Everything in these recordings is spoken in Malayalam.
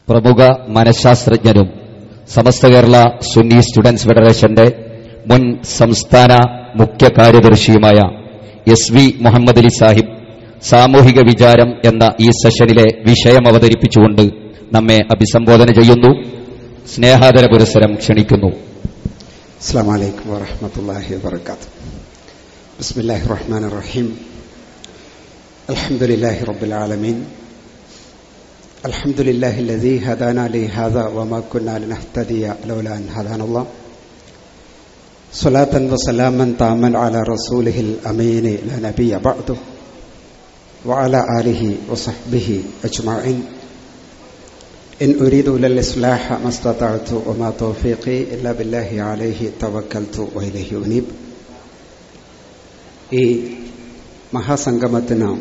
പ്രമുഖ മനഃശാസ്ത്രജ്ഞനും സമസ്ത കേരള സുന്നി സ്റ്റുഡൻസ് ഫെഡറേഷന്റെ മുൻ സംസ്ഥാന മുഖ്യ കാര്യദർശിയുമായ എസ്.വി. മുഹമ്മദ് അലി സാഹിബ് സാമൂഹിക വിചാരം എന്ന ഈ സെഷനിലെ വിഷയം അവതരിപ്പിച്ചുകൊണ്ട് നമ്മെ അഭിസംബോധന ചെയ്യുന്നു. സ്നേഹാദര പുരസ്സരം ക്ഷണിക്കുന്നു. അസ്സലാമു അലൈക്കും വറഹ്മത്തുള്ളാഹി വബറകാതുഹു. ബിസ്മില്ലാഹിർ റഹ്മാനിർ റഹീം. അൽഹംദുലില്ലാഹി റബ്ബിൽ ആലമീൻ. അൽഹംദുലില്ലാഹി അല്ലദീ ഹദാനാ ലിഹാദാ വമാ കുന്നാ ലിനഹ്തദിയ ലൗലാ അൻ ഹദാനല്ലാഹ്. സ്വലാത്തൻ വസലാമൻ താമൻ അലാ റസൂലിഹിൽ അമീൻ ലാ നബിയ്യ ബഅദു വഅലാ ആലിഹി വസഹ്ബിഹി അജ്മഈൻ. ഇൻ ഉരീദു ഇല്ലൽ ഇസ്ലാഹ മസ്തതഅതു വമാ തൗഫീഖി ഇല്ലാ ബില്ലാഹി അലൈഹി തവക്കൽതു വഇലൈഹി ഉനീബ്. ഈ മഹാസംഗമത്തിന്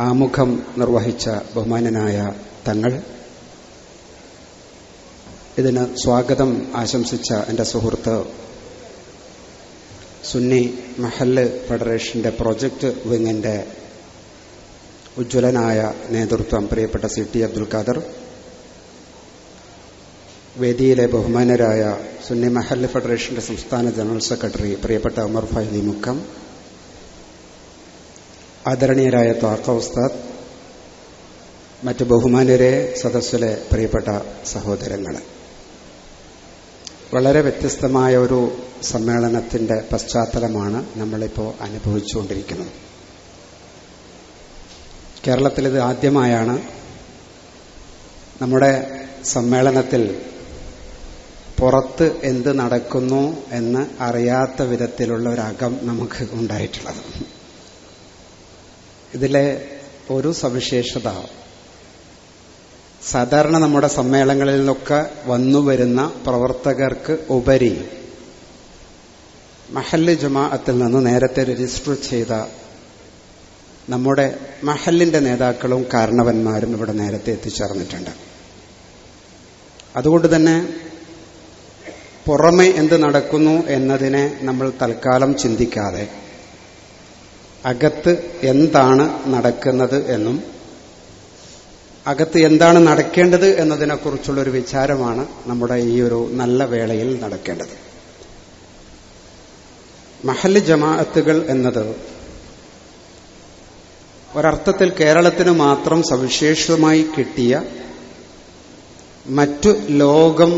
ആമുഖം നിർവഹിച്ച ബഹുമാനനായ തങ്ങൾ, ഇതിന് സ്വാഗതം ആശംസിച്ച എൻ്റെ സുഹൃത്ത്, സുന്നി മഹല്ല് ഫെഡറേഷന്റെ പ്രോജക്റ്റ് വിങ്ങിന്റെ ഉജ്ജ്വലനായ നേതൃത്വം പ്രിയപ്പെട്ട സി.ടി. അബ്ദുൽ ഖാദർ, വേദിയിലെ ബഹുമാനരായ സുന്നി മഹല്ല് ഫെഡറേഷന്റെ സംസ്ഥാന ജനറൽ സെക്രട്ടറി പ്രിയപ്പെട്ട ഉമർ ഫൈലി മുക്കം, ആദരണീയരായ ത്വാഖ ഉസ്താദ്, മറ്റ് ബഹുമാനരെ, സദസ്സിലെ പ്രിയപ്പെട്ട സഹോദരങ്ങൾ, വളരെ വ്യത്യസ്തമായ ഒരു സമ്മേളനത്തിന്റെ പശ്ചാത്തലമാണ് നമ്മളിപ്പോൾ അനുഭവിച്ചുകൊണ്ടിരിക്കുന്നത്. കേരളത്തിൽ ഇത് ആദ്യമായാണ് നമ്മുടെ സമ്മേളനത്തിൽ പുറത്ത് എന്ത് നടക്കുന്നു എന്ന് അറിയാത്ത വിധത്തിലുള്ള ഒരകം നമുക്ക് ഉണ്ടായിട്ടുള്ളത്. ഇതിലെ ഒരു സവിശേഷത, സാധാരണ നമ്മുടെ സമ്മേളനങ്ങളിൽ നിന്നൊക്കെ വന്നുവരുന്ന പ്രവർത്തകർക്ക് ഉപരി മഹല്ല് ജമാഅത്തിൽ നിന്ന് നേരത്തെ രജിസ്റ്റർ ചെയ്ത നമ്മുടെ മഹല്ലിന്റെ നേതാക്കളും കാരണവന്മാരും ഇവിടെ നേരത്തെ എത്തിച്ചേർന്നിട്ടുണ്ട്. അതുകൊണ്ട് തന്നെ പുറമെ എന്ത് നടക്കുന്നു എന്നതിനെ നമ്മൾ തൽക്കാലം ചിന്തിക്കാതെ അകത്ത് എന്താണ് നടക്കുന്നത് എന്നും അകത്ത് എന്താണ് നടക്കേണ്ടത് എന്നതിനെക്കുറിച്ചുള്ളൊരു വിചാരമാണ് നമ്മുടെ ഈ ഒരു നല്ല വേളയിൽ നടക്കേണ്ടത്. മഹല്ല് ജമാഅത്തുകൾ എന്നത് ഒരർത്ഥത്തിൽ കേരളത്തിന് മാത്രം സവിശേഷമായി കിട്ടിയ, മറ്റു ലോകം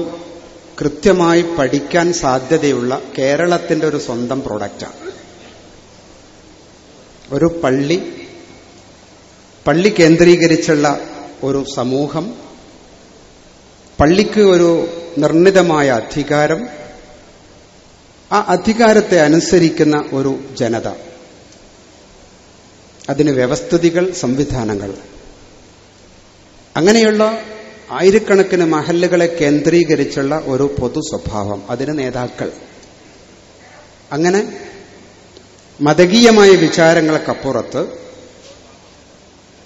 കൃത്യമായി പഠിക്കാൻ സാധ്യതയുള്ള കേരളത്തിന്റെ ഒരു സ്വന്തം പ്രോഡക്റ്റാണ്. ഒരു പള്ളി കേന്ദ്രീകരിച്ചുള്ള ഒരു സമൂഹം, പള്ളിക്ക് ഒരു നിർണിതമായ അധികാരം, ആ അധികാരത്തെ അനുസരിക്കുന്ന ഒരു ജനത, അതിന് വ്യവസ്ഥിതികൾ, സംവിധാനങ്ങൾ, അങ്ങനെയുള്ള ആയിരക്കണക്കിന് മഹല്ലുകളെ കേന്ദ്രീകരിച്ചുള്ള ഒരു പൊതു സ്വഭാവം, അതിന് നേതാക്കൾ, അങ്ങനെ മതകീയമായ വിചാരങ്ങൾക്കപ്പുറത്ത്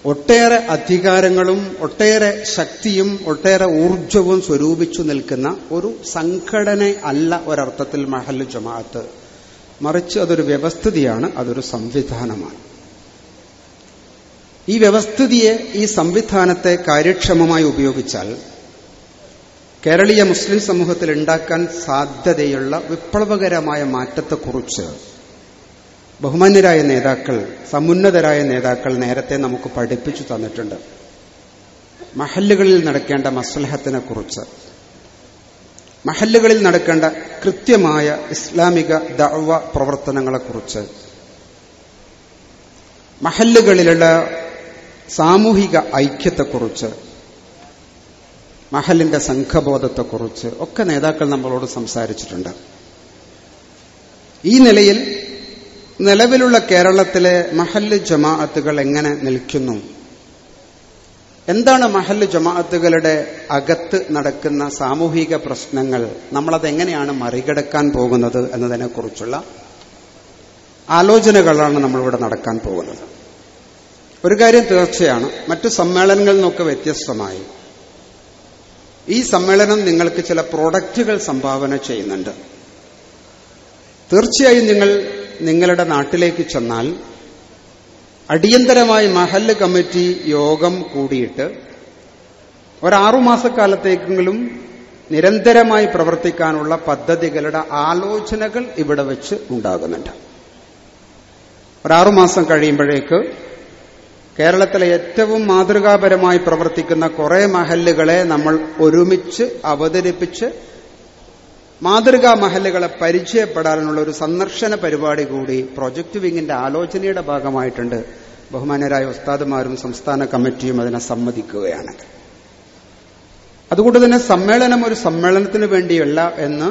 ഒട്ടേറെ അധികാരങ്ങളും ഒട്ടേറെ ശക്തിയും ഒട്ടേറെ ഊർജവും സ്വരൂപിച്ചു നിൽക്കുന്ന ഒരു സംഘടന അല്ല ഒരർത്ഥത്തിൽ മഹല്ല് ജമാഅത്ത്. മറിച്ച് അതൊരു വ്യവസ്ഥിതിയാണ്, അതൊരു സംവിധാനമാണ്. ഈ വ്യവസ്ഥിതിയെ, ഈ സംവിധാനത്തെ കാര്യക്ഷമമായി ഉപയോഗിച്ചാൽ കേരളീയ മുസ്ലിം സമൂഹത്തിൽ ഉണ്ടാക്കാൻ സാധ്യതയുള്ള വിപ്ലവകരമായ മാറ്റത്തെക്കുറിച്ച് ബഹുമാന്യരായ നേതാക്കൾ, സമുന്നതരായ നേതാക്കൾ നേരത്തെ നമുക്ക് പഠിപ്പിച്ചു തന്നിട്ടുണ്ട്. മഹല്ലുകളിൽ നടക്കേണ്ട മസ്ലഹത്തിനെ കുറിച്ച്, മഹല്ലുകളിൽ നടക്കേണ്ട കൃത്യമായ ഇസ്ലാമിക ദഅവ പ്രവർത്തനങ്ങളെക്കുറിച്ച്, മഹല്ലുകളിലുള്ള സാമൂഹിക ഐക്യത്തെക്കുറിച്ച്, മഹല്ലിന്റെ സംഘബോധത്തെക്കുറിച്ച് ഒക്കെ നേതാക്കൾ നമ്മളോട് സംസാരിച്ചിട്ടുണ്ട്. ഈ നിലയിൽ നിലവിലുള്ള കേരളത്തിലെ മഹല്ല് ജമാഅത്തുകൾ എങ്ങനെ നിൽക്കുന്നു, എന്താണ് മഹല്ല് ജമാഅത്തുകളുടെ അകത്ത് നടക്കുന്ന സാമൂഹിക പ്രശ്നങ്ങൾ, നമ്മളതെങ്ങനെയാണ് മറികടക്കാൻ പോകുന്നത് എന്നതിനെക്കുറിച്ചുള്ള ആലോചനകളാണ് നമ്മളിവിടെ നടക്കാൻ പോകുന്നത്. ഒരു കാര്യം തീർച്ചയാണ്, മറ്റു സമ്മേളനങ്ങളിൽ നിന്നൊക്കെ വ്യത്യസ്തമായി ഈ സമ്മേളനം നിങ്ങൾക്ക് ചില പ്രോഡക്റ്റുകൾ സംഭാവന ചെയ്യുന്നുണ്ട്. തീർച്ചയായും നിങ്ങളുടെ നാട്ടിലേക്ക് ചെന്നാൽ അടിയന്തരമായി മഹല്ല് കമ്മിറ്റി യോഗം കൂടിയിട്ട് 6 മാസക്കാലത്തേക്കെങ്കിലും നിരന്തരമായി പ്രവർത്തിക്കാനുള്ള പദ്ധതികളുടെ ആലോചനകൾ ഇവിടെ വെച്ച് ഉണ്ടാകുന്നുണ്ട്. 6 മാസം കഴിയുമ്പോഴേക്ക് കേരളത്തിലെ ഏറ്റവും മാതൃകാപരമായി പ്രവർത്തിക്കുന്ന കുറെ മഹല്ലുകളെ നമ്മൾ ഒരുമിച്ച് അവതരിപ്പിച്ച് മാതൃകാ മഹല്ലുകളെ പരിചയപ്പെടാനുള്ള ഒരു സന്ദർശന പരിപാടി കൂടി പ്രൊജക്ട് വിങ്ങിന്റെ ആലോചനയുടെ ഭാഗമായിട്ടുണ്ട്. ബഹുമാന്യരായ ഉസ്താദുമാരും സംസ്ഥാന കമ്മിറ്റിയും അതിനെ സമ്മതിക്കുകയാണ്. അതുകൊണ്ട് തന്നെ സമ്മേളനം ഒരു സമ്മേളനത്തിന് വേണ്ടിയല്ല എന്ന്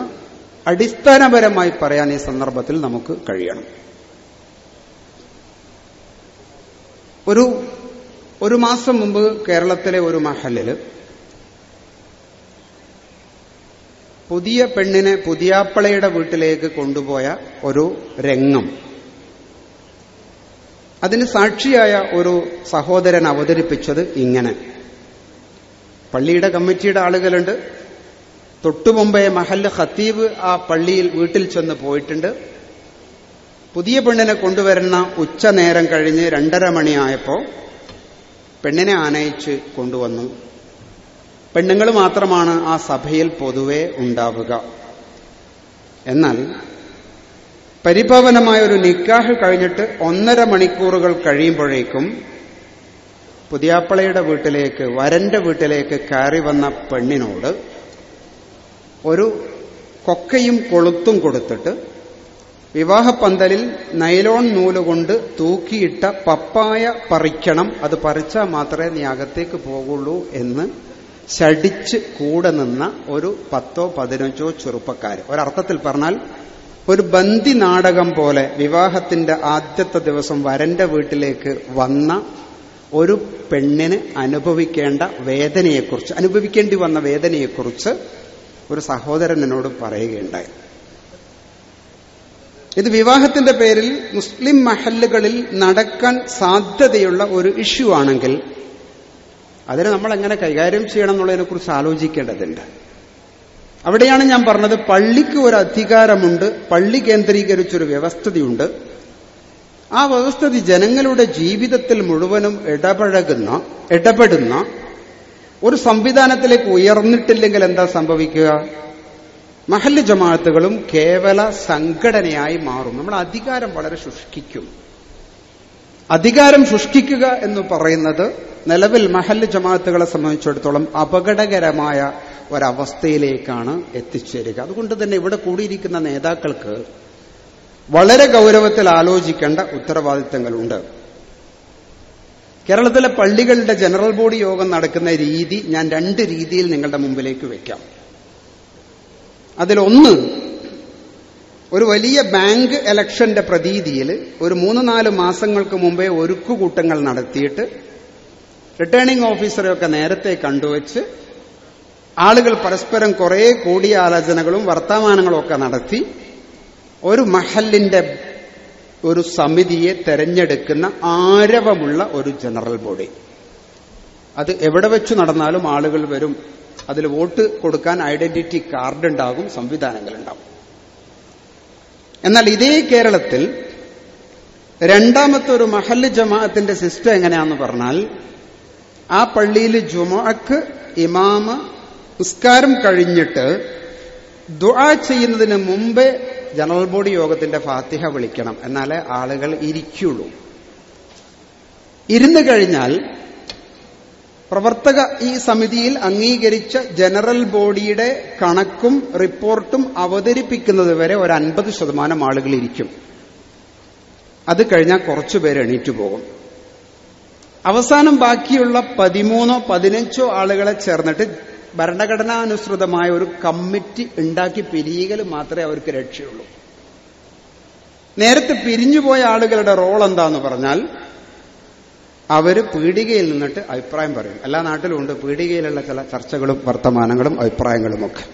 അടിസ്ഥാനപരമായി പറയാൻ ഈ സന്ദർഭത്തിൽ നമുക്ക് കഴിയണം. ഒരു മാസം മുമ്പ് കേരളത്തിലെ ഒരു മഹല്ലിൽ പുതിയ പെണ്ണിനെ പുതിയാപ്പളയുടെ വീട്ടിലേക്ക് കൊണ്ടുപോയ ഒരു രംഗം, അതിന് സാക്ഷിയായ ഒരു സഹോദരൻ അവതരിപ്പിച്ചത് ഇങ്ങനെ. പള്ളിയുടെ കമ്മിറ്റിയുടെ ആളുകളുണ്ട്. തൊട്ടുമുമ്പേ മഹല്ല് ഖത്തീബ് ആ പള്ളിയിൽ വീട്ടിൽ ചെന്ന് പോയിട്ടുണ്ട്. പുതിയ പെണ്ണിനെ കൊണ്ടുവരുന്ന ഉച്ച നേരം കഴിഞ്ഞ് 2:30 മണിയായപ്പോൾ പെണ്ണിനെ ആനയിച്ച് കൊണ്ടുവന്നു. പെണ്ണുങ്ങൾ മാത്രമാണ് ആ സഭയിൽ പൊതുവെ ഉണ്ടാവുക. എന്നാൽ പരിപാവനമായ ഒരു നിക്കാഹ് കഴിഞ്ഞിട്ട് 1.5 മണിക്കൂറുകൾ കഴിയുമ്പോഴേക്കും പുതിയാപ്പളയുടെ വീട്ടിലേക്ക്, വരന്റെ വീട്ടിലേക്ക് കയറി വന്ന പെണ്ണിനോട് ഒരു കൊക്കയും കൊളുത്തും കൊടുത്തിട്ട് വിവാഹപ്പന്തലിൽ നൈലോൺ നൂലുകൊണ്ട് തൂക്കിയിട്ട പപ്പായ പറിക്കണം, അത് പറിച്ചാൽ മാത്രമേ നീ അകത്തേക്ക് പോകുള്ളൂ എന്ന് ശടിച്ച് കൂടെ നിന്ന ഒരു 10-15 ചെറുപ്പക്കാർ. ഒരർത്ഥത്തിൽ പറഞ്ഞാൽ ഒരു ബന്ദി നാടകം പോലെ വിവാഹത്തിന്റെ ആദ്യത്തെ ദിവസം വരന്റെ വീട്ടിലേക്ക് വന്ന ഒരു പെണ്ണിന് അനുഭവിക്കേണ്ടി വന്ന വേദനയെക്കുറിച്ച് ഒരു സഹോദരൻ എന്നോട് പറയുകയുണ്ടായി. ഇത് വിവാഹത്തിന്റെ പേരിൽ മുസ്ലിം മഹല്ലുകളിൽ നടക്കാൻ സാധ്യതയുള്ള ഒരു ഇഷ്യൂ ആണെങ്കിൽ അതിനെ നമ്മൾ എങ്ങനെ കൈകാര്യം ചെയ്യണം എന്നുള്ളതിനെക്കുറിച്ച് ആലോചിക്കേണ്ടതുണ്ട്. അവിടെയാണ് ഞാൻ പറഞ്ഞത്, പള്ളിക്ക് ഒരു അധികാരമുണ്ട്, പള്ളി കേന്ദ്രീകരിച്ചൊരു വ്യവസ്ഥതയുണ്ട്. ആ വ്യവസ്ഥിതി ജനങ്ങളുടെ ജീവിതത്തിൽ മുഴുവനും ഇടപെടുന്ന ഒരു സംവിധാനത്തിലേക്ക് ഉയർന്നിട്ടില്ലെങ്കിൽ എന്താ സംഭവിക്കുക? മഹല്ല് ജമാഅത്തുകളും കേവല സംഘടനയായി മാറും. നമ്മൾ അധികാരം വളരെ ശുഷ്കിക്കും. അധികാരം ശുഷ്കിക്കുക എന്ന് പറയുന്നത് നിലവിൽ മഹല്ല് ജമാഅത്തുകളെ സംബന്ധിച്ചിടത്തോളം അപകടകരമായ ഒരവസ്ഥയിലേക്കാണ് എത്തിച്ചേരുക. അതുകൊണ്ട് തന്നെ ഇവിടെ കൂടിയിരിക്കുന്ന നേതാക്കൾക്ക് വളരെ ഗൗരവത്തിൽ ആലോചിക്കേണ്ട ഉത്തരവാദിത്തങ്ങളുണ്ട്. കേരളത്തിലെ പള്ളികളുടെ ജനറൽ ബോഡി യോഗം നടക്കുന്ന രീതി ഞാൻ 2 രീതിയിൽ നിങ്ങളുടെ മുമ്പിലേക്ക് വയ്ക്കാം. അതിലൊന്ന്, ഒരു വലിയ ബാങ്ക് ഇലക്ഷന്റെ പ്രതീതിയിൽ ഒരു 3-4 മാസങ്ങൾക്ക് മുമ്പേ ഒരുക്കുകൂട്ടങ്ങൾ നടത്തിയിട്ട് റിട്ടേണിംഗ് ഓഫീസറെയൊക്കെ നേരത്തെ കണ്ടുവച്ച് ആളുകൾ പരസ്പരം കുറെ കൂടിയാലോചനകളും വർത്തമാനങ്ങളും ഒക്കെ നടത്തി ഒരു മഹല്ലിന്റെ ഒരു സമിതിയെ തെരഞ്ഞെടുക്കുന്ന ആരവമുള്ള ഒരു ജനറൽ ബോഡി. അത് എവിടെ വെച്ച് നടന്നാലും ആളുകൾ വരും. അതിൽ വോട്ട് കൊടുക്കാൻ ഐഡന്റിറ്റി കാർഡ് ഉണ്ടാകും, സംവിധാനങ്ങളുണ്ടാകും. എന്നാൽ ഇതേ കേരളത്തിൽ രണ്ടാമത്തെ ഒരു മഹല്ല് ജമാഅത്തിന്റെ സിസ്റ്റം എങ്ങനെയാണെന്ന് പറഞ്ഞാൽ, ആ പള്ളിയിൽ ജുമുഅക്ക് ഇമാമ് നിസ്കാരം കഴിഞ്ഞിട്ട് ദുആ ചെയ്യുന്നതിന് മുമ്പേ ജനറൽ ബോഡി യോഗത്തിന്റെ ഫാത്തിഹ വിളിക്കണം, എന്നാലേ ആളുകൾ ഇരിക്കുള്ളൂ. ഇരുന്നു കഴിഞ്ഞാൽ പ്രവർത്തക ഈ സമിതിയിൽ അംഗീകരിച്ച ജനറൽ ബോഡിയുടെ കണക്കും റിപ്പോർട്ടും അവതരിപ്പിക്കുന്നത് വരെ ഒരു 50% ആളുകൾ ഇരിക്കും. അത് കഴിഞ്ഞാൽ കുറച്ചുപേര് എണീറ്റു പോകും. അവസാനം ബാക്കിയുള്ള 13-15 ആളുകളെ ചേർന്നിട്ട് ഭരണഘടനാനുസൃതമായ ഒരു കമ്മിറ്റി ഉണ്ടാക്കി പിരിയുകൽ മാത്രമേ അവർക്ക് രക്ഷയുള്ളൂ. നേരത്തെ പിരിഞ്ഞുപോയ ആളുകളുടെ റോൾ എന്താന്ന് പറഞ്ഞാൽ, അവര് പീടികയിൽ നിന്നിട്ട് അഭിപ്രായം പറയും. എല്ലാ നാട്ടിലും ഉണ്ട് പീടികയിലുള്ള ചില ചർച്ചകളും വർത്തമാനങ്ങളും അഭിപ്രായങ്ങളുമൊക്കെ.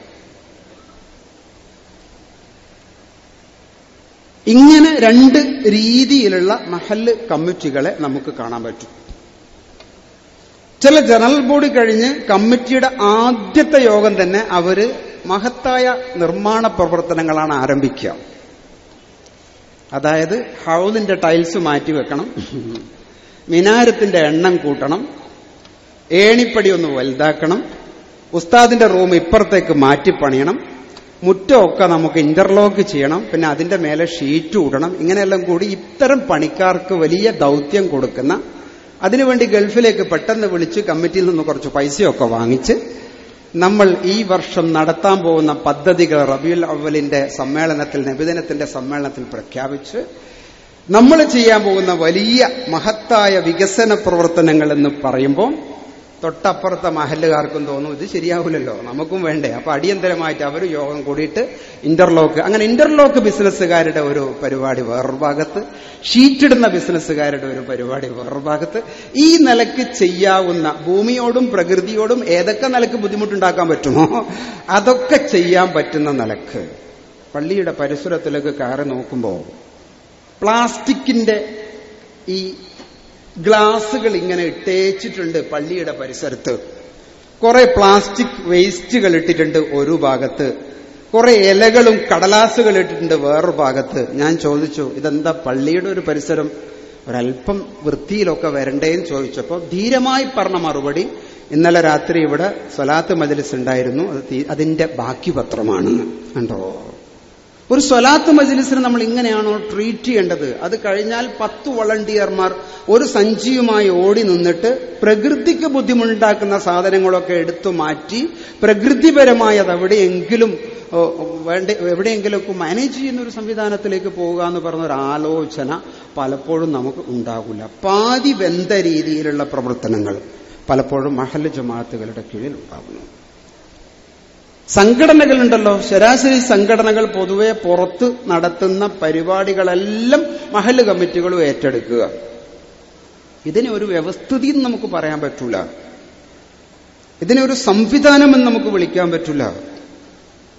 ഇങ്ങനെ 2 രീതിയിലുള്ള മഹല്ല് കമ്മിറ്റികളെ നമുക്ക് കാണാൻ പറ്റും. ചില ജനറൽ ബോഡി കഴിഞ്ഞ് കമ്മിറ്റിയുടെ ആദ്യത്തെ യോഗം തന്നെ അവര് മഹത്തായ നിർമ്മാണ പ്രവർത്തനങ്ങളാണ് ആരംഭിക്കുക. അതായത് ഹൗദിന്റെ ടൈൽസ് മാറ്റിവെക്കണം, മിനാരത്തിന്റെ എണ്ണം കൂട്ടണം, ഏണിപ്പടി ഒന്ന് വലുതാക്കണം, ഉസ്താദിന്റെ റൂം ഇപ്പുറത്തേക്ക് മാറ്റിപ്പണിയണം, മുറ്റമൊക്കെ നമുക്ക് ഇന്റർലോക്ക് ചെയ്യണം, പിന്നെ അതിന്റെ മേലെ ഷീറ്റ് ഇടണം. ഇങ്ങനെയെല്ലാം കൂടി ഇത്തരം പണിക്കാർക്ക് വലിയ ദൗത്യം കൊടുക്കുന്ന, അതിനുവേണ്ടി ഗൾഫിലേക്ക് പെട്ടെന്ന് വിളിച്ച് കമ്മിറ്റിയിൽ നിന്ന് കുറച്ച് പൈസയൊക്കെ വാങ്ങിച്ച് നമ്മൾ ഈ വർഷം നടത്താൻ പോകുന്ന പദ്ധതികൾ റബീഉൽ അവ്വലിന്റെ സമ്മേളനത്തിൽ, നബിദിനത്തിന്റെ സമ്മേളനത്തിൽ പ്രഖ്യാപിച്ച് നമ്മൾ ചെയ്യാൻ പോകുന്ന വലിയ മഹത്തായ വികസന പ്രവർത്തനങ്ങൾ എന്ന് പറയുമ്പോൾ തൊട്ടപ്പുറത്തെ മഹല്ലുകാർക്കും തോന്നും ഇത് ശരിയാവില്ലല്ലോ, നമുക്കും വേണ്ടേ. അപ്പൊ അടിയന്തരമായിട്ട് അവർ യോഗം കൂടിയിട്ട് ഇന്റർലോക്ക്, അങ്ങനെ ഇന്റർലോക്ക് ബിസിനസ്സുകാരുടെ ഒരു പരിപാടി വേറൊരു ഭാഗത്ത്, ഷീറ്റിടുന്ന ബിസിനസ്സുകാരുടെ ഒരു പരിപാടി വേറൊരു ഭാഗത്ത്. ഈ നിലയ്ക്ക് ചെയ്യാവുന്ന, ഭൂമിയോടും പ്രകൃതിയോടും ഏതൊക്കെ നിലയ്ക്ക് ബുദ്ധിമുട്ടുണ്ടാക്കാൻ പറ്റുമോ അതൊക്കെ ചെയ്യാൻ പറ്റുന്ന നിലക്ക് പള്ളിയുടെ പരിസരത്തിലേക്ക് കയറി നോക്കുമ്പോൾ പ്ലാസ്റ്റിക്കിന്റെ ഈ ഗ്ലാസുകൾ ഇങ്ങനെ ഇട്ടേച്ചിട്ടുണ്ട്. പള്ളിയുടെ പരിസരത്ത് കുറെ പ്ലാസ്റ്റിക് വേസ്റ്റുകൾ ഇട്ടിട്ടുണ്ട് ഒരു ഭാഗത്ത്, കുറെ ഇലകളും കടലാസുകൾ ഇട്ടിട്ടുണ്ട് വേറൊരു ഭാഗത്ത്. ഞാൻ ചോദിച്ചു, ഇതെന്താ പള്ളിയുടെ ഒരു പരിസരം ഒരല്പം വൃത്തിയിലൊക്കെ വരണ്ടേന്ന് ചോദിച്ചപ്പോൾ ധീരമായി പറഞ്ഞ മറുപടി, ഇന്നലെ രാത്രി ഇവിടെ സ്വലാത്ത് മജ്ലിസ് ഉണ്ടായിരുന്നു, അതിന്റെ ബാക്കി പത്രമാണ്. കണ്ടോ, ഒരു സ്വലാത്ത് മജ്ലിസിന് നമ്മൾ ഇങ്ങനെയാണോ ട്രീറ്റ് ചെയ്യേണ്ടത്? അത് കഴിഞ്ഞാൽ 10 വളണ്ടിയർമാർ ഒരു സഞ്ചിയുമായി ഓടി നിന്നിട്ട് പ്രകൃതിക്ക് ബുദ്ധിമുട്ടുണ്ടാക്കുന്ന സാധനങ്ങളൊക്കെ എടുത്തു മാറ്റി പ്രകൃതിപരമായത് എവിടെയെങ്കിലുമൊക്കെ മാനേജ് ചെയ്യുന്ന ഒരു സംവിധാനത്തിലേക്ക് പോവുക എന്ന് പറഞ്ഞ ഒരു ആലോചന പലപ്പോഴും നമുക്ക് ഉണ്ടാകില്ല. പാതി വെന്ത രീതിയിലുള്ള പ്രവർത്തനങ്ങൾ പലപ്പോഴും മഹല്ല് ജമാഅത്തുകളുടെ കീഴിൽ ഉണ്ടാകുന്നു. സംഘടനകളുണ്ടല്ലോ, ശരാശരി സംഘടനകൾ പൊതുവെ പുറത്ത് നടത്തുന്ന പരിപാടികളെല്ലാം മഹല്ല് കമ്മിറ്റികളും ഏറ്റെടുക്കുക. ഇതിനെ ഒരു വ്യവസ്ഥിതി എന്ന് നമുക്ക് പറയാൻ പറ്റൂല, ഇതിനെ ഒരു സംവിധാനമെന്ന് നമുക്ക് വിളിക്കാൻ പറ്റൂല.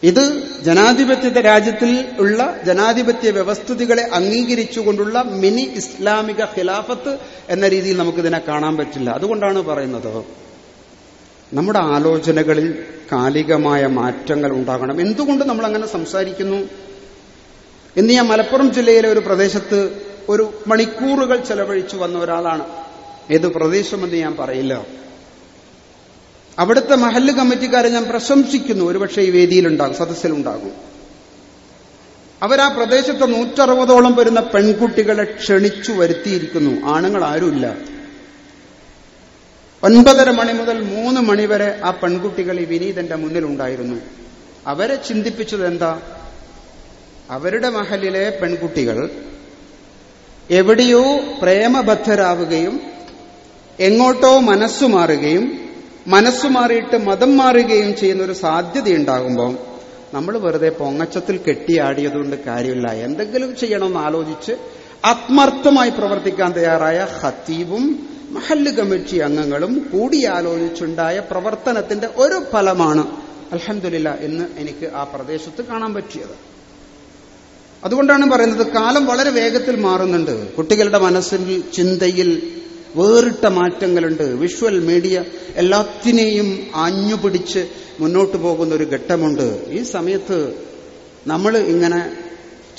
ഇത് ജനാധിപത്യ രാജ്യത്തിൽ ഉള്ള ജനാധിപത്യ വ്യവസ്ഥിതികളെ അംഗീകരിച്ചുകൊണ്ടുള്ള മിനി ഇസ്ലാമിക ഖിലാഫത്ത് എന്ന രീതിയിൽ നമുക്കിതിനെ കാണാൻ പറ്റില്ല. അതുകൊണ്ടാണ് പറയുന്നത്, നമ്മുടെ ആലോചനകളിൽ കാലികമായ മാറ്റങ്ങൾ ഉണ്ടാകണം. എന്തുകൊണ്ട് നമ്മൾ അങ്ങനെ സംസാരിക്കുന്നു? ഇന്ന് ഞാൻ മലപ്പുറം ജില്ലയിലെ ഒരു പ്രദേശത്ത് ഒരു മണിക്കൂറുകൾ ചെലവഴിച്ചു വന്ന ഒരാളാണ്. ഏത് പ്രദേശമെന്ന് ഞാൻ പറയില്ല. അവിടുത്തെ മഹല്ല് കമ്മിറ്റിക്കാരെ ഞാൻ പ്രശംസിക്കുന്നു. ഒരുപക്ഷെ ഈ വേദിയിലുണ്ടാകും, സദസ്സിലുണ്ടാകും. അവരാ പ്രദേശത്തെ 160ഓളം വരുന്ന പെൺകുട്ടികളെ ക്ഷണിച്ചു വരുത്തിയിരിക്കുന്നു. ആണുങ്ങൾ ആരുമില്ല. 9:30 മണി മുതൽ 3 മണി വരെ ആ പെൺകുട്ടികൾ ഈ വിനീതന്റെ മുന്നിലുണ്ടായിരുന്നു. അവരെ ചിന്തിപ്പിച്ചത് എന്താ? അവരുടെ മഹലിലെ പെൺകുട്ടികൾ എവിടെയോ പ്രേമബദ്ധരാവുകയും എങ്ങോട്ടോ മനസ്സു മാറുകയും മനസ്സു മാറിയിട്ട് മതം മാറുകയും ചെയ്യുന്ന ഒരു സാധ്യതയുണ്ടാകുമ്പോൾ നമ്മൾ വെറുതെ പൊങ്ങച്ചത്തിൽ കെട്ടിയാടിയതുകൊണ്ട് കാര്യമില്ല. എന്തെങ്കിലും ചെയ്യണമെന്ന് ആലോചിച്ച് ആത്മാർത്ഥമായി പ്രവർത്തിക്കാൻ തയ്യാറായ ഖത്തീബും മഹല്ല് കമ്മിറ്റി അംഗങ്ങളും കൂടിയാലോചിച്ചുണ്ടായ പ്രവർത്തനത്തിന്റെ ഒരു ഫലമാണ് അൽഹംദുലില്ലാ എന്ന് എനിക്ക് ആ പ്രദേശത്ത് കാണാൻ പറ്റിയത്. അതുകൊണ്ടാണ് പറയുന്നത്, കാലം വളരെ വേഗത്തിൽ മാറുന്നുണ്ട്. കുട്ടികളുടെ മനസ്സിൽ, ചിന്തയിൽ വേറിട്ട മാറ്റങ്ങളുണ്ട്. വിഷ്വൽ മീഡിയ എല്ലാത്തിനെയും ആഞ്ഞുപിടിച്ച് മുന്നോട്ട് പോകുന്ന ഒരു ഘട്ടമുണ്ട്. ഈ സമയത്ത് നമ്മൾ ഇങ്ങനെ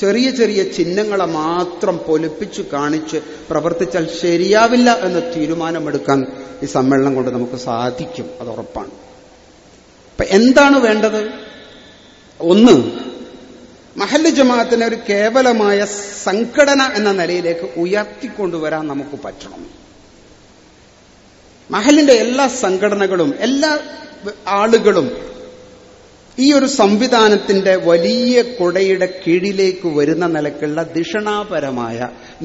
ചെറിയ ചെറിയ ചിഹ്നങ്ങളെ മാത്രം പൊലിപ്പിച്ചു കാണിച്ച് പ്രവർത്തിച്ചാൽ ശരിയാവില്ല എന്ന തീരുമാനമെടുക്കാൻ ഈ സമ്മേളനം കൊണ്ട് നമുക്ക് സാധിക്കും, അത് ഉറപ്പാണ്. അപ്പൊ എന്താണ് വേണ്ടത്? ഒന്ന്, മഹല്ല് ജമാഅത്തിനെ ഒരു കേവലമായ സംഘടന എന്ന നിലയിലേക്ക് ഉയർത്തിക്കൊണ്ടുവരാൻ നമുക്ക് പറ്റണം. മഹല്ലിന്റെ എല്ലാ സംഘടനകളും എല്ലാ ആളുകളും ഈ ഒരു സംവിധാനത്തിന്റെ വലിയ കൊടയുടെ കീഴിലേക്ക് വരുന്ന നിലക്കുള്ള ദിഷണാപരമായ,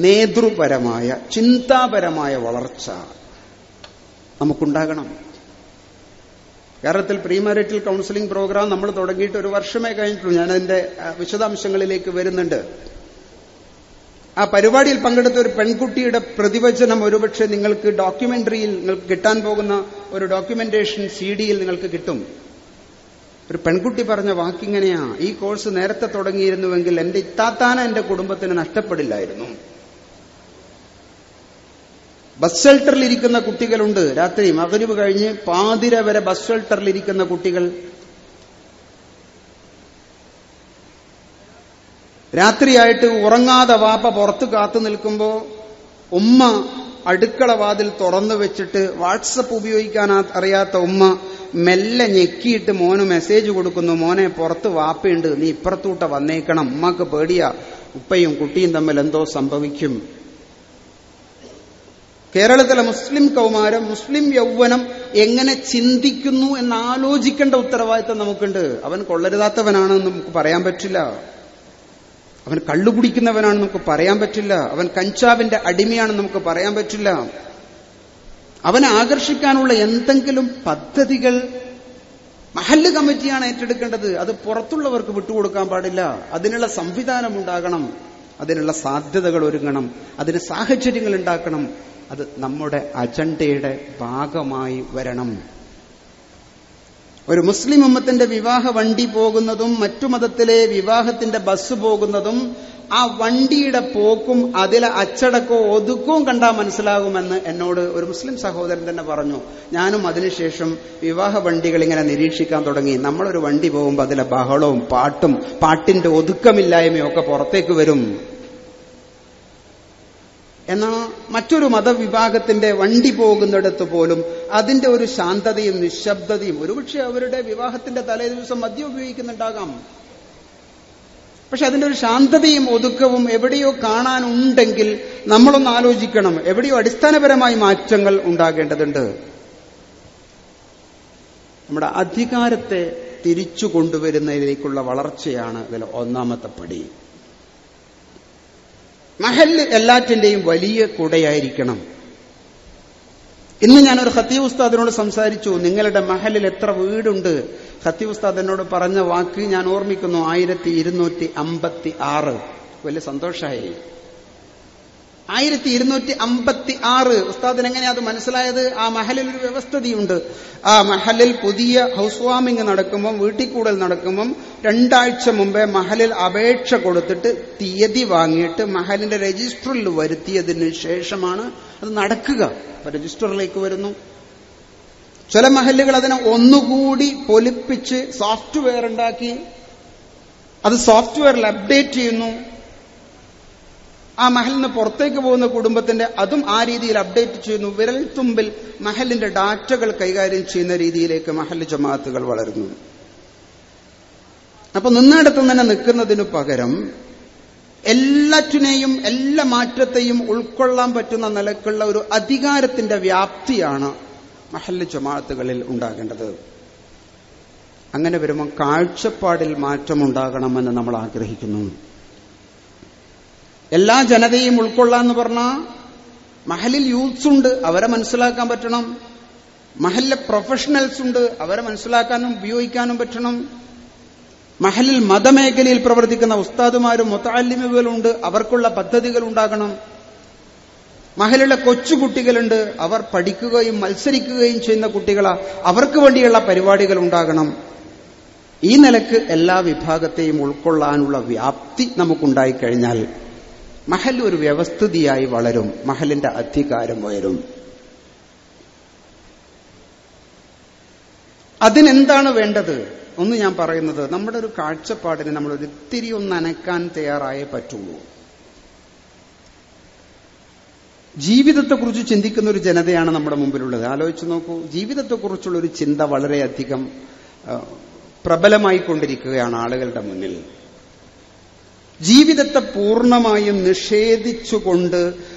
നേതൃപരമായ, ചിന്താപരമായ വളർച്ച നമുക്കുണ്ടാകണം. കേരളത്തിൽ പ്രീ മാരിറ്റൽ കൗൺസിലിംഗ് പ്രോഗ്രാം നമ്മൾ തുടങ്ങിയിട്ട് 1 വർഷമേ കഴിഞ്ഞിട്ടുള്ളൂ. ഞാനതിന്റെ വിശദാംശങ്ങളിലേക്ക് വരുന്നുണ്ട്. ആ പരിപാടിയിൽ പങ്കെടുത്ത ഒരു പെൺകുട്ടിയുടെ പ്രതിവചനം ഒരുപക്ഷെ നിങ്ങൾക്ക് ഡോക്യുമെന്ററിയിൽ നിങ്ങൾക്ക് കിട്ടാൻ പോകുന്ന ഒരു ഡോക്യുമെന്റേഷൻ CD-യിൽ നിങ്ങൾക്ക് കിട്ടും. ഒരു പെൺകുട്ടി പറഞ്ഞ വാക്കിങ്ങനെയാ, ഈ കോഴ്സ് നേരത്തെ തുടങ്ങിയിരുന്നുവെങ്കിൽ എന്റെ ഇത്താത്താന എന്റെ കുടുംബത്തിന് നഷ്ടപ്പെടില്ലായിരുന്നു. ബസ് ഷെൽട്ടറിൽ ഇരിക്കുന്ന കുട്ടികളുണ്ട്. രാത്രി മഗ്‌രിബ് കഴിഞ്ഞ് പാതിര വരെ ബസ് ഷെൽട്ടറിൽ ഇരിക്കുന്ന കുട്ടികൾ. രാത്രിയായിട്ട് ഉറങ്ങാതെ വാപ്പ പുറത്ത് കാത്തു നിൽക്കുമ്പോ ഉമ്മ അടുക്കള വാതിൽ തുറന്നു വെച്ചിട്ട് വാട്സപ്പ് ഉപയോഗിക്കാൻ അറിയാത്ത ഉമ്മ മെല്ലെ ഞെക്കിയിട്ട് മോന് മെസ്സേജ് കൊടുക്കുന്നു, മോനെ പുറത്ത് വാപ്പയുണ്ട്, നീ ഇപ്പുറത്തൂട്ട വന്നേക്കണം, ഉമ്മക്ക് പേടിയാ, ഉപ്പയും കുട്ടിയും തമ്മിൽ എന്തോ സംഭവിക്കും. കേരളത്തിലെ മുസ്ലിം കൗമാരം, മുസ്ലിം യൗവനം എങ്ങനെ ചിന്തിക്കുന്നു എന്നാലോചിക്കേണ്ട ഉത്തരവാദിത്തം നമുക്കുണ്ട്. അവൻ കൊള്ളരുതാത്തവനാണെന്ന് നമുക്ക് പറയാൻ പറ്റില്ല, അവൻ കള്ളുകുടിക്കുന്നവനാണെന്ന് നമുക്ക് പറയാൻ പറ്റില്ല, അവൻ കഞ്ചാവിന്റെ അടിമയാണെന്ന് നമുക്ക് പറയാൻ പറ്റില്ല. അവനെ ആകർഷിക്കാനുള്ള എന്തെങ്കിലും പദ്ധതികൾ മഹല്ല് കമ്മിറ്റിയാണ് ഏറ്റെടുക്കേണ്ടത്. അത് പുറത്തുള്ളവർക്ക് വിട്ടുകൊടുക്കാൻ പാടില്ല. അതിനുള്ള സംവിധാനം ഉണ്ടാകണം, അതിനുള്ള സാധ്യതകൾ ഒരുങ്ങണം, അതിന് സാഹചര്യങ്ങൾ ഉണ്ടാക്കണം. അത് നമ്മുടെ അജണ്ടയുടെ ഭാഗമായി വരണം. ഒരു മുസ്ലിം ഉമ്മത്തിന്റെ വിവാഹ വണ്ടി പോകുന്നതും മറ്റു മതത്തിലെ വിവാഹത്തിന്റെ ബസ് പോകുന്നതും ആ വണ്ടിയുടെ പോക്കും അതിലെ അച്ചടക്കവും ഒതുക്കവും കണ്ടാൽ മനസ്സിലാകുമെന്ന് എന്നോട് ഒരു മുസ്ലിം സഹോദരൻ തന്നെ പറഞ്ഞു. ഞാനും അതിനുശേഷം വിവാഹ വണ്ടികൾ ഇങ്ങനെ നിരീക്ഷിക്കാൻ തുടങ്ങി. നമ്മളൊരു വണ്ടി പോകുമ്പോൾ അതിലെ ബഹളവും പാട്ടും പാട്ടിന്റെ ഒതുക്കമില്ലായ്മയും ഒക്കെ പുറത്തേക്ക് വരും. എന്നാൽ മറ്റൊരു മതവിഭാഗത്തിന്റെ വണ്ടി പോകുന്നിടത്ത് പോലും അതിന്റെ ഒരു ശാന്തതയും നിശബ്ദതയും, ഒരുപക്ഷെ അവരുടെ വിവാഹത്തിന്റെ തലേ ദിവസം മദ്യം ഉപയോഗിക്കുന്നുണ്ടാകാം, പക്ഷെ അതിന്റെ ഒരു ശാന്തതയും ഒതുക്കവും എവിടെയോ കാണാനുണ്ടെങ്കിൽ നമ്മളൊന്ന് ആലോചിക്കണം. എവിടെയോ അടിസ്ഥാനപരമായി മാറ്റങ്ങൾ ഉണ്ടാകേണ്ടതുണ്ട്. നമ്മുടെ അധികാരത്തെ തിരിച്ചു കൊണ്ടുവരുന്നതിലേക്കുള്ള വളർച്ചയാണ് ഇതിൽ ഒന്നാമത്തെ പടി. മഹല്ല് എല്ലാറ്റിന്റെയും വലിയ കുടയായിരിക്കണം. ഇന്ന് ഞാനൊരു ഖത്തീബ് ഉസ്താദിനോട് സംസാരിച്ചു, നിങ്ങളുടെ മഹല്ലിൽ എത്ര വീടുണ്ട്? ഖത്തീബ് ഉസ്താദ് എന്നോട് പറഞ്ഞ വാക്ക് ഞാൻ ഓർമ്മിക്കുന്നു, 1256. വലിയ സന്തോഷമായി. 1256. ഉസ്താദിന് എങ്ങനെയാ അത് മനസ്സിലായത്? ആ മഹലിൽ ഒരു വ്യവസ്ഥതയുണ്ട്. ആ മഹലിൽ പുതിയ ഹൗസ് വാമിംഗ് നടക്കുമ്പം, വീട്ടിൽ കൂടൽ നടക്കുമ്പം 2 ആഴ്ച മുമ്പേ മഹലിൽ അപേക്ഷ കൊടുത്തിട്ട് തീയതി വാങ്ങിയിട്ട് മഹലിന്റെ രജിസ്റ്ററിൽ വരുത്തിയതിന് ശേഷമാണ് അത് നടക്കുക. അപ്പൊ രജിസ്റ്ററിലേക്ക് വരുന്നു. ചില മഹല്ലുകൾ അതിനെ ഒന്നുകൂടി പൊലിപ്പിച്ച് സോഫ്റ്റ്വെയർ ഉണ്ടാക്കി അത് സോഫ്റ്റ്വെയറിൽ അപ്ഡേറ്റ് ചെയ്യുന്നു. ആ മഹലിന് പുറത്തേക്ക് പോകുന്ന കുടുംബത്തിന്റെ അതും ആ രീതിയിൽ അപ്ഡേറ്റ് ചെയ്യുന്നു. വിരൽ തുമ്പിൽ മഹലിന്റെ ഡാറ്റകൾ കൈകാര്യം ചെയ്യുന്ന രീതിയിലേക്ക് മഹല്ല് ജമാഅത്തുകൾ വളരുന്നു. അപ്പൊ നിന്നിടത്ത് തന്നെ നിൽക്കുന്നതിനു പകരം എല്ലാറ്റിനെയും എല്ലാ മാറ്റത്തെയും ഉൾക്കൊള്ളാൻ പറ്റുന്ന നിലക്കുള്ള ഒരു അധികാരത്തിന്റെ വ്യാപ്തിയാണ് മഹല്ല് ജമാഅത്തുകളിൽ ഉണ്ടാകേണ്ടത്. അങ്ങനെ വരുമ്പോൾ കാഴ്ചപ്പാടിൽ മാറ്റമുണ്ടാകണമെന്ന് നമ്മൾ ആഗ്രഹിക്കുന്നു. എല്ലാ ജനതയും ഉൾക്കൊള്ളാന്ന് പറഞ്ഞാൽ മഹലിൽ യൂത്ത്സ് ഉണ്ട്, അവരെ മനസ്സിലാക്കാൻ പറ്റണം. മഹലിലെ പ്രൊഫഷണൽസ് ഉണ്ട്, അവരെ മനസ്സിലാക്കാനും ഉപയോഗിക്കാനും പറ്റണം. മഹലിൽ മതമേഖലയിൽ പ്രവർത്തിക്കുന്ന ഉസ്താദുമാരും മുതഅല്ലിമുകളുണ്ട്, അവർക്കുള്ള പദ്ധതികൾ ഉണ്ടാകണം. മഹലിലെ കൊച്ചുകുട്ടികളുണ്ട്, അവർ പഠിക്കുകയും മത്സരിക്കുകയും ചെയ്യുന്ന കുട്ടികളാ, അവർക്ക് വേണ്ടിയുള്ള പരിപാടികൾ ഉണ്ടാകണം. ഈ നിലക്ക് എല്ലാ വിഭാഗത്തെയും ഉൾക്കൊള്ളാനുള്ള വ്യാപ്തി നമുക്കുണ്ടായിക്കഴിഞ്ഞാൽ മഹൽ ഒരു വ്യവസ്ഥിതിയായി വളരും, മഹലിന്റെ അധികാരം ഉയരും. അതിനെന്താണ് വേണ്ടത്? ഒന്ന് ഞാൻ പറയുന്നത്, നമ്മുടെ ഒരു കാഴ്ചപ്പാടിന് നമ്മൾ ഒരിത്തിരി ഒന്ന് അനക്കാൻ തയ്യാറായേ പറ്റുള്ളൂ. ജീവിതത്തെക്കുറിച്ച് ചിന്തിക്കുന്ന ഒരു ജനതയാണ് നമ്മുടെ മുമ്പിലുള്ളത്. ആലോചിച്ച് നോക്കൂ, ജീവിതത്തെക്കുറിച്ചുള്ള ഒരു ചിന്ത വളരെയധികം പ്രബലമായിക്കൊണ്ടിരിക്കുകയാണ് ആളുകളുടെ മുന്നിൽ. ജീവിതത്തെ പൂർണ്ണമായും നിഷേധിച്ചുകൊണ്ട്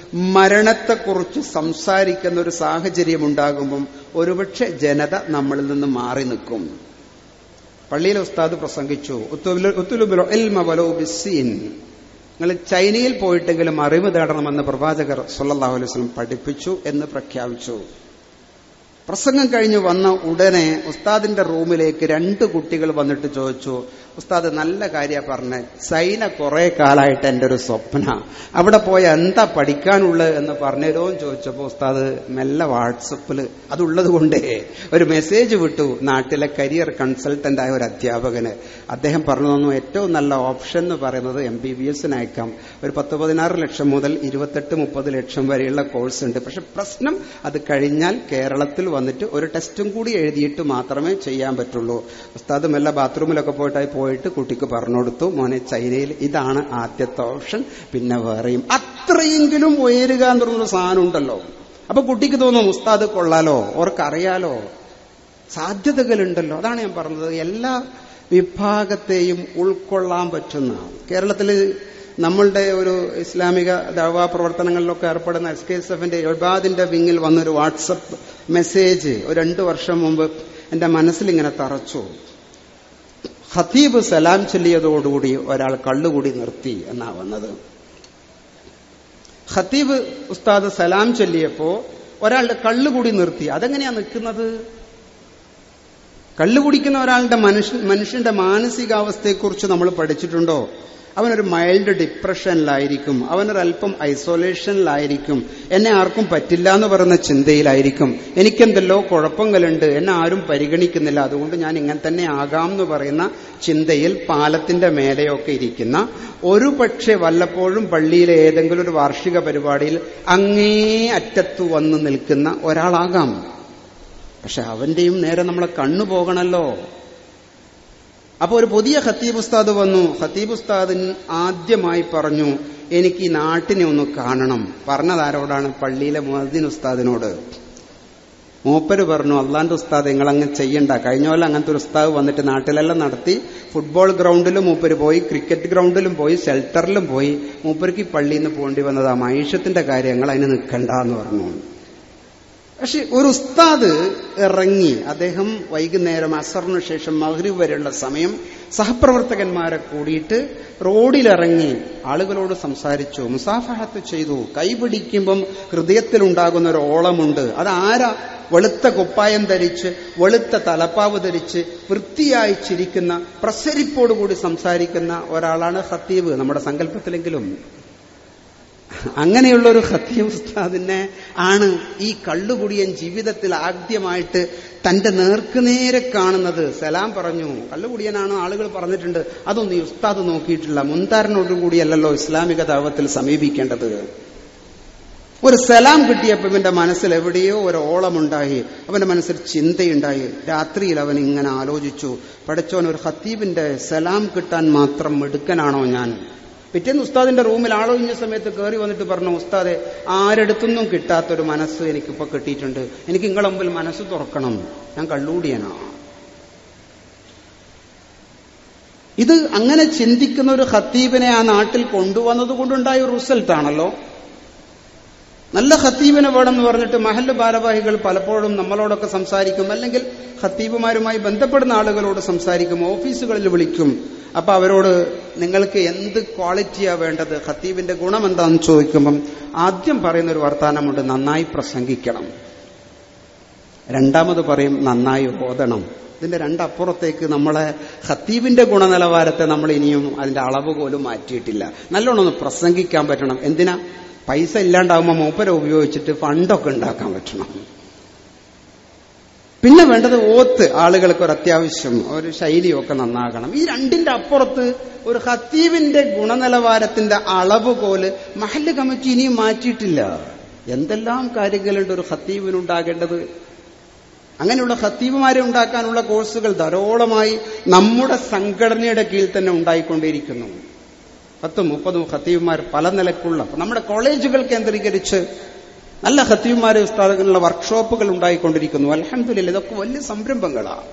മരണത്തെക്കുറിച്ച് സംസാരിക്കുന്ന ഒരു സാഹചര്യം ഉണ്ടാകുമ്പം ഒരുപക്ഷെ ജനത നമ്മളിൽ നിന്ന് മാറി നിൽക്കും. പള്ളിയിലെ ഉസ്താദ് പ്രസംഗിച്ചു, നിങ്ങൾ ചൈനയിൽ പോയിട്ടെങ്കിലും അറിവ് നേടണമെന്ന് പ്രവാചകർ സല്ലല്ലാഹു അലൈഹി വസല്ലം പഠിപ്പിച്ചു എന്ന് പ്രഖ്യാപിച്ചു. പ്രസംഗം കഴിഞ്ഞ് വന്ന ഉടനെ ഉസ്താദിന്റെ റൂമിലേക്ക് 2 കുട്ടികൾ വന്നിട്ട് ചോദിച്ചു, ഉസ്താദ് നല്ല കാര്യമാണ് പറഞ്ഞത്, ചൈന കുറെ കാലമായിട്ട് എൻ്റെ ഒരു സ്വപ്ന, അവിടെ പോയ എന്താ പഠിക്കാനുള്ളത് എന്ന് പറഞ്ഞുതരുമോന്ന് ചോദിച്ചപ്പോൾ ഉസ്താദ് മെല്ലെ വാട്സപ്പിൽ അതുള്ളത് കൊണ്ടേ ഒരു മെസ്സേജ് വിട്ടു നാട്ടിലെ കരിയർ കൺസൾട്ടന്റ് ആയ ഒരു അധ്യാപകന്. അദ്ദേഹം പറഞ്ഞു തന്നു, ഏറ്റവും നല്ല ഓപ്ഷൻ എന്ന് പറയുന്നത് MBBS അയക്കാം, ഒരു 10-16 ലക്ഷം മുതൽ 28-30 ലക്ഷം വരെയുള്ള കോഴ്സ് ഉണ്ട്. പക്ഷെ പ്രശ്നം അത് കഴിഞ്ഞാൽ കേരളത്തിൽ വന്നിട്ട് ഒരു ടെസ്റ്റും കൂടി എഴുതിയിട്ട് മാത്രമേ ചെയ്യാൻ പറ്റുള്ളൂ. ഉസ്താദ് മെല്ലെ ബാത്റൂമിലൊക്കെ പോയിട്ട് കുട്ടിക്ക് പറഞ്ഞു കൊടുത്തു, മോനെ ചൈനയിൽ ഇതാണ് ആദ്യത്തെ ഓപ്ഷൻ, പിന്നെ വേറെയും. അത്രയെങ്കിലും ഉയരുക എന്ന് പറഞ്ഞൊരു സാധനം ഉണ്ടല്ലോ. അപ്പൊ കുട്ടിക്ക് തോന്നും ഉസ്താദ് കൊള്ളാലോ, ഓർക്കറിയാലോ, സാധ്യതകളുണ്ടല്ലോ. അതാണ് ഞാൻ പറഞ്ഞത്, എല്ലാ വിഭാഗത്തെയും ഉൾക്കൊള്ളാൻ പറ്റുന്ന. കേരളത്തിൽ നമ്മളുടെ ഒരു ഇസ്ലാമിക ദഅ്വാ പ്രവർത്തനങ്ങളിലൊക്കെ ഏർപ്പെടുന്ന SKSFന്റെ ഇബാദിന്റെ വിങ്ങിൽ വന്നൊരു വാട്സപ്പ് മെസ്സേജ് ഒരു 2 വർഷം മുമ്പ് എന്റെ മനസ്സിലിങ്ങനെ തറച്ചു. ഖതീബ് സലാം ചൊല്ലിയതോടുകൂടി ഒരാൾ കള്ളുകൂടി നിർത്തി എന്നാ വന്നത്. ഖതീബ് ഉസ്താദ് സലാം ചൊല്ലിയപ്പോ ഒരാളുടെ കള്ളുകൂടി നിർത്തി. അതെങ്ങനെയാ നിൽക്കുന്നത്? കള്ളുകുടിക്കുന്ന ഒരാളുടെ മനുഷ്യന്റെ മാനസികാവസ്ഥയെക്കുറിച്ച് നമ്മൾ പഠിച്ചിട്ടുണ്ടോ? അവനൊരു മൈൽഡ് ഡിപ്രഷനിലായിരിക്കും, അവനൊരല്പം ഐസൊലേഷനിലായിരിക്കും, എന്നെ ആർക്കും പറ്റില്ല എന്ന് പറയുന്ന ചിന്തയിലായിരിക്കും, എനിക്കെന്തല്ലോ കുഴപ്പങ്ങളുണ്ട്, എന്നെ ആരും പരിഗണിക്കുന്നില്ല, അതുകൊണ്ട് ഞാൻ ഇങ്ങനെ തന്നെ ആകാം എന്ന് പറയുന്ന ചിന്തയിൽ പാലത്തിന്റെ മേലെയൊക്കെ ഇരിക്കുന്ന, ഒരു പക്ഷേ വല്ലപ്പോഴും പള്ളിയിലെ ഏതെങ്കിലും ഒരു വാർഷിക പരിപാടിയിൽ അങ്ങേ അറ്റത്തു വന്ന് നിൽക്കുന്ന ഒരാളാകാം. പക്ഷെ അവന്റെയും നേരെ നമ്മളെ കണ്ണു പോകണല്ലോ. അപ്പൊ ഒരു പുതിയ ഖതീബ് ഉസ്താദ് വന്നു. ഖതീബ് ഉസ്താദ് ആദ്യമായി പറഞ്ഞു, എനിക്ക് ഈ നാട്ടിനെ ഒന്ന് കാണണം. പറഞ്ഞതാരോടാണ്? പള്ളിയിലെ മുഅദ്ദിൻ ഉസ്താദിനോട്. മൂപ്പര് പറഞ്ഞു, അള്ളാന്റെ ഉസ്താദ് നിങ്ങളങ്ങനെ ചെയ്യണ്ട, കഴിഞ്ഞ പോലെ അങ്ങനത്തെ ഒരു ഉസ്താദ് വന്നിട്ട് നാട്ടിലെല്ലാം നടത്തി, ഫുട്ബോൾ ഗ്രൗണ്ടിലും മൂപ്പര് പോയി, ക്രിക്കറ്റ് ഗ്രൗണ്ടിലും പോയി, ഷെൽട്ടറിലും പോയി, മൂപ്പർക്ക് ഈ പള്ളിയിൽ നിന്ന് പോകേണ്ടി വന്നതാ, മൈഷത്തിന്റെ കാര്യങ്ങൾ അതിന് നിൽക്കണ്ട എന്ന് പറഞ്ഞു. പക്ഷെ ഒരു ഉസ്താദ് ഇറങ്ങി, അദ്ദേഹം വൈകുന്നേരം അസറിന് ശേഷം മഗ്രിബ് വരെയുള്ള സമയം സഹപ്രവർത്തകന്മാരെ കൂടിയിട്ട് റോഡിലിറങ്ങി ആളുകളോട് സംസാരിച്ചു, മുസാഫഹത്ത് ചെയ്തു. കൈപിടിക്കുമ്പം ഹൃദയത്തിലുണ്ടാകുന്ന ഒരു ഓളമുണ്ട്. അതാരാ? വെളുത്ത കുപ്പായം ധരിച്ച്, വെളുത്ത തലപ്പാവ് ധരിച്ച്, വൃത്തിയായി ചിരിക്കുന്ന, പ്രസരിപ്പോടുകൂടി സംസാരിക്കുന്ന ഒരാളാണ് ഖതീബ്, നമ്മുടെ സങ്കല്പത്തിലെങ്കിലും. അങ്ങനെയുള്ള ഒരു ഖതീബ് ഉസ്താദിനെ ആണ് ഈ കള്ളുകുടിയൻ ജീവിതത്തിൽ ആദ്യമായിട്ട് തന്റെ നേർക്കുനേരെ കാണുന്നത്. സലാം പറഞ്ഞു. കള്ളുകുടിയനാണ് ആളുകൾ പറഞ്ഞിട്ടുണ്ട്, അതൊന്നും ഈ ഉസ്താദ് നോക്കിയിട്ടില്ല. മുൻതാരനോടും കൂടിയല്ലല്ലോ ഇസ്ലാമിക ദഅവത്തിൽ സമീപിക്കേണ്ടത്. ഒരു സലാം കിട്ടിയപ്പോൾ ഇവന്റെ മനസ്സിൽ എവിടെയോ ഒരു ഓളമുണ്ടായി, അവന്റെ മനസ്സിൽ ചിന്തയുണ്ടായി. രാത്രിയിൽ അവൻ ഇങ്ങനെ ആലോചിച്ചു, പടച്ചോൻ, ഒരു ഖതീബിന്റെ സലാം കിട്ടാൻ മാത്രം മിടുക്കനാണോ ഞാൻ? പിറ്റേന്ന് ഉസ്താദിന്റെ റൂമിൽ ആളൊഴിഞ്ഞ സമയത്ത് കയറി വന്നിട്ട് പറഞ്ഞു, ഉസ്താദെ, ആരെടുത്തൊന്നും കിട്ടാത്തൊരു മനസ്സ് എനിക്കിപ്പോ കിട്ടിയിട്ടുണ്ട്, എനിക്ക് നിങ്ങളുടെ മുമ്പിൽ മനസ്സ് തുറക്കണം, ഞാൻ കള്ളുകൂടിയനാ. ഇത് അങ്ങനെ ചിന്തിക്കുന്ന ഒരു ഖതീബിനെ ആ നാട്ടിൽ കൊണ്ടുവന്നത് കൊണ്ടുണ്ടായ ഒരു റിസൾട്ടാണല്ലോ. നല്ല ഖതീബിനെ വേണമെന്ന് പറഞ്ഞിട്ട് മഹല്ല് ഭാരവാഹികൾ പലപ്പോഴും നമ്മളോടൊക്കെ സംസാരിക്കും, അല്ലെങ്കിൽ ഖതീബുമാരുമായി ബന്ധപ്പെടുന്ന ആളുകളോട് സംസാരിക്കും, ഓഫീസുകളിൽ വിളിക്കും. അപ്പൊ അവരോട് നിങ്ങൾക്ക് എന്ത് ക്വാളിറ്റിയാ വേണ്ടത്, ഖതീബിന്റെ ഗുണം എന്താണെന്ന് ചോദിക്കുമ്പം ആദ്യം പറയുന്നൊരു വർത്താനമുണ്ട്, നന്നായി പ്രസംഗിക്കണം. രണ്ടാമത് പറയും, നന്നായി ഓതണം. ഇതിന്റെ രണ്ടപ്പുറത്തേക്ക് നമ്മളെ ഖതീബിന്റെ ഗുണനിലവാരത്തെ നമ്മൾ ഇനിയും അതിന്റെ അളവ് പോലും മാറ്റിയിട്ടില്ല. നല്ലോണം ഒന്ന് പ്രസംഗിക്കാൻ പറ്റണം. എന്തിനാ? പൈസ ഇല്ലാണ്ടാവുമ്പോൾ മൂപ്പരെ ഉപയോഗിച്ചിട്ട് ഫണ്ടൊക്കെ ഉണ്ടാക്കാൻ പറ്റണം. പിന്നെ വേണ്ടത് ഓത്ത്, ആളുകൾക്ക് ഒരു അത്യാവശ്യം ഒരു ശൈലിയൊക്കെ നന്നാകണം. ഈ രണ്ടിന്റെ അപ്പുറത്ത് ഒരു ഖതീബിന്റെ ഗുണനിലവാരത്തിന്റെ അളവുകോല് മഹല്ല് കമ്മിറ്റി ഇനിയും മാറ്റിയിട്ടില്ല. എന്തെല്ലാം കാര്യങ്ങളുണ്ട് ഒരു ഖതീബിനുണ്ടാകേണ്ടത്. അങ്ങനെയുള്ള ഖതീബുമാരെ ഉണ്ടാക്കാനുള്ള കോഴ്സുകൾ ധാരാളമായി നമ്മുടെ സംഘടനയുടെ കീഴിൽ തന്നെ ഉണ്ടായിക്കൊണ്ടിരിക്കുന്നു. 10-30 ഖതീബുമാർ പല നിലക്കുള്ള നമ്മുടെ കോളേജുകൾ കേന്ദ്രീകരിച്ച് നല്ല ഖതീബുമാരെ ഉസ്താദുകളുള്ള വർക്ക്ഷോപ്പുകൾ ഉണ്ടായിക്കൊണ്ടിരിക്കുന്നു. അൽഹംദുലില്ലാഹ്, ഇതൊക്കെ വലിയ സംരംഭങ്ങളാണ്.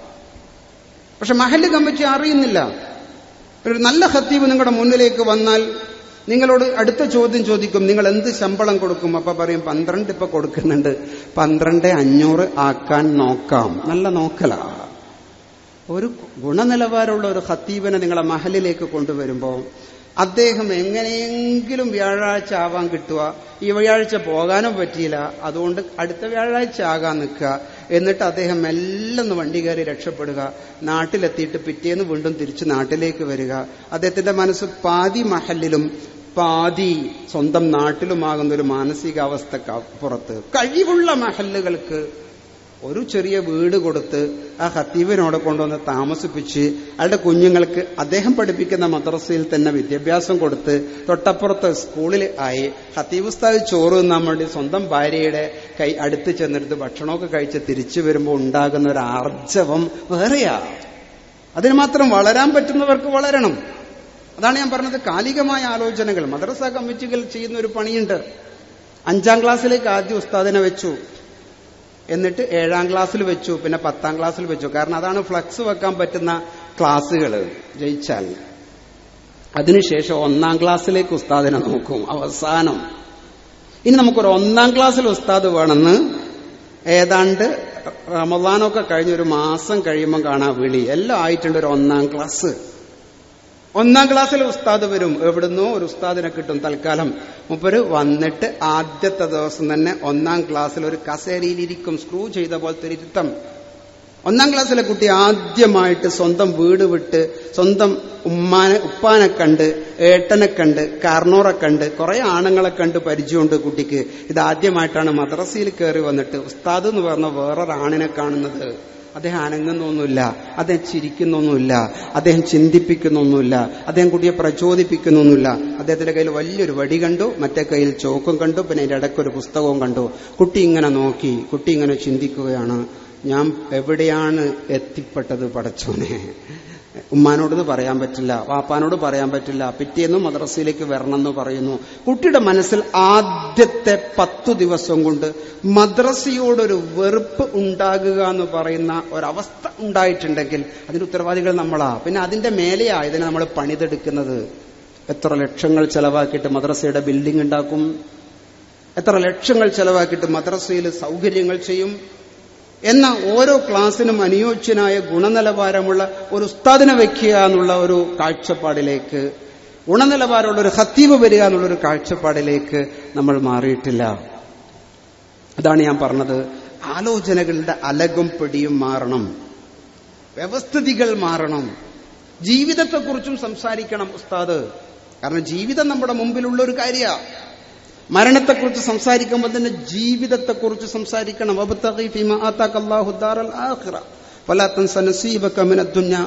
പക്ഷെ മഹല്ല് കമ്മിറ്റി അറിയുന്നില്ല. ഒരു നല്ല ഖതീബ് നിങ്ങളുടെ മുന്നിലേക്ക് വന്നാൽ നിങ്ങളോട് അടുത്ത ചോദ്യം ചോദിക്കും, നിങ്ങൾ എന്ത് ശമ്പളം കൊടുക്കും? അപ്പൊ പറയും 12 ഇപ്പൊ കൊടുക്കുന്നുണ്ട്, 12,500 ആക്കാൻ നോക്കാം. നല്ല നോക്കലാ. ഒരു ഗുണനിലവാരമുള്ള ഒരു ഖതീബിനെ നിങ്ങളെ മഹലിലേക്ക് കൊണ്ടുവരുമ്പോൾ അദ്ദേഹം എങ്ങനെയെങ്കിലും വ്യാഴാഴ്ച ആവാൻ കിട്ടുക, ഈ വ്യാഴാഴ്ച പോകാനും പറ്റിയില്ല, അതുകൊണ്ട് അടുത്ത വ്യാഴാഴ്ച ആകാൻ നിൽക്കുക, എന്നിട്ട് അദ്ദേഹം എല്ലാം വണ്ടി കയറി രക്ഷപ്പെടുക, നാട്ടിലെത്തിയിട്ട് പിറ്റേന്ന് വീണ്ടും തിരിച്ച് നാട്ടിലേക്ക് വരിക. അദ്ദേഹത്തിന്റെ മനസ്സ് പാതി മഹലിലും പാതി സ്വന്തം നാട്ടിലുമാകുന്ന ഒരു മാനസികാവസ്ഥക്കപ്പുറത്ത് കഴിവുള്ള മഹല്ലുകൾക്ക് ഒരു ചെറിയ വീട് കൊടുത്ത് ആ ഖതീബിനോടെ കൊണ്ടുവന്ന് താമസിപ്പിച്ച് അയാളുടെ കുഞ്ഞുങ്ങൾക്ക് അദ്ദേഹം പഠിപ്പിക്കുന്ന മദ്രസയിൽ തന്നെ വിദ്യാഭ്യാസം കൊടുത്ത് തൊട്ടപ്പുറത്ത് സ്കൂളിൽ ആയി ഖതീബ് ഉസ്താദ് ചോറ് തിന്നാൻ വേണ്ടി സ്വന്തം ഭാര്യയുടെ കൈ അടുത്ത് ചെന്നെടുത്ത് ഭക്ഷണമൊക്കെ കഴിച്ച് തിരിച്ചു വരുമ്പോൾ ഉണ്ടാകുന്ന ഒരു ആർജവം വേറെയാ. അതിന് മാത്രം വളരാൻ പറ്റുന്നവർക്ക് വളരണം. അതാണ് ഞാൻ പറഞ്ഞത്, കാലികമായ ആലോചനകൾ. മദ്രസ കമ്മിറ്റികൾ ചെയ്യുന്ന ഒരു പണിയുണ്ട്. 5ാം ക്ലാസ്സിലേക്ക് ആദ്യം ഉസ്താദിനെ വെച്ചു, എന്നിട്ട് 7ാം ക്ലാസ്സിൽ വെച്ചു, പിന്നെ 10ാം ക്ലാസ്സിൽ വെച്ചു. കാരണം അതാണ് ഫ്ലക്സ് വെക്കാൻ പറ്റുന്ന ക്ലാസ്സുകൾ ജയിച്ചാൽ. അതിനുശേഷം 1ാം ക്ലാസ്സിലേക്ക് ഉസ്താദിനെ നോക്കും അവസാനം. ഇനി നമുക്കൊരു 1ാം ക്ലാസ്സിൽ ഉസ്താദ് വേണമെന്ന് ഏതാണ്ട് റമദാനൊക്കെ കഴിഞ്ഞ് ഒരു മാസം കഴിയുമ്പോൾ കാണാൻ വിളി. എല്ലാം ആയിട്ടുണ്ട് ഒരു 1ാം ക്ലാസ്. 1ാം ക്ലാസ്സിൽ ഉസ്താദ് വരും. എവിടുന്നോ ഒരു ഉസ്താദിനെ കിട്ടും തൽക്കാലം. മൂപ്പര് വന്നിട്ട് ആദ്യത്തെ ദിവസം തന്നെ 1ാം ക്ലാസ്സിൽ ഒരു കസേരയിലിരിക്കും, സ്ക്രൂ ചെയ്ത പോലത്തെ ഒരു ഇരുത്തം. 1ാം ക്ലാസ്സിലെ കുട്ടി ആദ്യമായിട്ട് സ്വന്തം വീട് വിട്ട് സ്വന്തം ഉപ്പാനെ കണ്ട്, ഏട്ടനെ കണ്ട്, കാർണോറെ കണ്ട്, കുറെ ആണുങ്ങളെ കണ്ട് പരിചയമുണ്ട് കുട്ടിക്ക്. ഇതാദ്യമായിട്ടാണ് മദ്രസയിൽ കയറി വന്നിട്ട് ഉസ്താദ് എന്ന് പറഞ്ഞ വേറൊരാണിനെ കാണുന്നത്. അദ്ദേഹം അനങ്ങുന്നൊന്നുമില്ല, അദ്ദേഹം ചിരിക്കുന്നൊന്നുമില്ല, അദ്ദേഹം ചിന്തിപ്പിക്കുന്നൊന്നുമില്ല, അദ്ദേഹം കുട്ടിയെ പ്രചോദിപ്പിക്കുന്നൊന്നുമില്ല. അദ്ദേഹത്തിന്റെ കയ്യിൽ വലിയൊരു വടി കണ്ടു, മറ്റേ കയ്യിൽ ചോക്കും കണ്ടു, പിന്നെ അതിന്റെ ഇടയ്ക്കൊരു പുസ്തകവും കണ്ടു. കുട്ടി ഇങ്ങനെ നോക്കി, കുട്ടി ഇങ്ങനെ ചിന്തിക്കുകയാണ്, ഞാൻ എവിടെയാണ് എത്തിപ്പെട്ടത് പടച്ചോനെ? ഉമ്മാനോടത് പറയാൻ പറ്റില്ല, വാപ്പാനോട് പറയാൻ പറ്റില്ല, പിറ്റേന്നും മദ്രസയിലേക്ക് വരണം എന്ന് പറയുന്നു. കുട്ടിയുടെ മനസ്സിൽ ആദ്യത്തെ 10 ദിവസം കൊണ്ട് മദ്രസയോടൊരു വെറുപ്പ് ഉണ്ടാകുക എന്ന് പറയുന്ന ഒരവസ്ഥ ഉണ്ടായിട്ടുണ്ടെങ്കിൽ അതിന്റെ ഉത്തരവാദികൾ നമ്മളാ. പിന്നെ അതിന്റെ മേലെയാ ഇതിനെ നമ്മൾ പണിതെടുക്കുന്നത്. എത്ര ലക്ഷങ്ങൾ ചെലവാക്കിയിട്ട് മദ്രസയുടെ ബിൽഡിംഗ് ഉണ്ടാക്കും, എത്ര ലക്ഷങ്ങൾ ചെലവാക്കിയിട്ട് മദ്രസയിൽ സൗകര്യങ്ങൾ ചെയ്യും. എന്നാൽ ഓരോ ക്ലാസ്സിനും അനുയോജ്യനായ ഗുണനിലവാരമുള്ള ഒരു ഉസ്താദിനെ വെക്കുക എന്നുള്ള ഒരു കാഴ്ചപ്പാടിലേക്ക്, ഗുണനിലവാരമുള്ള ഒരു ഖത്തീബ് വരിക എന്നുള്ളൊരു കാഴ്ചപ്പാടിലേക്ക് നമ്മൾ മാറിയിട്ടില്ല. അതാണ് ഞാൻ പറഞ്ഞത്. ആലോചനകളുടെ അലകും പിടിയും മാറണം, വ്യവസ്ഥിതികൾ മാറണം. ജീവിതത്തെക്കുറിച്ചും സംസാരിക്കണം ഉസ്താദ്. കാരണം ജീവിതം നമ്മുടെ മുമ്പിലുള്ള ഒരു കാര്യമാണ്. മരണത്തെക്കുറിച്ച് സംസാരിക്കുമ്പോൾ തന്നെ ജീവിതത്തെക്കുറിച്ച് സംസാരിക്കണം.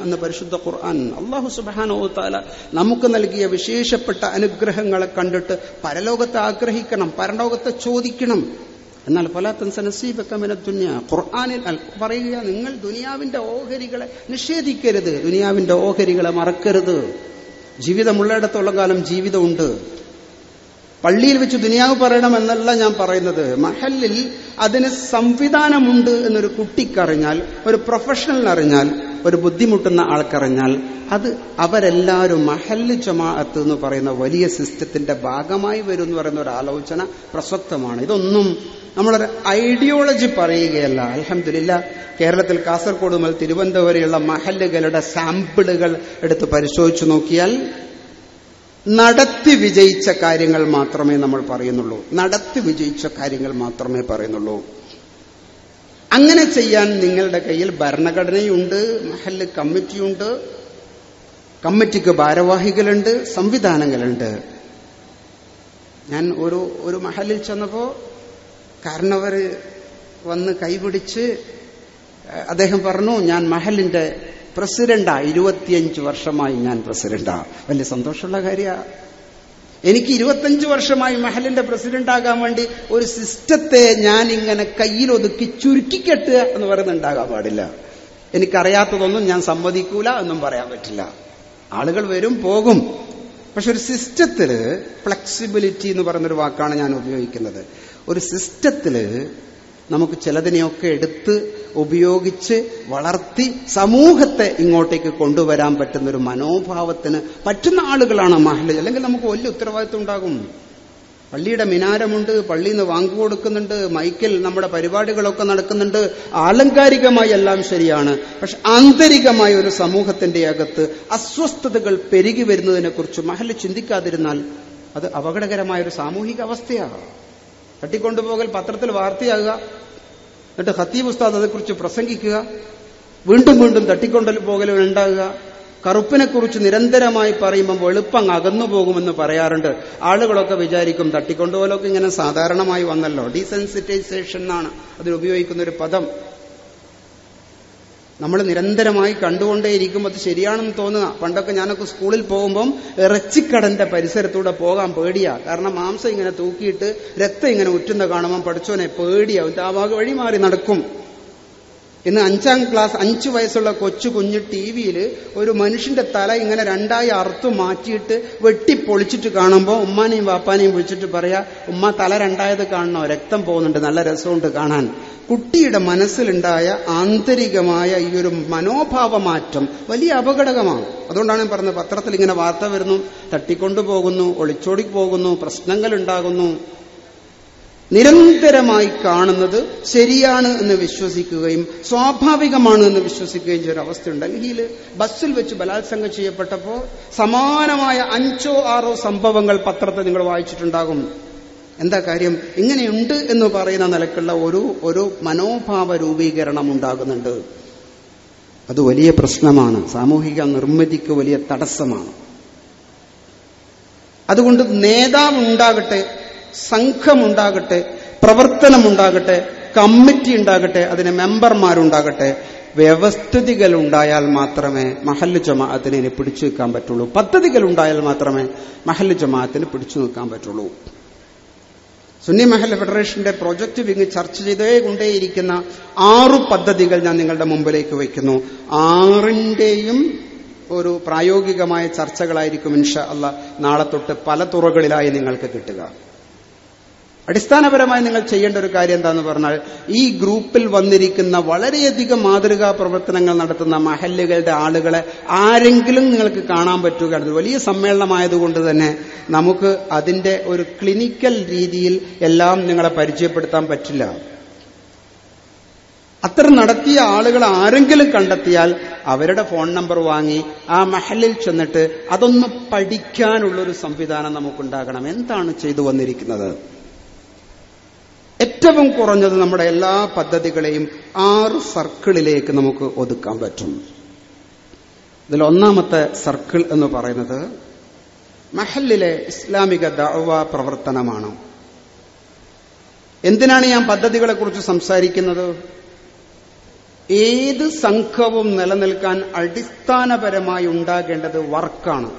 എന്ന പരിശുദ്ധ ഖുർആൻ അല്ലാഹു സുബ്ഹാനഹു വ തആല നമുക്ക് നൽകിയ വിശേഷപ്പെട്ട അനുഗ്രഹങ്ങളെ കണ്ടിട്ട് പരലോകത്തെ ആഗ്രഹിക്കണം, പരലോകത്തെ ചോദിക്കണം. എന്നാൽ ഫലാ തൻസ നസീബക മിനദ് ദുനിയ, ഖുർആനിൽ പറയുക, നിങ്ങൾ ദുനിയാവിന്റെ ഓഹരികളെ നിഷേധിക്കരുത്, ദുനിയാവിന്റെ ഓഹരികളെ മറക്കരുത്. ജീവിതമുള്ളിടത്തോളം കാലം ജീവിതമുണ്ട്. പള്ളിയിൽ വെച്ച് ദുനിയാവ് പറയണമെന്നല്ല ഞാൻ പറയുന്നത്. മഹല്ലിൽ അതിന് സംവിധാനമുണ്ട് എന്നൊരു കുട്ടിക്കറിഞ്ഞാൽ, ഒരു പ്രൊഫഷണലിനറിഞ്ഞാൽ, ഒരു ബുദ്ധിമുട്ടുന്ന ആൾക്കറിഞ്ഞാൽ, അത് അവരെല്ലാവരും മഹല്ല് ജമാഅത്ത് എന്ന് പറയുന്ന വലിയ സിസ്റ്റത്തിന്റെ ഭാഗമായി വരും എന്ന് പറയുന്ന ഒരു ആലോചന പ്രസക്തമാണ്. ഇതൊന്നും നമ്മളൊരു ഐഡിയോളജി പറയുകയല്ല. അൽഹംദുലില്ലാ, കേരളത്തിൽ കാസർഗോഡ് മുതൽ തിരുവനന്തപുരം വരെയുള്ള മഹല്ലുകളുടെ സാമ്പിളുകൾ എടുത്ത് പരിശോധിച്ചു നോക്കിയാൽ നടത്തി വിജയിച്ച കാര്യങ്ങൾ മാത്രമേ നമ്മൾ പറയുന്നുള്ളൂ. നടത്തി വിജയിച്ച കാര്യങ്ങൾ മാത്രമേ പറയുന്നുള്ളൂ. അങ്ങനെ ചെയ്യാൻ നിങ്ങളുടെ കയ്യിൽ ഭരണഘടനയുണ്ട്, മഹല്ല് കമ്മിറ്റിയുണ്ട്, കമ്മിറ്റിക്ക് ഭാരവാഹികളുണ്ട്, സംവിധാനങ്ങളുണ്ട്. ഞാൻ ഒരു മഹല്ലിൽ ചെന്നപ്പോ കാരണവർ വന്ന് കൈപിടിച്ച് അദ്ദേഹം പറഞ്ഞു, ഞാൻ മഹലിന്റെ പ്രസിഡന്റാ, 25 വർഷമായി ഞാൻ പ്രസിഡന്റാ. വലിയ സന്തോഷമുള്ള കാര്യമാണ്. എനിക്ക് 25 വർഷമായി മഹലിന്റെ പ്രസിഡന്റ് ആകാൻ വേണ്ടി ഒരു സിസ്റ്റത്തെ ഞാൻ ഇങ്ങനെ കയ്യിലൊതുക്കി ചുരുക്കിക്കെട്ടുക എന്ന് പറയുന്നുണ്ടാകാൻ പാടില്ല. എനിക്കറിയാത്തതൊന്നും ഞാൻ സമ്മതിക്കൂല എന്നും പറയാൻ പറ്റില്ല. ആളുകൾ വരും പോകും. പക്ഷെ ഒരു സിസ്റ്റത്തില് ഫ്ലെക്സിബിലിറ്റി എന്ന് പറയുന്നൊരു വാക്കാണ് ഞാൻ ഉപയോഗിക്കുന്നത്. ഒരു സിസ്റ്റത്തില് നമുക്ക് ചിലതിനെയൊക്കെ എടുത്ത് ഉപയോഗിച്ച് വളർത്തി സമൂഹത്തെ ഇങ്ങോട്ടേക്ക് കൊണ്ടുവരാൻ പറ്റുന്ന ഒരു മനോഭാവത്തിന് പറ്റുന്ന ആളുകളാണ് മഹല്ല്. അല്ലെങ്കിൽ നമുക്ക് വലിയ ഉത്തരവാദിത്വം ഉണ്ടാകും. പള്ളിയുടെ മിനാരമുണ്ട്, പള്ളിയിൽ നിന്ന് വാങ്ങുകൊടുക്കുന്നുണ്ട്, മൈക്കിൽ നമ്മുടെ പരിപാടികളൊക്കെ നടക്കുന്നുണ്ട്, ആലങ്കാരികമായി എല്ലാം ശരിയാണ്. പക്ഷെ ആന്തരികമായ ഒരു സമൂഹത്തിന്റെ അകത്ത് അസ്വസ്ഥതകൾ പെരുകി വരുന്നതിനെ കുറിച്ച് മഹല്ല് ചിന്തിക്കാതിരുന്നാൽ അത് അപകടകരമായൊരു സാമൂഹിക അവസ്ഥയാണ്. തട്ടിക്കൊണ്ടുപോകൽ പത്രത്തിൽ വാർത്തയാകുക, എന്നിട്ട് ഖത്തീബ് ഉസ്താദ് അതേക്കുറിച്ച് പ്രസംഗിക്കുക, വീണ്ടും വീണ്ടും തട്ടിക്കൊണ്ടുപോകലുകൾ ഉണ്ടാകുക. കറുപ്പിനെക്കുറിച്ച് നിരന്തരമായി പറയുമ്പോൾ വെളുപ്പം അകന്നു പോകുമെന്ന് പറയാറുണ്ട്. ആളുകളൊക്കെ വിചാരിക്കും തട്ടിക്കൊണ്ടുപോകലൊക്കെ ഇങ്ങനെ സാധാരണമായി വന്നല്ലോ. ഡീസെൻസിറ്റൈസേഷൻ എന്നാണ് അതിനുപയോഗിക്കുന്ന ഒരു പദം. നമ്മൾ നിരന്തരമായി കണ്ടുകൊണ്ടേയിരിക്കുമ്പോൾ അത് ശരിയാണെന്ന് തോന്നുക. പണ്ടൊക്കെ ഞാനൊക്കെ സ്കൂളിൽ പോകുമ്പം ഇറച്ചിക്കടന്റെ പരിസരത്തൂടെ പോകാൻ പേടിയാ. കാരണം മാംസം ഇങ്ങനെ തൂക്കിയിട്ട് രക്തം ഇങ്ങനെ ഉറ്റുന്ന കാണുമ്പോൾ പഠിച്ചോനെ പേടിയാവും. ആ വഴി മാറി നടക്കും. ഇന്ന് 5ാം ക്ലാസ് 5 വയസ്സുള്ള കുഞ്ഞ് TV-യിൽ ഒരു മനുഷ്യന്റെ തല ഇങ്ങനെ രണ്ടായി അറുത്തു മാറ്റിയിട്ട് വെട്ടിപ്പൊളിച്ചിട്ട് കാണുമ്പോൾ ഉമ്മാനെയും വാപ്പാനെയും വിളിച്ചിട്ട് പറയാ, ഉമ്മ തല രണ്ടായത് കാണണോ, രക്തം പോകുന്നുണ്ട്, നല്ല രസമുണ്ട് കാണാൻ. കുട്ടിയുടെ മനസ്സിലുണ്ടായ ആന്തരികമായ ഈ ഒരു മനോഭാവ മാറ്റം വലിയ അപകടകമാണ്. അതുകൊണ്ടാണ് ഞാൻ പറഞ്ഞത്, പത്രത്തിൽ ഇങ്ങനെ വാർത്ത വരുന്നു, തട്ടിക്കൊണ്ടുപോകുന്നു, ഒളിച്ചോടി പോകുന്നു, പ്രശ്നങ്ങൾ ഉണ്ടാകുന്നു. നിരന്തരമായി കാണുന്നത് ശരിയാണ് എന്ന് വിശ്വസിക്കുകയും സ്വാഭാവികമാണ് എന്ന് വിശ്വസിക്കുകയും ചെയ്തൊരു അവസ്ഥയുണ്ട്. ഡൽഹിയിൽ ബസ്സിൽ വെച്ച് ബലാത്സംഗം ചെയ്യപ്പെട്ടപ്പോൾ സമാനമായ 5-6 സംഭവങ്ങൾ പത്രത്തിൽ നിങ്ങൾ വായിച്ചിട്ടുണ്ടാകും. എന്താ കാര്യം? ഇങ്ങനെയുണ്ട് എന്ന് പറയുന്ന നിലക്കുള്ള ഒരു മനോഭാവ രൂപീകരണം ഉണ്ടാകുന്നുണ്ട്. അത് വലിയ പ്രശ്നമാണ്, സാമൂഹിക നിർമ്മിതിക്ക് വലിയ തടസ്സമാണ്. അതുകൊണ്ട് നേതാവുണ്ടാകട്ടെ, സംഘമുണ്ടാകട്ടെ, പ്രവർത്തനമുണ്ടാകട്ടെ, കമ്മിറ്റി ഉണ്ടാകട്ടെ, അതിന് മെമ്പർമാരുണ്ടാകട്ടെ, വ്യവസ്ഥിതികൾ ഉണ്ടായാൽ മാത്രമേ മഹല്ല് ജമാഅത്തിനെ പിടിച്ചു നിൽക്കാൻ പറ്റുള്ളൂ. പദ്ധതികൾ ഉണ്ടായാൽ മാത്രമേ മഹല്ല് ജമാഅത്തിന് പിടിച്ചു നിൽക്കാൻ പറ്റുള്ളൂ. സുന്നി മഹല്ല് ഫെഡറേഷന്റെ പ്രോജക്റ്റ് വിങ് ചർച്ച ചെയ്തേകൊണ്ടേയിരിക്കുന്ന 6 പദ്ധതികൾ ഞാൻ നിങ്ങളുടെ മുമ്പിലേക്ക് വയ്ക്കുന്നു. 6ന്റെയും ഒരു പ്രായോഗികമായ ചർച്ചകളായിരിക്കും ഇൻഷാ അല്ലാഹ് നാളെ തൊട്ട് പല തുറകളിലായി നിങ്ങൾക്ക് കിട്ടുക. അടിസ്ഥാനപരമായി നിങ്ങൾ ചെയ്യേണ്ട ഒരു കാര്യം എന്താന്ന് പറഞ്ഞാൽ, ഈ ഗ്രൂപ്പിൽ വന്നിരിക്കുന്ന വളരെയധികം മാതൃകാ പ്രവർത്തനങ്ങൾ നടത്തുന്ന മഹല്ലുകളുടെ ആളുകളെ ആരെങ്കിലും നിങ്ങൾക്ക് കാണാൻ പറ്റുകയാണ്. വലിയ സമ്മേളനമായതുകൊണ്ട് തന്നെ നമുക്ക് അതിന്റെ ഒരു ക്ലിനിക്കൽ രീതിയിൽ എല്ലാം നിങ്ങളെ പരിചയപ്പെടുത്താൻ പറ്റില്ല. അത്തരം നടത്തിയ ആളുകൾ ആരെങ്കിലും കണ്ടെത്തിയാൽ അവരുടെ ഫോൺ നമ്പർ വാങ്ങി ആ മഹല്ലിൽ ചെന്നിട്ട് അതൊന്ന് പഠിക്കാനുള്ളൊരു സംവിധാനം നമുക്കുണ്ടാകണം. എന്താണ് ചെയ്തു വന്നിരിക്കുന്നത്? ഏറ്റവും കുറഞ്ഞത് നമ്മുടെ എല്ലാ പദ്ധതികളെയും 6 സർക്കിളിലേക്ക് നമുക്ക് ഒതുക്കാൻ പറ്റും. ഇതിൽ ഒന്നാമത്തെ സർക്കിൾ എന്ന് പറയുന്നത് മഹല്ലിലെ ഇസ്ലാമിക ദഅവ പ്രവർത്തനമാണ്. എന്തിനാണ് ഞാൻ പദ്ധതികളെക്കുറിച്ച് സംസാരിക്കുന്നത്? ഏത് സംഘവും നിലനിൽക്കാൻ അടിസ്ഥാനപരമായി ഉണ്ടാകേണ്ടത് വർക്കാണ്.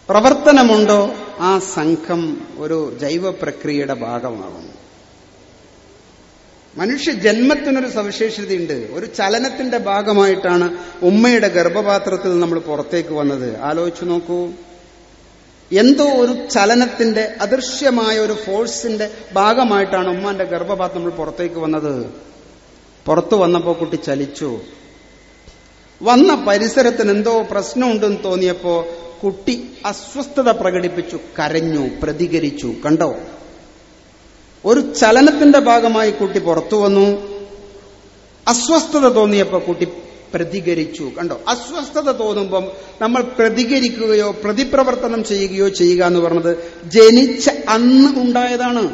പ്രവർത്തനമുണ്ടോ ആ സംഘം ഒരു ജൈവ പ്രക്രിയയുടെ ഭാഗമാകും. മനുഷ്യ ജന്മത്തിനൊരു സവിശേഷതയുണ്ട്. ഒരു ചലനത്തിന്റെ ഭാഗമായിട്ടാണ് ഉമ്മയുടെ ഗർഭപാത്രത്തിൽ നമ്മൾ പുറത്തേക്ക് വന്നത്. ആലോചിച്ചു നോക്കൂ. എന്തോ ഒരു ചലനത്തിന്റെ അദൃശ്യമായ ഒരു ഫോഴ്സിന്റെ ഭാഗമായിട്ടാണ് ഉമ്മാന്റെ ഗർഭപാത്രം നമ്മൾ പുറത്തേക്ക് വന്നത്. പുറത്തു വന്നപ്പോൾ കുട്ടി ചലിച്ചു. വന്ന പരിസരത്തിന് എന്തോ പ്രശ്നമുണ്ടെന്ന് തോന്നിയപ്പോ കുട്ടി അസ്വസ്ഥത പ്രകടിപ്പിച്ചു, കരഞ്ഞു, പ്രതികരിച്ചു. കണ്ടോ? ഒരു ചലനത്തിന്റെ ഭാഗമായി കുട്ടി പുറത്തു വന്നു. അസ്വസ്ഥത തോന്നിയപ്പോൾ കുട്ടി പ്രതികരിച്ചു. കണ്ടോ? അസ്വസ്ഥത തോന്നുമ്പം നമ്മൾ പ്രതികരിക്കുകയോ പ്രതിപ്രവർത്തനം ചെയ്യുകയോ ചെയ്യുക എന്ന് പറഞ്ഞത് ജനിച്ച അന്ന് ഉണ്ടായതാണ്.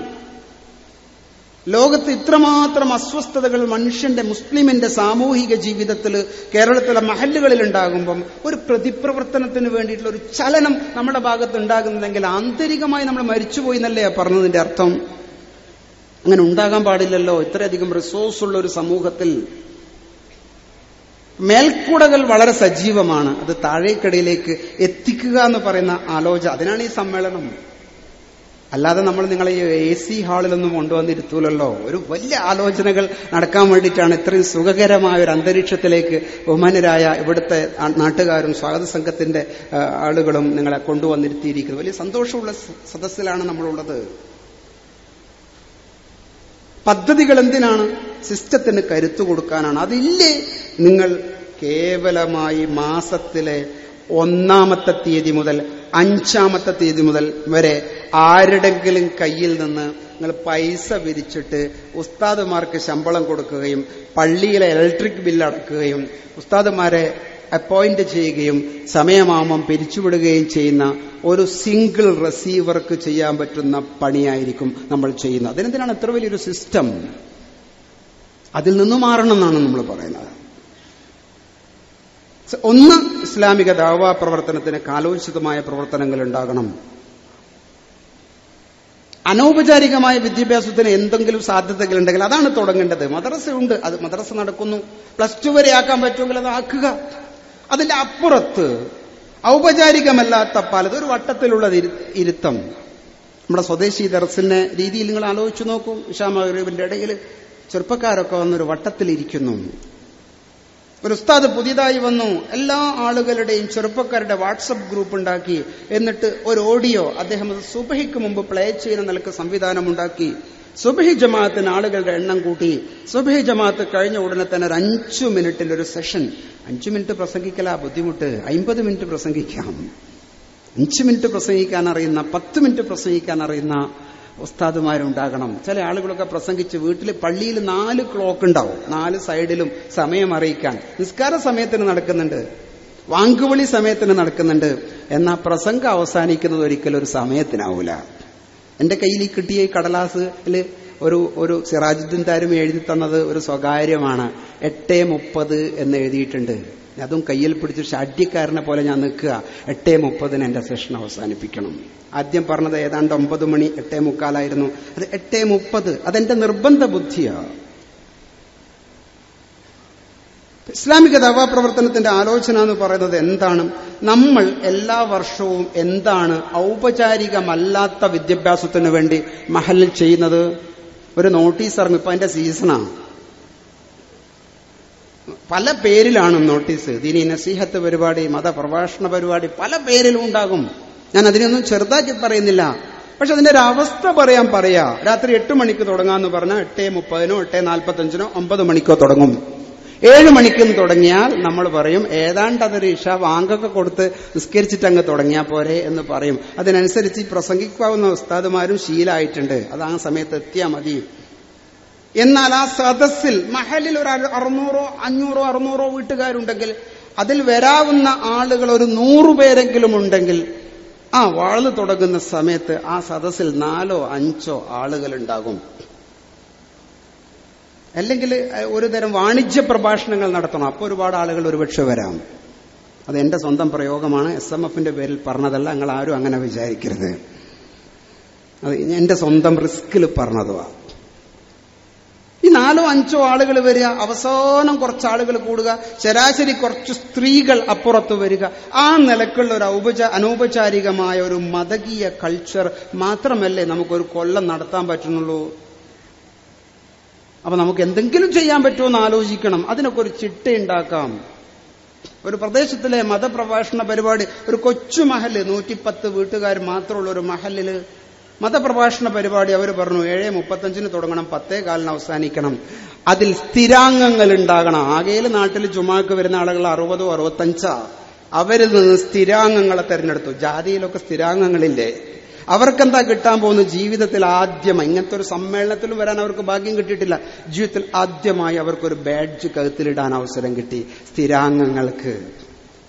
ലോകത്ത് ഇത്രമാത്രം അസ്വസ്ഥതകൾ മനുഷ്യന്റെ മുസ്ലിമിന്റെ സാമൂഹിക ജീവിതത്തിൽ കേരളത്തിലെ മഹല്ലുകളിൽ ഉണ്ടാകുമ്പം ഒരു പ്രതിപ്രവർത്തനത്തിന് വേണ്ടിയിട്ടുള്ള ഒരു ചലനം നമ്മുടെ ഭാഗത്ത് ഉണ്ടാകുന്നതെങ്കിൽ ആന്തരികമായി നമ്മൾ മരിച്ചുപോയി എന്നല്ലേ പറഞ്ഞതിന്റെ അർത്ഥം? അങ്ങനെ ഉണ്ടാകാൻ പാടില്ലല്ലോ. ഇത്രയധികം റിസോഴ്സ് ഉള്ള ഒരു സമൂഹത്തിൽ മേൽക്കൂടകൾ വളരെ സജീവമാണ്. അത് താഴേക്കടയിലേക്ക് എത്തിക്കുക എന്ന് പറയുന്ന ആലോചന, അതിനാണ് ഈ സമ്മേളനം. അല്ലാതെ നമ്മൾ നിങ്ങളെ ഈ AC ഹാളിലൊന്നും കൊണ്ടുവന്നിരുത്തൂലല്ലോ. ഒരു വലിയ ആലോചനകൾ നടക്കാൻ വേണ്ടിയിട്ടാണ് ഇത്രയും സുഖകരമായ ഒരു അന്തരീക്ഷത്തിലേക്ക് ബഹുമാനരായ ഇവിടുത്തെ നാട്ടുകാരും സ്വാഗത സംഘത്തിന്റെ ആളുകളും നിങ്ങളെ കൊണ്ടുവന്നിരുത്തിയിരിക്കുന്നത്. വലിയ സന്തോഷമുള്ള സദസ്സിലാണ് നമ്മളുള്ളത്. പദ്ധതികൾ എന്തിനാണ്? സിസ്റ്റത്തിന് കരുത്തു കൊടുക്കാനാണ്. അതില്ലേ നിങ്ങൾ കേവലമായി മാസത്തിലെ 1-ാമത്തെ തീയതി മുതൽ 5-ാമത്തെ തീയതി മുതൽ വരെ ആരുടെങ്കിലും കയ്യിൽ നിന്ന് നിങ്ങൾ പൈസ പിരിച്ചിട്ട് ഉസ്താദുമാർക്ക് ശമ്പളം കൊടുക്കുകയും പള്ളിയിലെ ഇലക്ട്രിക് ബില്ല് അടക്കുകയും ഉസ്താദുമാരെ അപ്പോയിന്റ് ചെയ്യുകയും സമയമാകുമ്പം പിരിച്ചുവിടുകയും ചെയ്യുന്ന ഒരു സിംഗിൾ റിസീവർക്ക് ചെയ്യാൻ പറ്റുന്ന പണിയായിരിക്കും നമ്മൾ ചെയ്യുന്നത്. അതിനെന്തിനാണ് എത്ര വലിയൊരു സിസ്റ്റം? അതിൽ നിന്ന് മാറണം എന്നാണ് നമ്മൾ പറയുന്നത്. ഒന്ന്, ഇസ്ലാമിക ദഅവാ പ്രവർത്തനത്തിന് കാലോചിതമായ പ്രവർത്തനങ്ങൾ ഉണ്ടാകണം. അനൗപചാരികമായ വിദ്യാഭ്യാസത്തിന് എന്തെങ്കിലും സാധ്യതകൾ ഉണ്ടെങ്കിൽ അതാണ് തുടങ്ങേണ്ടത്. മദ്രസയുണ്ട്, അത് മദ്രസ നടക്കുന്നു. +2 വരെ ആക്കാൻ പറ്റുമെങ്കിൽ അത് ആക്കുക. അതിന്റെ അപ്പുറത്ത് ഔപചാരികമല്ലാത്ത പലത്, ഒരു വട്ടത്തിലുള്ള ഇരുത്തം. നമ്മുടെ സ്വദേശി ദർസിന്റെ രീതിയിൽ നിങ്ങൾ ആലോചിച്ചു നോക്കൂ. ഇശാ മഗ്‌രിബിന്റെ ഇടയിൽ ചെറുപ്പക്കാരൊക്കെ വന്നൊരു വട്ടത്തിലിരിക്കുന്നു. ഒരു ഉസ്താദ് പുതിയതായി വന്നു, എല്ലാ ആളുകളുടെയും ചെറുപ്പക്കാരുടെ വാട്സപ്പ് ഗ്രൂപ്പ് ഉണ്ടാക്കി. എന്നിട്ട് ഒരു ഓഡിയോ അദ്ദേഹം സുബഹിക്ക് മുമ്പ് പ്ലേ ചെയ്യുന്ന നിലക്ക് സംവിധാനം ഉണ്ടാക്കി. സുബഹി ജമാഅത്തിന് ആളുകളുടെ എണ്ണം കൂട്ടി. സുബഹി ജമാഅത്ത് കഴിഞ്ഞ ഉടനെ തന്നെ ഒരു 5 മിനിറ്റിൽ ഒരു സെഷൻ. 5 മിനിറ്റ് പ്രസംഗിക്കലാ ബുദ്ധിമുട്ട്, 50 മിനിറ്റ് പ്രസംഗിക്കാം. 5 മിനിറ്റ് പ്രസംഗിക്കാൻ അറിയുന്ന, 10 മിനിറ്റ് പ്രസംഗിക്കാൻ അറിയുന്ന ഉസ്താദുമാരുണ്ടാകണം. ചില ആളുകളൊക്കെ പ്രസംഗിച്ച് വീട്ടിൽ പള്ളിയിൽ 4 ക്ലോക്ക് ഉണ്ടാവും, 4 സൈഡിലും സമയം അറിയിക്കാൻ. നിസ്കാര സമയത്തിന് നടക്കുന്നുണ്ട്, വാങ്കുവിളി സമയത്തിന് നടക്കുന്നുണ്ട്. എന്നാൽ പ്രസംഗം അവസാനിക്കുന്നത് ഒരിക്കലും ഒരു സമയത്തിനാവൂല. എന്റെ കയ്യിൽ ഈ കിട്ടിയ ഈ കടലാസിൽ ഒരു സിറാജുദ്ദീൻ താരും എഴുതി തന്നത് ഒരു സ്വകാര്യമാണ്. 8:30 എന്ന് എഴുതിയിട്ടുണ്ട്. അതും കയ്യിൽ പിടിച്ച് ഷാഡ്യക്കാരനെ പോലെ ഞാൻ നിൽക്കുക. 8:30 എന്റെ സെഷൻ അവസാനിപ്പിക്കണം. ആദ്യം പറഞ്ഞത് ഏതാണ്ട് 9 മണി 8:45 അത് 8:30. അതെന്റെ നിർബന്ധ ബുദ്ധിയാണ്. ഇസ്ലാമിക ദഅവ പ്രവർത്തനത്തിന്റെ ആലോചന എന്ന് പറയുന്നത് എന്താണ്? നമ്മൾ എല്ലാ വർഷവും എന്താണ് ഔപചാരികമല്ലാത്ത വിദ്യാഭ്യാസത്തിന് വേണ്ടി മഹലിൽ ചെയ്യുന്നത്? ഒരു നോട്ടീസ് ഇറങ്ങും. ഇപ്പൊ അതിന്റെ സീസണാണ്. പല പേരിലാണ് നോട്ടീസ്. ദീനി നസീഹത്ത് പരിപാടി, മതപ്രഭാഷണ പരിപാടി, പല പേരിലും ഉണ്ടാകും. ഞാൻ അതിനൊന്നും ചെറുതാക്കി പറയുന്നില്ല. പക്ഷെ അതിന്റെ ഒരു അവസ്ഥ പറയാ. രാത്രി 8 മണിക്ക് തുടങ്ങാന്ന് പറഞ്ഞാൽ 8:30 8:45 9 മണിക്കോ തുടങ്ങും. 7 മണിക്ക് തുടങ്ങിയാൽ നമ്മൾ പറയും ഏതാണ്ട് അതൊരു ഇഷ വാങ്കൊക്കെ കൊടുത്ത് നിസ്കരിച്ചിട്ട് അങ്ങ് തുടങ്ങിയാൽ പോരെ എന്ന് പറയും. അതിനനുസരിച്ച് പ്രസംഗിക്കാവുന്ന ഉസ്താദുമാരും ശീലമായിട്ടുണ്ട്. അത് ആ സമയത്ത് എത്തിയാൽ മതി. എന്നാൽ ആ സദസ്സിൽ മഹലിൽ ഒരു 600 500 600 വീട്ടുകാരുണ്ടെങ്കിൽ അതിൽ വരാവുന്ന ആളുകൾ ഒരു 100 പേരെങ്കിലും ഉണ്ടെങ്കിൽ ആ വാള് തുടങ്ങുന്ന സമയത്ത് ആ സദസ്സിൽ 4 5 ആളുകൾ ഉണ്ടാകും. അല്ലെങ്കിൽ ഒരു തരം വാണിജ്യ പ്രഭാഷണങ്ങൾ നടത്തണം. അപ്പോൾ ഒരുപാട് ആളുകൾ ഒരുപക്ഷെ വരാം. അത് എന്റെ സ്വന്തം പ്രയോഗമാണ്, SMFന്റെ പേരിൽ പറഞ്ഞതല്ല. നിങ്ങൾ ആരും അങ്ങനെ വിചാരിക്കരുത്. അത് എന്റെ സ്വന്തം റിസ്കിൽ പറഞ്ഞതുമാണ്. ഈ 4 5 ആളുകൾ വരിക, അവസാനം കുറച്ച് ആളുകൾ കൂടുക, ശരാശരി കുറച്ച് സ്ത്രീകൾ അപ്പുറത്ത് വരിക. ആ നിലക്കുള്ള ഒരു അനൗപചാരികമായ ഒരു മതകീയ കൾച്ചർ മാത്രമല്ലേ നമുക്കൊരു കൊല്ലം നടത്താൻ പറ്റുന്നുള്ളൂ. അപ്പൊ നമുക്ക് എന്തെങ്കിലും ചെയ്യാൻ പറ്റുമോ എന്ന് ആലോചിക്കണം. അതിനൊക്കെ ഒരു ചിട്ടയുണ്ടാക്കാം. ഒരു പ്രദേശത്തിലെ മതപ്രഭാഷണ പരിപാടി, ഒരു കൊച്ചു മഹല്, 110 വീട്ടുകാർ മാത്രമുള്ള ഒരു മഹലില് മതപ്രഭാഷണ പരിപാടി അവർ പറഞ്ഞു 7:35 തുടങ്ങണം, 10:15 അവസാനിക്കണം. അതിൽ സ്ഥിരാംഗങ്ങൾ ഉണ്ടാകണം. ആകെയിൽ നാട്ടിൽ ജുമാക്ക് വരുന്ന ആളുകൾ 60 65. അവരിൽ നിന്ന് സ്ഥിരാംഗങ്ങളെ തെരഞ്ഞെടുത്തു. ജാതിയിലൊക്കെ സ്ഥിരാംഗങ്ങളില്ലേ? അവർക്കെന്താ കിട്ടാൻ പോകുന്നത്? ജീവിതത്തിൽ ആദ്യമായി ഇങ്ങനത്തെ ഒരു സമ്മേളനത്തിലും വരാൻ അവർക്ക് ഭാഗ്യം കിട്ടിയിട്ടില്ല. ജീവിതത്തിൽ ആദ്യമായി അവർക്കൊരു ബാഡ്ജ് കഴുത്തിലിടാൻ അവസരം കിട്ടി. സ്ഥിരാംഗങ്ങൾക്ക്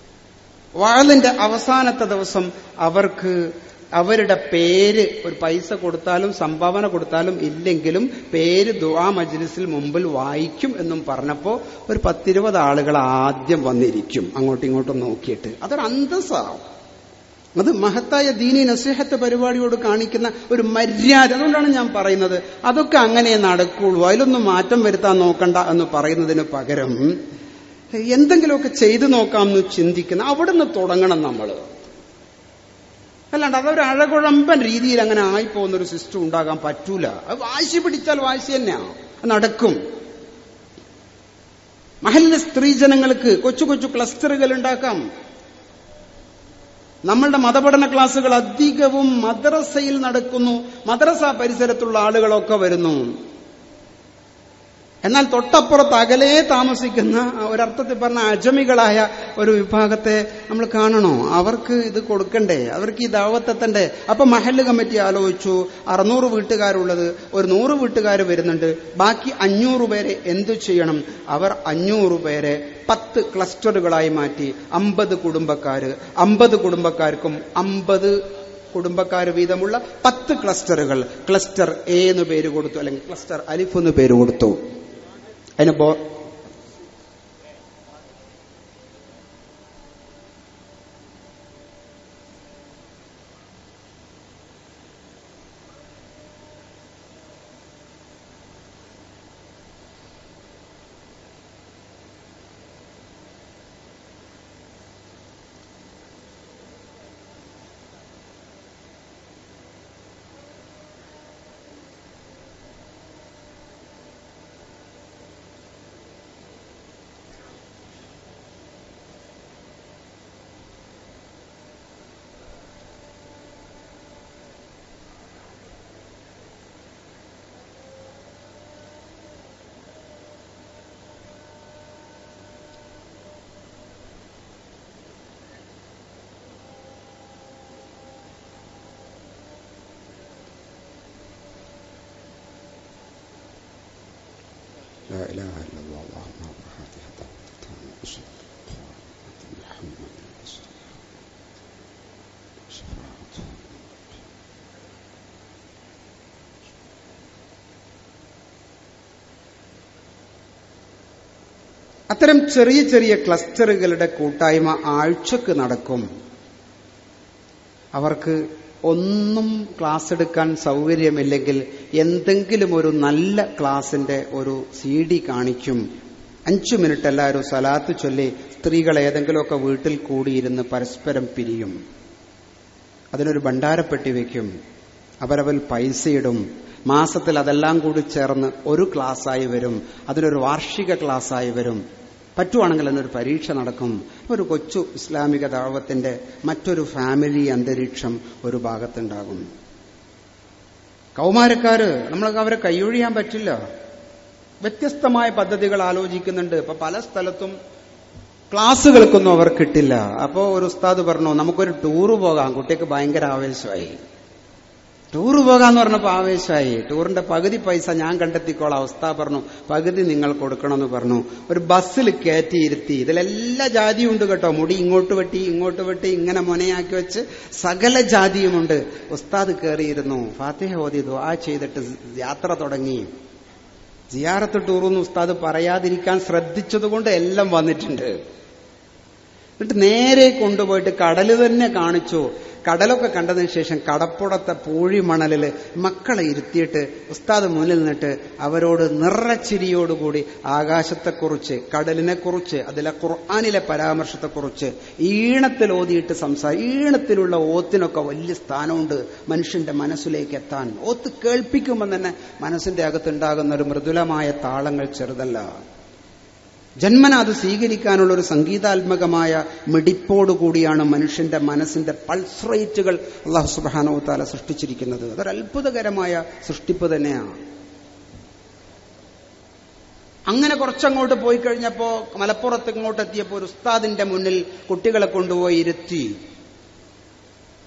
വാളിന്റെ അവസാനത്തെ ദിവസം അവർക്ക് അവരുടെ പേര് ഒരു പൈസ കൊടുത്താലും സംഭാവന കൊടുത്താലും ഇല്ലെങ്കിലും പേര് ദുആ മജ്ലിസിൽ മുമ്പിൽ വായിക്കും എന്നും പറഞ്ഞപ്പോ ഒരു 10-20 ആളുകൾ ആദ്യം വന്നിരിക്കും, അങ്ങോട്ടും ഇങ്ങോട്ടും നോക്കിയിട്ട്. അതൊരു അന്തസ്സാവും. അത് മഹത്തായ ദീനി നസീഹത്ത് പരിപാടിയോട് കാണിക്കുന്ന ഒരു മര്യാദ. അതുകൊണ്ടാണ് ഞാൻ പറയുന്നത് അതൊക്കെ അങ്ങനെ നടക്കുള്ളൂ, അതിലൊന്നും മാറ്റം വരുത്താൻ നോക്കണ്ട എന്ന് പറയുന്നതിന് പകരം എന്തെങ്കിലുമൊക്കെ ചെയ്തു നോക്കാമെന്ന് ചിന്തിക്കുന്ന അവിടെ നിന്ന് തുടങ്ങണം നമ്മൾ. അല്ലാണ്ട് അതൊരു അഴകുഴമ്പൻ രീതിയിൽ അങ്ങനെ ആയിപ്പോകുന്നൊരു സിസ്റ്റം ഉണ്ടാകാൻ പറ്റൂല. അത് വാശി പിടിച്ചാൽ വാശി തന്നെയാണ്, നടക്കും. മഹല്ലിലെ സ്ത്രീജനങ്ങൾക്ക് കൊച്ചു കൊച്ചു ക്ലസ്റ്ററുകൾ ഉണ്ടാക്കാം. നമ്മളുടെ മതപഠന ക്ലാസുകൾ അധികവും മദ്രസയിൽ നടക്കുന്നു. മദ്രസ പരിസരത്തുള്ള ആളുകളൊക്കെ വരുന്നു. എന്നാൽ തൊട്ടപ്പുറത്ത് അകലെ താമസിക്കുന്ന ഒരർത്ഥത്തിൽ പറഞ്ഞ അജമികളായ ഒരു വിഭാഗത്തെ നമ്മൾ കാണണോ? അവർക്ക് ഇത് കൊടുക്കണ്ടേ? അവർക്ക് ഈ ദാവത്തെത്തണ്ടേ? അപ്പൊ മഹല്ല് കമ്മിറ്റി ആലോചിച്ചു, 600 വീട്ടുകാരുള്ളത് ഒരു 100 വീട്ടുകാർ വരുന്നുണ്ട്, ബാക്കി 500 പേരെ എന്തു ചെയ്യണം? അവർ 500 പേരെ 10 ക്ലസ്റ്ററുകളായി മാറ്റി. 50 കുടുംബക്കാര്, 50 കുടുംബക്കാർക്കും 50 കുടുംബക്കാർ വീതമുള്ള 10 ക്ലസ്റ്ററുകൾ. ക്ലസ്റ്റർ എ എന്ന് പേര് കൊടുത്തു, അല്ലെങ്കിൽ ക്ലസ്റ്റർ അലിഫ് എന്ന് പേര് കൊടുത്തു. അതിന് إله إلا الله اللهم رب هذه അത്തരം ചെറിയ ചെറിയ ക്ലസ്റ്ററുകളുടെ കൂട്ടായ്മ ആഴ്ചക്ക് നടക്കും. അവർക്ക് ഒന്നും ക്ലാസ് എടുക്കാൻ സൗകര്യമില്ലെങ്കിൽ എന്തെങ്കിലും ഒരു നല്ല ക്ലാസിന്റെ ഒരു CD കാണിക്കും. 5 മിനിറ്റ് എല്ലാവരും സലാത്ത് ചൊല്ലി സ്ത്രീകൾ ഏതെങ്കിലുമൊക്കെ വീട്ടിൽ കൂടിയിരുന്ന് പരസ്പരം പിരിയും. അതിനൊരു ഭണ്ഡാരപ്പെട്ടി വയ്ക്കും. അവരവൽ പൈസയിടും. മാസത്തിൽ അതെല്ലാം കൂടി ചേർന്ന് ഒരു ക്ലാസ്സായി വരും. അതിനൊരു വാർഷിക ക്ലാസ്സായി വരും. പറ്റുവാണെങ്കിൽ അതിനൊരു പരീക്ഷ നടക്കും. ഒരു കൊച്ചു ഇസ്ലാമിക ദഅവത്തിന്റെ മറ്റൊരു ഫാമിലി അന്തരീക്ഷം ഒരു ഭാഗത്തുണ്ടാകും. കൗമാരക്കാര് നമ്മൾക്ക് അവരെ കൈയൊഴിയാൻ പറ്റില്ല. വ്യത്യസ്തമായ പദ്ധതികൾ ആലോചിക്കുന്നുണ്ട്. ഇപ്പൊ പല സ്ഥലത്തും ക്ലാസ്സുകൾക്കൊന്നും അവർ കിട്ടില്ല. അപ്പോ ഒരു ഉസ്താദ് പറഞ്ഞു, നമുക്കൊരു ടൂറ് പോകാം. കുട്ടിക്ക് ഭയങ്കര ആവേശമായി. ടൂറ് പോകാന്ന് പറഞ്ഞപ്പോ ആവേശമായി. ടൂറിന്റെ പകുതി പൈസ ഞാൻ കണ്ടെത്തിക്കോളാം. ഉസ്താദ് പറഞ്ഞു പകുതി നിങ്ങൾ കൊടുക്കണമെന്ന് പറഞ്ഞു. ഒരു ബസ്സിൽ കയറ്റിയിരുത്തി. ഇതിലെല്ലാ ജാതിയും ഉണ്ട് കേട്ടോ. മുടി ഇങ്ങോട്ട് വെട്ടി ഇങ്ങോട്ട് വെട്ടി ഇങ്ങനെ മൊനയാക്കി വെച്ച് സകല ജാതിയുമുണ്ട്. ഉസ്താദ് കയറിയിരുന്നു. ഫാത്തിഹ ഓതി ദുആ ചെയ്തിട്ട് യാത്ര തുടങ്ങി. സിയാറത്ത് ടൂറൊന്നും ഉസ്താദ് പറയാതിരിക്കാൻ ശ്രദ്ധിച്ചതുകൊണ്ട് എല്ലാം വന്നിട്ടുണ്ട്. എന്നിട്ട് നേരെ കൊണ്ടുപോയിട്ട് കടല് തന്നെ കാണിച്ചു. കടലൊക്കെ കണ്ടതിന് ശേഷം കടപ്പുറത്തെ പൂഴിമണലില് മക്കളെ ഇരുത്തിയിട്ട് ഉസ്താദ് മുന്നിൽ നിന്നിട്ട് അവരോട് നിറച്ചിരിയോടുകൂടി ആകാശത്തെക്കുറിച്ച്, കടലിനെക്കുറിച്ച്, അതിലെ ഖുർആനിലെ പരാമർശത്തെക്കുറിച്ച് ഈണത്തിൽ ഓതിയിട്ട് ഈണത്തിലുള്ള ഓത്തിനൊക്കെ വലിയ സ്ഥാനമുണ്ട് മനുഷ്യന്റെ മനസ്സിലേക്ക് എത്താൻ. ഓത്ത് കേൾപ്പിക്കുമ്പോൾ തന്നെ മനസ്സിന്റെ അകത്തുണ്ടാകുന്ന ഒരു മൃദുലമായ താളങ്ങൾ ചെറുതല്ല. ജന്മന അത് സ്വീകരിക്കാനുള്ള ഒരു സംഗീതാത്മകമായ മിടിപ്പോടുകൂടിയാണ് മനുഷ്യന്റെ മനസ്സിന്റെ പൾസ് റേറ്റുകൾ അല്ലാഹു സുബ്ഹാനഹു വ തആല സൃഷ്ടിച്ചിരിക്കുന്നത്. അതൊരു അത്ഭുതകരമായ സൃഷ്ടിപ്പ് തന്നെയാണ്. അങ്ങനെ കുറച്ചങ്ങോട്ട് പോയി കഴിഞ്ഞപ്പോ മലപ്പുറത്ത് ഇങ്ങോട്ട് എത്തിയപ്പോ ഒരു ഉസ്താദിന്റെ മുന്നിൽ കുട്ടികളെ കൊണ്ടുപോയി ഇരുത്തി.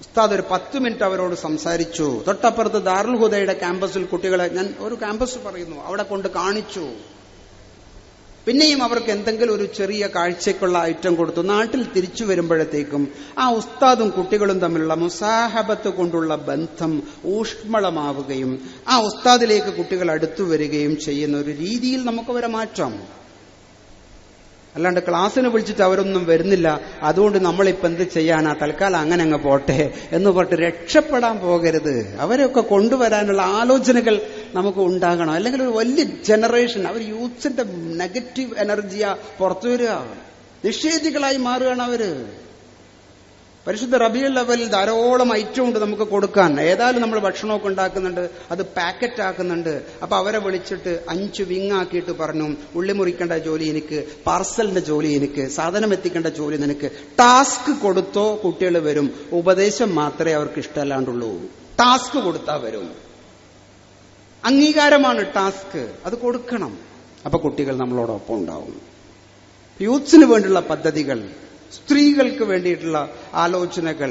ഉസ്താദ് ഒരു 10 മിനിറ്റ് അവരോട് സംസാരിച്ചു. തൊട്ടപ്പുറത്ത് ദാറുൽ ഹുദയുടെ ക്യാമ്പസിൽ കുട്ടികളെ, ഞാൻ ഒരു ക്യാമ്പസ് പറയുന്നു, അവിടെ കൊണ്ട് കാണിച്ചു. പിന്നെയും അവർക്ക് എന്തെങ്കിലും ഒരു ചെറിയ കാഴ്ചയ്ക്കുള്ള ഐറ്റം കൊടുത്തു. നാട്ടിൽ തിരിച്ചു വരുമ്പോഴത്തേക്കും ആ ഉസ്താദും കുട്ടികളും തമ്മിലുള്ള മുസാഹബത്ത് കൊണ്ടുള്ള ബന്ധം ഊഷ്മളമാവുകയും ആ ഉസ്താദിലേക്ക് കുട്ടികൾ അടുത്തു വരികയും ചെയ്യുന്ന ഒരു രീതിയിൽ നമുക്കവരെ മാറ്റാം. അല്ലാണ്ട് ക്ലാസ്സിന് വിളിച്ചിട്ട് അവരൊന്നും വരുന്നില്ല, അതുകൊണ്ട് നമ്മളിപ്പോൾ എന്ത് ചെയ്യാനാ, തൽക്കാലം അങ്ങനെ അങ്ങ് പോട്ടെ എന്ന് പറഞ്ഞിട്ട് രക്ഷപ്പെടാൻ പോകരുത്. അവരെയൊക്കെ കൊണ്ടുവരാനുള്ള ആലോചനകൾ നമുക്ക് ഉണ്ടാകണം. അല്ലെങ്കിൽ ഒരു വലിയ ജനറേഷൻ, അവർ യൂത്ത്സിന്റെ നെഗറ്റീവ് എനർജിയാ പുറത്തു വരിക. നിഷേധികളായി മാറുകയാണ് അവര്. പരിശുദ്ധ റബീഉൽ അവ്വലിൽ ധാരാളം ഐറ്റം ഉണ്ട് നമുക്ക് കൊടുക്കാൻ. ഏതായാലും നമ്മൾ ഭക്ഷണമൊക്കെ ഉണ്ടാക്കുന്നുണ്ട്, അത് പാക്കറ്റ് ആക്കുന്നുണ്ട്. അപ്പൊ അവരെ വിളിച്ചിട്ട് 5 വിങ്ങാക്കിയിട്ട് പറഞ്ഞു, ഉള്ളി മുറിക്കേണ്ട ജോലി എനിക്ക്, പാർസലിന്റെ ജോലി എനിക്ക്, സാധനം എത്തിക്കേണ്ട ജോലി നിനക്ക്. ടാസ്ക് കൊടുത്തോ കുട്ടികൾ വരും. ഉപദേശം മാത്രമേ അവർക്ക് ഇഷ്ടമല്ലാണ്ടുള്ളൂ. ടാസ്ക് കൊടുത്താൽ വരും. അംഗീകാരമാണ് ടാസ്ക്, അത് കൊടുക്കണം. അപ്പൊ കുട്ടികൾ നമ്മളോടൊപ്പം ഉണ്ടാവും. യൂത്ത്സിന് വേണ്ടിയുള്ള പദ്ധതികൾ, സ്ത്രീകൾക്ക് വേണ്ടിയിട്ടുള്ള ആലോചനകൾ,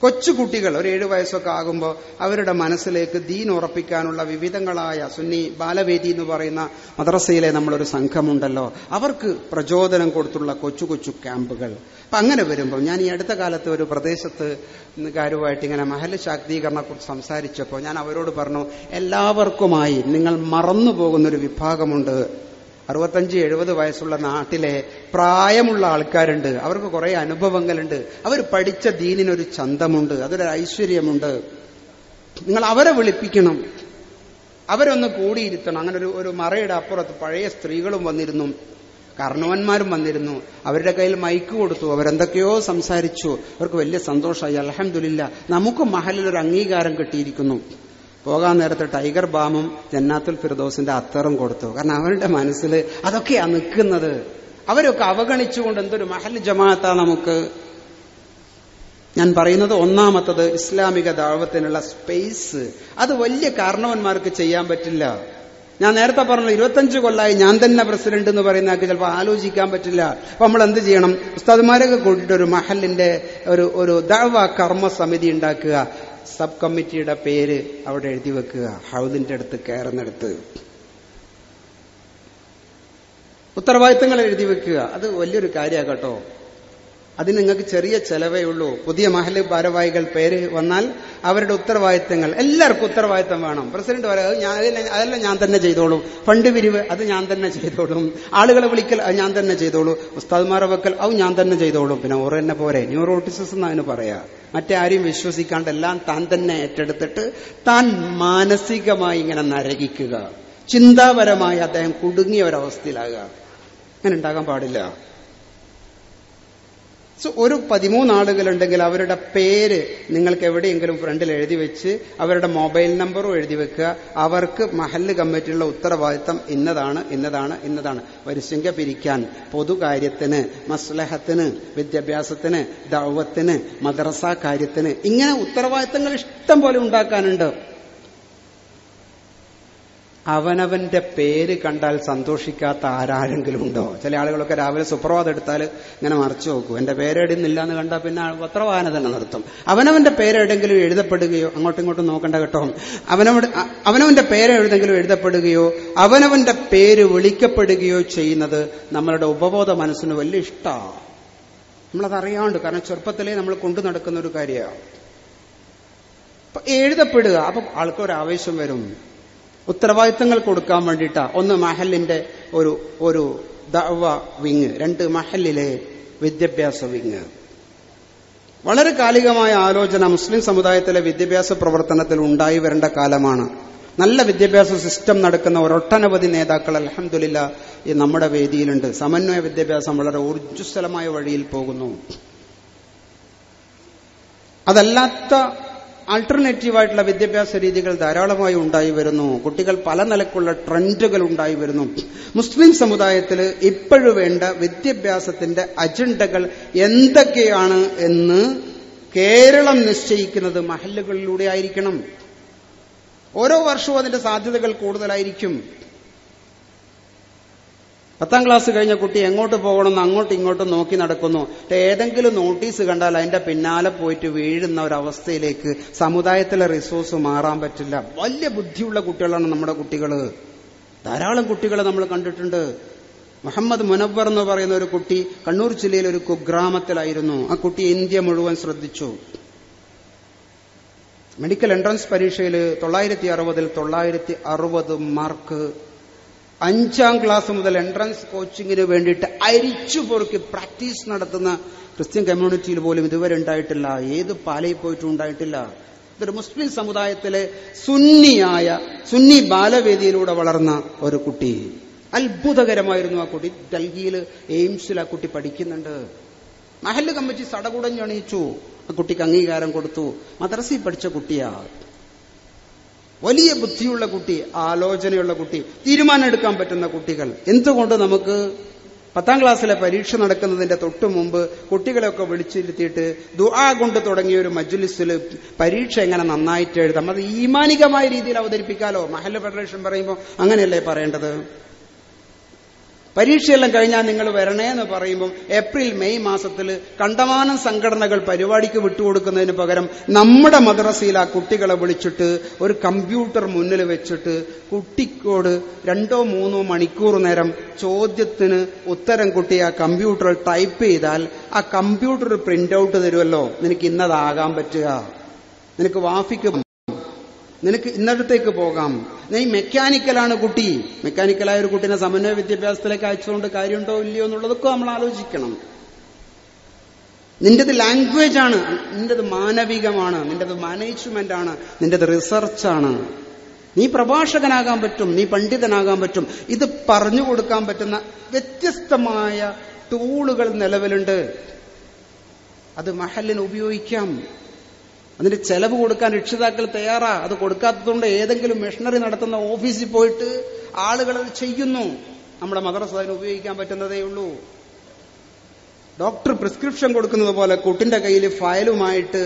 കൊച്ചുകുട്ടികൾ ഒരു 7 വയസ്സൊക്കെ ആകുമ്പോൾ അവരുടെ മനസ്സിലേക്ക് ദീൻ ഉറപ്പിക്കാനുള്ള വിവിധങ്ങളായ സുന്നി ബാലവേദി എന്ന് പറയുന്ന മദ്രസയിലെ നമ്മളൊരു സംഘമുണ്ടല്ലോ, അവർക്ക് പ്രചോദനം കൊടുത്തുള്ള കൊച്ചു കൊച്ചു ക്യാമ്പുകൾ. അപ്പൊ അങ്ങനെ വരുമ്പോൾ ഞാൻ ഈ അടുത്ത കാലത്ത് ഒരു പ്രദേശത്ത് കാര്യമായിട്ട് ഇങ്ങനെ മഹല്ല് ശാക്തീകരണത്തെക്കുറിച്ച് സംസാരിച്ചപ്പോൾ ഞാൻ അവരോട് പറഞ്ഞു, എല്ലാവർക്കുമായി നിങ്ങൾ മറന്നു പോകുന്നൊരു വിഭാഗമുണ്ട്. 65-70 വയസ്സുള്ള നാട്ടിലെ പ്രായമുള്ള ആൾക്കാരുണ്ട്. അവർക്ക് കുറെ അനുഭവങ്ങളുണ്ട്. അവർ പഠിച്ച ദീനിനൊരു ചന്തമുണ്ട്, അതൊരു ഐശ്വര്യമുണ്ട്. നിങ്ങൾ അവരെ വിളിപ്പിക്കണം, അവരൊന്ന് കൂടിയിരുത്തണം. അങ്ങനെ ഒരു മറയുടെ അപ്പുറത്ത് പഴയ സ്ത്രീകളും വന്നിരുന്നു, കാരണവന്മാരും വന്നിരുന്നു. അവരുടെ കയ്യിൽ മൈക്ക് കൊടുത്തു, അവരെന്തൊക്കെയോ സംസാരിച്ചു. അവർക്ക് വലിയ സന്തോഷമായി. അൽഹംദുലില്ലാ, നമുക്ക് മഹലിൽ ഒരു അംഗീകാരം കിട്ടിയിരിക്കുന്നു. പോകാൻ നേരത്തെ ടൈഗർ ബാമും ജന്നാത്തുൽ ഫിർദൗസിന്റെ അത്തറും കൊടുത്തു. കാരണം അവരുടെ മനസ്സിൽ അതൊക്കെയാ നിൽക്കുന്നത്. അവരൊക്കെ അവഗണിച്ചുകൊണ്ട് എന്തൊരു മഹൽ ജമാഅത്താ നമുക്ക്. ഞാൻ പറയുന്നത് ഒന്നാമത്തത് ഇസ്ലാമിക ദഅവത്തിനുള്ള സ്പേസ്. അത് വലിയ കാരണവന്മാർക്ക് ചെയ്യാൻ പറ്റില്ല. ഞാൻ നേരത്തെ പറഞ്ഞു 25 കൊല്ലമായി ഞാൻ തന്നെ പ്രസിഡന്റ് എന്ന് പറയുന്നതൊക്കെ ചിലപ്പോൾ ആലോചിക്കാൻ പറ്റില്ല. അപ്പൊ നമ്മൾ എന്ത് ചെയ്യണം? ഉസ്താദുമാരൊക്കെ കൂട്ടിയിട്ട് ഒരു മഹലിന്റെ ഒരു ദഅവ കർമ്മ സമിതി ഉണ്ടാക്കുക. സബ് കമ്മിറ്റിയുടെ പേര് അവിടെ എഴുതി വെക്കുക, ഹൗദിന്റെ അടുത്ത് കയറുന്നിടത്ത്. ഉത്തരവാദിത്തങ്ങൾ എഴുതി വെക്കുക. അത് വലിയൊരു കാര്യമാണ് കേട്ടോ. അതിന് നിങ്ങൾക്ക് ചെറിയ ചെലവേ ഉള്ളൂ. പുതിയ മഹല്ല് ഭാരവാഹികൾ പേര് വന്നാൽ അവരുടെ ഉത്തരവാദിത്തങ്ങൾ, എല്ലാവർക്കും ഉത്തരവാദിത്തം വേണം. പ്രസിഡന്റ് പറയാം അതെല്ലാം ഞാൻ തന്നെ ചെയ്തോളൂ, ഫണ്ട് പിരിവ് അത് ഞാൻ തന്നെ ചെയ്തോളും, ആളുകളെ വിളിക്കൽ അത് ഞാൻ തന്നെ ചെയ്തോളൂ, ഉസ്താദ്മാരെ വെക്കൽ അത് ഞാൻ തന്നെ ചെയ്തോളും. പിന്നെ ഓറ് തന്നെ പോരെ, ന്യൂറോട്ടിസിസം എന്ന് അതിന് പറയാ. മറ്റേ ആരെയും വിശ്വസിക്കാണ്ട് എല്ലാം താൻ തന്നെ ഏറ്റെടുത്തിട്ട് താൻ മാനസികമായി ഇങ്ങനെ നരകിക്കുക, ചിന്താപരമായി അദ്ദേഹം കുടുങ്ങിയ ഒരവസ്ഥയിലാകുക. അങ്ങനെ ഉണ്ടാകാൻ പാടില്ല. ഒരു 13 ആളുകളുണ്ടെങ്കിൽ അവരുടെ പേര് നിങ്ങൾക്ക് എവിടെയെങ്കിലും ഫ്രണ്ടിൽ എഴുതി വെച്ച് അവരുടെ മൊബൈൽ നമ്പറും എഴുതി വെക്കുക. അവർക്ക് മഹല്ല് കമ്മിറ്റിയുള്ള ഉത്തരവാദിത്തം ഇന്നതാണ് ഇന്നതാണ് ഇന്നതാണ്. വരിശങ്ക പിരിക്കാൻ, പൊതുകാര്യത്തിന്, മസ്ലഹത്തിന്, വിദ്യാഭ്യാസത്തിന്, ദഅവത്തിന്, മദ്രസ കാര്യത്തിന്, ഇങ്ങനെ ഉത്തരവാദിത്തങ്ങൾ ഇഷ്ടം പോലെ ഉണ്ടാക്കാനുണ്ട്. അവനവന്റെ പേര് കണ്ടാൽ സന്തോഷിക്കാത്ത ആരാരെങ്കിലും ഉണ്ടോ? ചില ആളുകളൊക്കെ രാവിലെ സുപ്രഭാതം എടുത്താൽ ഇങ്ങനെ മറച്ചു നോക്കൂ, എന്റെ പേരെഴുന്നില്ല എന്ന് കണ്ടാൽ പിന്നെ പത്രവായന തന്നെ നിർത്തും. അവനവന്റെ പേരെവിടെങ്കിലും എഴുതപ്പെടുകയോ, അങ്ങോട്ടും ഇങ്ങോട്ടും നോക്കണ്ട കേട്ടോ, അവനവന്റെ പേരെഴുതെങ്കിലും എഴുതപ്പെടുകയോ അവനവന്റെ പേര് വിളിക്കപ്പെടുകയോ ചെയ്യുന്നത് നമ്മളുടെ ഉപബോധ മനസ്സിന് വലിയ ഇഷ്ടമാണ്. നമ്മളതറിയാണ്ട്, കാരണം ചെറുപ്പത്തിലേ നമ്മൾ കൊണ്ടു നടക്കുന്ന ഒരു കാര്യമാണ്. എഴുതപ്പെടുക, അപ്പൊ ആൾക്കൊരു ആവേശം വരും. ഉത്തരവാദിത്തങ്ങൾ കൊടുക്കാൻ വേണ്ടിയിട്ടാ. ഒന്ന് മഹലിന്റെ ഒരു ദഅവ വിങ്, 2 മഹലിലെ വിദ്യാഭ്യാസ വിങ്. വളരെ കാലികമായ ആലോചന മുസ്ലിം സമുദായത്തിലെ വിദ്യാഭ്യാസ പ്രവർത്തനത്തിൽ ഉണ്ടായി വരേണ്ട കാലമാണ്. നല്ല വിദ്യാഭ്യാസ സിസ്റ്റം നടക്കുന്ന ഒരൊട്ടനവധി നേതാക്കൾ അൽഹംദുലില്ലാഹ് ഈ നമ്മുടെ വേദിയിലുണ്ട്. സമന്വയ വിദ്യാഭ്യാസം വളരെ ഊർജ്ജസ്വലമായ വഴിയിൽ പോകുന്നു. അതല്ലാത്ത ആൾട്ടർനേറ്റീവായിട്ടുള്ള വിദ്യാഭ്യാസ രീതികൾ ധാരാളമായി ഉണ്ടായി വരുന്നു. കുട്ടികൾ പല നിലക്കുള്ള ട്രെൻഡുകൾ ഉണ്ടായി വരുന്നു. മുസ്ലിം സമുദായത്തിൽ ഇപ്പോഴും വേണ്ട വിദ്യാഭ്യാസത്തിന്റെ അജണ്ടകൾ എന്തൊക്കെയാണ് എന്ന് കേരളം നിശ്ചയിക്കുന്നത് മഹല്ലുകളിലൂടെ ആയിരിക്കണം. ഓരോ വർഷവും അതിന്റെ സാധ്യതകൾ കൂടുതലായിരിക്കും. 10ാം ക്ലാസ് കഴിഞ്ഞ കുട്ടി എങ്ങോട്ട് പോകണമെന്ന് അങ്ങോട്ടും ഇങ്ങോട്ടും നോക്കി നടക്കുന്നു. ഏതെങ്കിലും നോട്ടീസ് കണ്ടാൽ അതിന്റെ പിന്നാലെ പോയിട്ട് വീഴുന്ന ഒരവസ്ഥയിലേക്ക് സമുദായത്തിലെ റിസോഴ്സ് മാറാൻ പറ്റില്ല. വലിയ ബുദ്ധിയുള്ള കുട്ടികളാണ് നമ്മുടെ കുട്ടികൾ. ധാരാളം കുട്ടികളെ നമ്മൾ കണ്ടിട്ടുണ്ട്. മുഹമ്മദ് മുനവ്വർ എന്ന് പറയുന്ന ഒരു കുട്ടി കണ്ണൂർ ജില്ലയിൽ ഒരു കുഗ്രാമത്തിലായിരുന്നു. ആ കുട്ടി ഇന്ത്യ മുഴുവൻ ശ്രദ്ധിച്ചു. മെഡിക്കൽ എൻട്രൻസ് പരീക്ഷയിൽ 960 960 മാർക്ക്. 5ാം ക്ലാസ് മുതൽ എൻട്രൻസ് കോച്ചിങ്ങിന് വേണ്ടിയിട്ട് അരിച്ചു പൊറുക്കി പ്രാക്ടീസ് നടത്തുന്ന ക്രിസ്ത്യൻ കമ്മ്യൂണിറ്റിയിൽ പോലും ഇതുവരെ ഉണ്ടായിട്ടില്ല. ഏത് പാലയിൽ പോയിട്ടും ഉണ്ടായിട്ടില്ല. ഇതൊരു മുസ്ലിം സമുദായത്തിലെ സുന്നി ബാലവേദിയിലൂടെ വളർന്ന ഒരു കുട്ടി. അത്ഭുതകരമായിരുന്നു ആ കുട്ടി. ഡൽഹിയിൽ എയിംസിൽ ആ കുട്ടി പഠിക്കുന്നുണ്ട്. മഹല്ല് കമ്മിറ്റി സടകുടഞ്ഞണിയിച്ചു. ആ കുട്ടിക്ക് അംഗീകാരം കൊടുത്തു. മദ്രസയിൽ പഠിച്ച കുട്ടിയാ. വലിയ ബുദ്ധിയുള്ള കുട്ടി, ആലോചനയുള്ള കുട്ടി, തീരുമാനം എടുക്കാൻ പറ്റുന്ന കുട്ടികൾ. എന്തുകൊണ്ട് നമുക്ക് 10ാം ക്ലാസ്സിലെ പരീക്ഷ നടക്കുന്നതിന്റെ തൊട്ടു മുമ്പ് കുട്ടികളെയൊക്കെ വിളിച്ചിരുത്തിയിട്ട് ദുആ കൊണ്ട് തുടങ്ങിയ ഒരു മജ്ലിസിൽ പരീക്ഷ എങ്ങനെ നന്നായിട്ട് എഴുതാം, അത് ഈമാനികമായ രീതിയിൽ അവതരിപ്പിക്കാലോ. മഹല്ല് ഫെഡറേഷൻ പറയുമ്പോൾ അങ്ങനെയല്ലേ പറയേണ്ടത്? പരീക്ഷയെല്ലാം കഴിഞ്ഞാൽ നിങ്ങൾ വരണേ എന്ന് പറയുമ്പോൾ ഏപ്രിൽ മെയ് മാസത്തിൽ കണ്ടമാനം സംഘടനകൾ പരിപാടിക്ക് വിട്ടുകൊടുക്കുന്നതിന് പകരം നമ്മുടെ മദ്രസയിൽ ആ കുട്ടികളെ വിളിച്ചിട്ട് ഒരു കമ്പ്യൂട്ടർ മുന്നിൽ വെച്ചിട്ട് കുട്ടിക്കോട് 2-3 മണിക്കൂർ നേരം ചോദ്യത്തിന് ഉത്തരം കുട്ടി ആ കമ്പ്യൂട്ടറിൽ ടൈപ്പ് ചെയ്താൽ ആ കമ്പ്യൂട്ടർ പ്രിന്റ് ഔട്ട് തരുമല്ലോ. നിനക്ക് ഇന്നതാകാൻ പറ്റുക, നിനക്ക് വാഫിക്ക്, നിനക്ക് ഇന്നടത്തേക്ക് പോകാം. നീ മെക്കാനിക്കലാണ് കുട്ടി, മെക്കാനിക്കലായ ഒരു കുട്ടീനെ സമന്വയ വിദ്യാഭ്യാസത്തിലേക്ക് അയച്ചുകൊണ്ട് കാര്യമുണ്ടോ ഇല്ലയോ എന്നുള്ളതൊക്കെ നമ്മൾ ആലോചിക്കണം. നിന്റേത് ലാംഗ്വേജ് ആണ്, നിന്റേത് മാനവികമാണ്, നിന്റേത് മാനേജ്മെന്റ് ആണ്, നിന്റേത് റിസർച്ചാണ്. നീ പ്രഭാഷകനാകാൻ പറ്റും, നീ പണ്ഡിതനാകാൻ പറ്റും. ഇത് പറഞ്ഞു കൊടുക്കാൻ പറ്റുന്ന വ്യത്യസ്തമായ ടൂളുകൾ നിലവിലുണ്ട്. അത് മഹല്ലിന് ഉപയോഗിക്കാം. അതിന്റെ ചെലവ് കൊടുക്കാൻ രക്ഷിതാക്കൾ തയ്യാറാ. അത് കൊടുക്കാത്തതുകൊണ്ട് ഏതെങ്കിലും മിഷണറി നടത്തുന്ന ഓഫീസിൽ പോയിട്ട് ആളുകൾ അത് ചെയ്യുന്നു. നമ്മുടെ മദ്രസ അതിന് ഉപയോഗിക്കാൻ പറ്റുന്നതേ ഉള്ളൂ. ഡോക്ടർ പ്രിസ്ക്രിപ്ഷൻ കൊടുക്കുന്നത് പോലെ കുട്ടിന്റെ കയ്യിൽ ഫയലുമായിട്ട്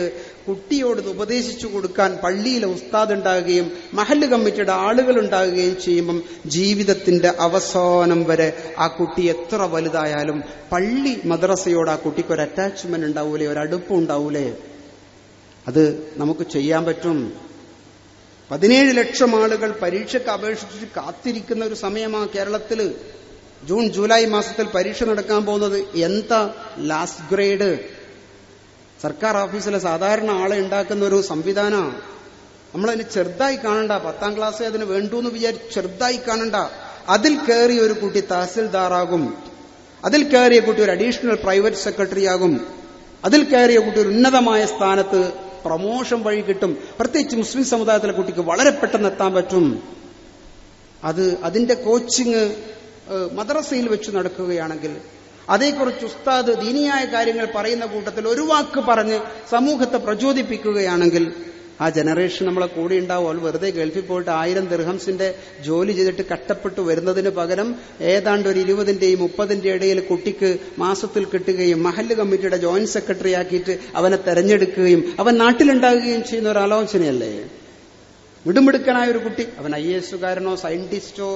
കുട്ടിയോട് ഉപദേശിച്ചു കൊടുക്കാൻ പള്ളിയിലെ ഉസ്താദ് ഉണ്ടാകുകയും മഹല്ല് കമ്മിറ്റിയുടെ ആളുകൾ ഉണ്ടാകുകയും ചെയ്യുമ്പം ജീവിതത്തിന്റെ അവസാനം വരെ ആ കുട്ടി എത്ര വലുതായാലും പള്ളി മദ്രസയോട് ആ കുട്ടിക്ക് ഒരു അറ്റാച്ച്മെന്റ് ഉണ്ടാവൂലേ, ഒരു അടുപ്പം ഉണ്ടാവൂലേ? അത് നമുക്ക് ചെയ്യാൻ പറ്റും. 17 ലക്ഷം ആളുകൾ പരീക്ഷയ്ക്ക് അപേക്ഷിച്ച് കാത്തിരിക്കുന്ന ഒരു സമയമാണ് കേരളത്തില്. ജൂൺ ജൂലൈ മാസത്തിൽ പരീക്ഷ നടക്കാൻ പോകുന്നത് എന്താ ലാസ്റ്റ് ഗ്രേഡ്. സർക്കാർ ഓഫീസിലെ സാധാരണ ആളെ ഉണ്ടാക്കുന്ന ഒരു സംവിധാനമാണ്. നമ്മളതിന് ചെറുതായി കാണണ്ട. 10ാം ക്ലാസ് അതിന് വേണ്ടു എന്ന് വിചാരിച്ച് ചെറുതായി കാണണ്ട. അതിൽ കയറിയ ഒരു കുട്ടി തഹസിൽദാറാകും, അതിൽ കയറിയ കുട്ടി ഒരു അഡീഷണൽ പ്രൈവറ്റ് സെക്രട്ടറി ആകും, അതിൽ കയറിയ കുട്ടി ഒരു ഉന്നതമായ സ്ഥാനത്ത് പ്രമോഷൻ വഴി കിട്ടും. പ്രത്യേകിച്ച് മുസ്ലിം സമുദായത്തിലെ കുട്ടിക്ക് വളരെ പെട്ടെന്ന് എത്താൻ പറ്റും. അതിന്റെ കോച്ചിങ് മദ്രസയിൽ വെച്ച് നടക്കുകയാണെങ്കിൽ, അതേക്കുറിച്ച് ഉസ്താദ് ദീനിയായ കാര്യങ്ങൾ പറയുന്ന കൂട്ടത്തിൽ ഒരു വാക്ക് പറഞ്ഞ് സമൂഹത്തെ പ്രചോദിപ്പിക്കുകയാണെങ്കിൽ ആ ജനറേഷൻ നമ്മളെ കൂടെ ഉണ്ടാവും. അവൾ വെറുതെ ഗൾഫിൽ പോയിട്ട് 1000 ദിർഹംസിന്റെ ജോലി ചെയ്തിട്ട് കഷ്ടപ്പെട്ടു വരുന്നതിന് പകരം ഏതാണ്ട് ഒരു 20ന്റെയും 30ന്റെ ഇടയിൽ കുട്ടിക്ക് മാസത്തിൽ കിട്ടുകയും മഹല്ല് കമ്മിറ്റിയുടെ ജോയിന്റ് സെക്രട്ടറി ആക്കിയിട്ട് അവനെ തെരഞ്ഞെടുക്കുകയും അവൻ നാട്ടിലുണ്ടാകുകയും ചെയ്യുന്ന ഒരു ആലോചനയല്ലേ. മിടുമിടുക്കനായ ഒരു കുട്ടി അവൻ IAS-കാരനോ സയന്റിസ്റ്റോ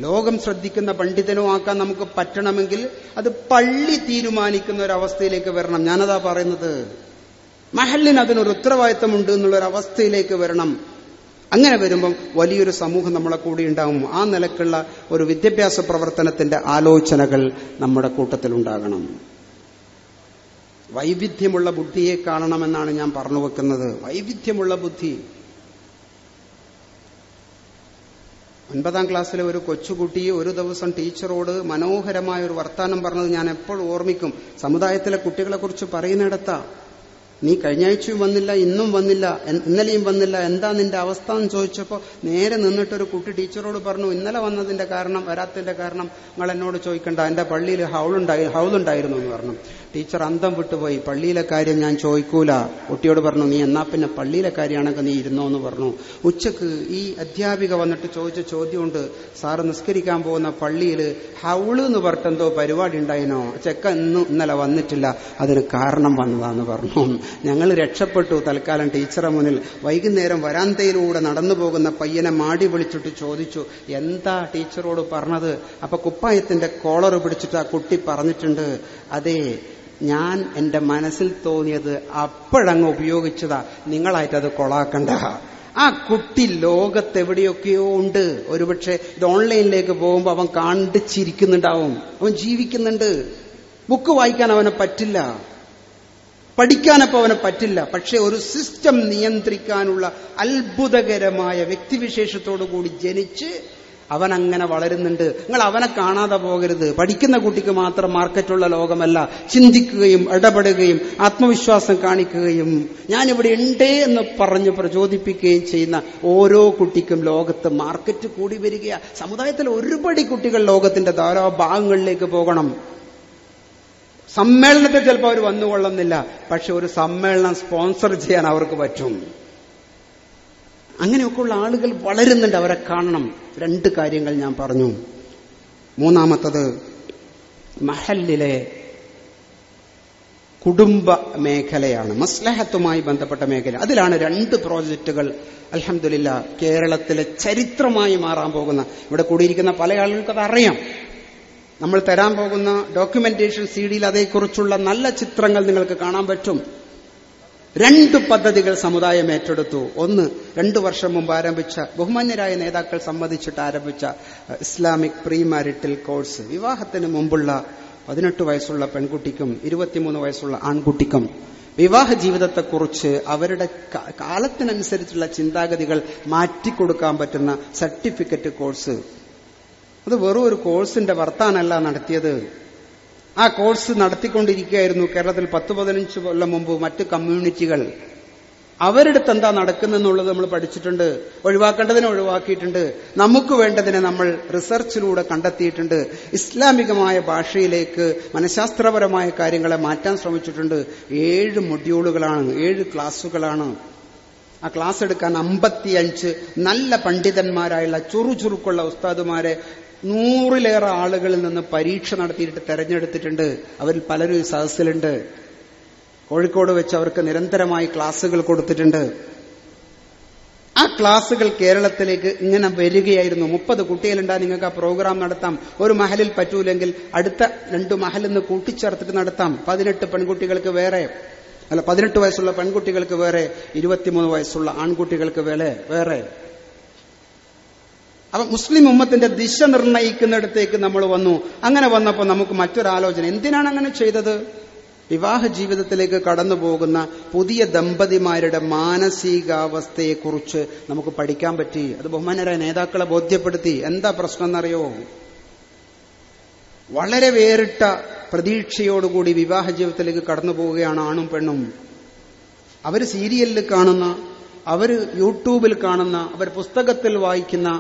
ലോകം ശ്രദ്ധിക്കുന്ന പണ്ഡിതനോ ആക്കാൻ നമുക്ക് പറ്റണമെങ്കിൽ അത് പള്ളി തീരുമാനിക്കുന്ന ഒരു അവസ്ഥയിലേക്ക് വരണം. ഞാനതാ പറയുന്നത്. മഹല്ലിന് അതിനൊരു ഉത്തരവാദിത്തമുണ്ട് എന്നുള്ളൊരവസ്ഥയിലേക്ക് വരണം. അങ്ങനെ വരുമ്പം വലിയൊരു സമൂഹം നമ്മളെ കൂടി ഉണ്ടാകും. ആ നിലക്കുള്ള ഒരു വിദ്യാഭ്യാസ പ്രവർത്തനത്തിന്റെ ആലോചനകൾ നമ്മുടെ കൂട്ടത്തിലുണ്ടാകണം. വൈവിധ്യമുള്ള ബുദ്ധിയെ കാണണമെന്നാണ് ഞാൻ പറഞ്ഞു വെക്കുന്നത്. വൈവിധ്യമുള്ള ബുദ്ധി. 9ാം ക്ലാസ്സിലെ ഒരു കൊച്ചുകുട്ടി ഒരു ദിവസം ടീച്ചറോട് മനോഹരമായ ഒരു വർത്താനം പറഞ്ഞത് ഞാൻ എപ്പോഴും ഓർമ്മിക്കും. സമുദായത്തിലെ കുട്ടികളെ കുറിച്ച് പറയുന്നിടത്താ, നീ കഴിഞ്ഞ ആഴ്ചയും വന്നില്ല, ഇന്നും വന്നില്ല, ഇന്നലെയും വന്നില്ല, എന്താ നിന്റെ അവസ്ഥ എന്ന് ചോദിച്ചപ്പോൾ നേരെ നിന്നിട്ടൊരു കുട്ടി ടീച്ചറോട് പറഞ്ഞു, ഇന്നലെ വന്നതിന്റെ കാരണം, വരാത്തതിന്റെ കാരണം നിങ്ങൾ എന്നോട് ചോദിക്കണ്ട, എന്റെ പള്ളിയിൽ ഹൗളുണ്ടായിരുന്നു എന്ന് പറഞ്ഞു. ടീച്ചർ അന്തം വിട്ടുപോയി. പള്ളിയിലെ കാര്യം ഞാൻ ചോദിക്കൂല. കുട്ടിയോട് പറഞ്ഞു, നീ എന്നാ പിന്നെ പള്ളിയിലെ കാര്യമാണെങ്കിൽ നീ ഇരുന്നോ എന്ന് പറഞ്ഞു. ഉച്ചക്ക് ഈ അധ്യാപിക വന്നിട്ട് ചോദിച്ച ചോദ്യമുണ്ട്, സാറ് നിസ്കരിക്കാൻ പോകുന്ന പള്ളിയിൽ ഹൗള് എന്ന് പറഞ്ഞെന്തോ പരിപാടി ഉണ്ടായിനോ? ചെക്ക ഇന്നലെ വന്നിട്ടില്ല, അതിന് കാരണം വന്നതാന്ന് പറഞ്ഞു. ഞങ്ങൾ രക്ഷപ്പെട്ടു തൽക്കാലം ടീച്ചറെ മുന്നിൽ. വൈകുന്നേരം വരാന്തയിലൂടെ നടന്നു പോകുന്ന പയ്യനെ മാടി വിളിച്ചിട്ട് ചോദിച്ചു, എന്താ ടീച്ചറോട് പറഞ്ഞത്? അപ്പൊ കുപ്പായത്തിന്റെ കോളർ പിടിച്ചിട്ട് ആ കുട്ടി പറഞ്ഞിട്ടുണ്ട്, അതെ, ഞാൻ എന്റെ മനസ്സിൽ തോന്നിയത് അപ്പോഴങ്ങ് ഉപയോഗിച്ചതാ, നിങ്ങളായിട്ടത് കൊളാക്കണ്ട. ആ കുട്ടി ലോകത്തെവിടെയൊക്കെയോ ഉണ്ട്. ഒരുപക്ഷെ ഇത് ഓൺലൈനിലേക്ക് പോകുമ്പോൾ അവൻ കണ്ടിച്ചിരിക്കുന്നുണ്ടാവും. അവൻ ജീവിക്കുന്നുണ്ട്. ബുക്ക് വായിക്കാൻ അവന് പറ്റില്ല, പഠിക്കാനപ്പോൾ അവന് പറ്റില്ല. പക്ഷെ ഒരു സിസ്റ്റം നിയന്ത്രിക്കാനുള്ള അത്ഭുതകരമായ വ്യക്തിവിശേഷത്തോടു കൂടി ജനിച്ച് അവനങ്ങനെ വളരുന്നുണ്ട്. നിങ്ങൾ അവനെ കാണാതെ പോകരുത്. പഠിക്കുന്ന കുട്ടിക്ക് മാത്രം മാർക്കറ്റുള്ള ലോകമല്ല. ചിന്തിക്കുകയും ഇടപെടുകയും ആത്മവിശ്വാസം കാണിക്കുകയും ഞാനിവിടെ ഉണ്ട് എന്ന് പറഞ്ഞ് പ്രചോദിപ്പിക്കുകയും ചെയ്യുന്ന ഓരോ കുട്ടിക്കും ലോകത്ത് മാർക്കറ്റ് കൂടി വരികയാണ്. സമുദായത്തിൽ ഒരുപടി കുട്ടികൾ ലോകത്തിന്റെ ധാരാളം ഭാഗങ്ങളിലേക്ക് പോകണം. സമ്മേളനത്തിൽ ചിലപ്പോൾ അവർ വന്നുകൊള്ളുന്നില്ല, പക്ഷെ ഒരു സമ്മേളനം സ്പോൺസർ ചെയ്യാൻ അവർക്ക് പറ്റും. അങ്ങനെയൊക്കെയുള്ള ആളുകൾ വളരുന്നുണ്ട്. അവരെ കാണണം. 2 കാര്യങ്ങൾ ഞാൻ പറഞ്ഞു. മൂന്നാമത്തത് മഹല്ലിലെ കുടുംബ മേഖലയാണ്, മസ്ലഹത്തുമായി ബന്ധപ്പെട്ട മേഖല. അതിലാണ് 2 പ്രോജക്റ്റുകൾ അൽഹംദുലില്ലാ കേരളത്തിലെ ചരിത്രമായി മാറാൻ പോകുന്ന. ഇവിടെ കൂടിയിരിക്കുന്ന പല ആളുകൾക്ക് അത് അറിയാം. നമ്മൾ തരാൻ പോകുന്ന ഡോക്യുമെന്റേഷൻ CD-യിൽ അതേക്കുറിച്ചുള്ള നല്ല ചിത്രങ്ങൾ നിങ്ങൾക്ക് കാണാൻ പറ്റും. 2 പദ്ധതികൾ സമുദായം ഏറ്റെടുത്തു. ഒന്ന്, 2 വർഷം മുമ്പ് ആരംഭിച്ച, ബഹുമാന്യരായ നേതാക്കൾ സമ്മതിച്ചിട്ട് ആരംഭിച്ച ഇസ്ലാമിക് പ്രീ മാരിറ്റൽ കോഴ്സ്. വിവാഹത്തിന് മുമ്പുള്ള 18 വയസ്സുള്ള പെൺകുട്ടിക്കും 23 വയസ്സുള്ള ആൺകുട്ടിക്കും വിവാഹ ജീവിതത്തെക്കുറിച്ച് അവരുടെ കാലത്തിനനുസരിച്ചുള്ള ചിന്താഗതികൾ മാറ്റിക്കൊടുക്കാൻ പറ്റുന്ന സർട്ടിഫിക്കറ്റ് കോഴ്സ്. അത് വെറും ഒരു കോഴ്സിന്റെ വർത്താനല്ല നടത്തിയത്. ആ കോഴ്സ് നടത്തിക്കൊണ്ടിരിക്കുകയായിരുന്നു കേരളത്തിൽ 10-15 കൊല്ലം മുമ്പ് മറ്റ് കമ്മ്യൂണിറ്റികൾ. അവരുടെ എന്താ നടക്കുന്നെന്നുള്ളത് നമ്മൾ പഠിച്ചിട്ടുണ്ട്. ഒഴിവാക്കേണ്ടതിനെ ഒഴിവാക്കിയിട്ടുണ്ട്. നമുക്ക് വേണ്ടതിനെ നമ്മൾ റിസർച്ചിലൂടെ കണ്ടെത്തിയിട്ടുണ്ട്. ഇസ്ലാമികമായ ഭാഷയിലേക്ക് മനഃശാസ്ത്രപരമായ കാര്യങ്ങളെ മാറ്റാൻ ശ്രമിച്ചിട്ടുണ്ട്. 7 മൊഡ്യൂളുകളാണ്, 7 ക്ലാസുകളാണ്. ആ ക്ലാസ് എടുക്കാൻ 55 നല്ല പണ്ഡിതന്മാരായുള്ള ചുറുചുറുക്കുള്ള ഉസ്താദുമാരെ 100-ലേറെ ആളുകളിൽ നിന്ന് പരീക്ഷ നടത്തിയിട്ട് തെരഞ്ഞെടുത്തിട്ടുണ്ട്. അവരിൽ പലരും ഈ സദസ്സിലുണ്ട്. കോഴിക്കോട് വെച്ച് അവർക്ക് നിരന്തരമായി ക്ലാസുകൾ കൊടുത്തിട്ടുണ്ട്. ആ ക്ലാസുകൾ കേരളത്തിലേക്ക് ഇങ്ങനെ വരികയായിരുന്നു. 30 കുട്ടികളുണ്ടാ, നിങ്ങൾക്ക് ആ പ്രോഗ്രാം നടത്താം. ഒരു മഹലിൽ പറ്റൂലെങ്കിൽ അടുത്ത 2 മഹലിൽ നിന്ന് കൂട്ടിച്ചേർത്തിട്ട് നടത്താം. 18 പെൺകുട്ടികൾക്ക് വേറെ, 18 വയസ്സുള്ള പെൺകുട്ടികൾക്ക് വേറെ, 23 വയസ്സുള്ള ആൺകുട്ടികൾക്ക് വേറെ. അപ്പൊ മുസ്ലിം ഉമ്മത്തിന്റെ ദിശ നിർണയിക്കുന്നിടത്തേക്ക് നമ്മൾ വന്നു. അങ്ങനെ വന്നപ്പോൾ നമുക്ക് മറ്റൊരാലോചന, എന്തിനാണ് അങ്ങനെ ചെയ്തത്? വിവാഹ ജീവിതത്തിലേക്ക് കടന്നു പോകുന്ന പുതിയ ദമ്പതിമാരുടെ മാനസികാവസ്ഥയെക്കുറിച്ച് നമുക്ക് പഠിക്കാൻ പറ്റി. അത് ബഹുമാനരായ നേതാക്കളെ ബോധ്യപ്പെടുത്തി. എന്താ പ്രശ്നം എന്നറിയോ? വളരെ വേറിട്ട പ്രതീക്ഷയോടുകൂടി വിവാഹ ജീവിതത്തിലേക്ക് കടന്നു പോവുകയാണ് ആണും പെണ്ണും. അവർ സീരിയലിൽ കാണുന്ന, അവർ യൂട്യൂബിൽ കാണുന്ന, അവർ പുസ്തകത്തിൽ വായിക്കുന്ന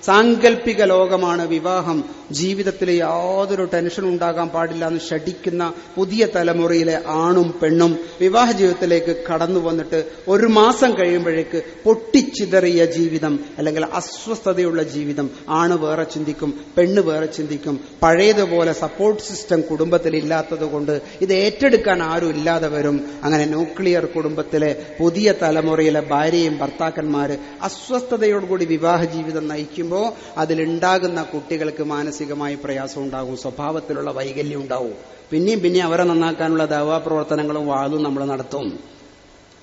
സാങ്കല്പിക ലോകമാണ് വിവാഹം. ജീവിതത്തിൽ യാതൊരു ടെൻഷനും ഉണ്ടാകാൻ പാടില്ല എന്ന് ശഠിക്കുന്ന പുതിയ തലമുറയിലെ ആണും പെണ്ണും വിവാഹ ജീവിതത്തിലേക്ക് കടന്നു വന്നിട്ട് 1 മാസം കഴിയുമ്പോഴേക്ക് പൊട്ടിച്ചിതറിയ ജീവിതം, അല്ലെങ്കിൽ അസ്വസ്ഥതയുള്ള ജീവിതം. ആണ് വേറെ ചിന്തിക്കും, പെണ്ണ് വേറെ ചിന്തിക്കും. പഴയതുപോലെ സപ്പോർട്ട് സിസ്റ്റം കുടുംബത്തിൽ ഇല്ലാത്തത് കൊണ്ട് ഇത് ഏറ്റെടുക്കാൻ ആരും ഇല്ലാതെ വരും. അങ്ങനെ ന്യൂക്ലിയർ കുടുംബത്തിലെ പുതിയ തലമുറയിലെ ഭാര്യയും ഭർത്താക്കന്മാര് അസ്വസ്ഥതയോടുകൂടി വിവാഹ ജീവിതം നയിക്കുമ്പോൾ അതിലുണ്ടാകുന്ന കുട്ടികൾക്ക് മാനസികമായി പ്രയാസം ഉണ്ടാകും, സ്വഭാവത്തിലുള്ള വൈകല്യം ഉണ്ടാവും. പിന്നെയും അവരെ നന്നാക്കാനുള്ള ദാവാ പ്രവർത്തനങ്ങളും വാതും നമ്മൾ നടത്തും.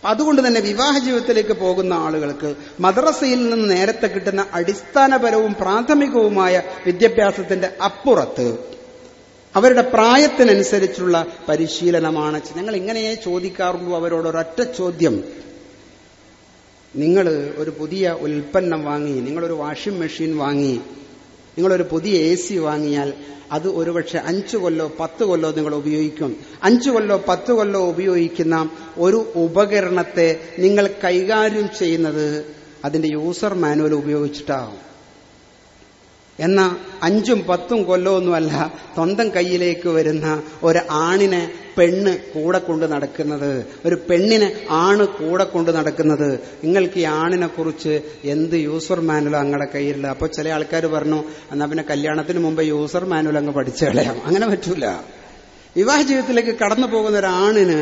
അതുകൊണ്ട് തന്നെ വിവാഹ ജീവിതത്തിലേക്ക് പോകുന്ന ആളുകൾക്ക് മദ്രസയിൽ നിന്ന് നേരത്തെ കിട്ടുന്ന അടിസ്ഥാനപരവും പ്രാഥമികവുമായ വിദ്യാഭ്യാസത്തിന്റെ അപ്പുറത്ത് അവരുടെ പ്രായത്തിനനുസരിച്ചുള്ള പരിശീലനമാണ്. ഞങ്ങൾ ഇങ്ങനെയേ ചോദിക്കാറുള്ളൂ അവരോട് ഒരൊറ്റ ചോദ്യം. നിങ്ങൾ ഒരു പുതിയ ഉൽപ്പന്നം വാങ്ങി, നിങ്ങളൊരു വാഷിംഗ് മെഷീൻ വാങ്ങി, നിങ്ങളൊരു പുതിയ AC വാങ്ങിയാൽ അത് ഒരുപക്ഷെ 5 കൊല്ലോ 10 കൊല്ലോ നിങ്ങൾ ഉപയോഗിക്കും. 5 കൊല്ലോ 10 കൊല്ലോ ഉപയോഗിക്കുന്ന ഒരു ഉപകരണത്തെ നിങ്ങൾ കൈകാര്യം ചെയ്യുന്നത് അതിന്റെ യൂസർ മാനുവൽ ഉപയോഗിച്ചിട്ടാവും. എന്നാൽ 5ഉം 10ഉം കൊല്ലമൊന്നുമല്ല സ്വന്തം കയ്യിലേക്ക് വരുന്ന ഒരു ആണിനെ പെണ്ണ് കൂടെ കൊണ്ട് നടക്കുന്നത്, ഒരു പെണ്ണിനെ ആണ് കൂടെ കൊണ്ട് നടക്കുന്നത്. നിങ്ങൾക്ക് ഈ ആണിനെ കുറിച്ച് എന്ത് യൂസർ മാനുവൽ അങ്ങടെ കയ്യിലില്ല. അപ്പൊ ചില ആൾക്കാർ പറഞ്ഞു, എന്നാ പിന്നെ കല്യാണത്തിന് മുമ്പ് യൂസർ മാനുവൽ അങ്ങ് പഠിച്ചു കളയാം. അങ്ങനെ പറ്റൂല. വിവാഹ ജീവിതത്തിലേക്ക് കടന്നു പോകുന്ന ഒരാണിന്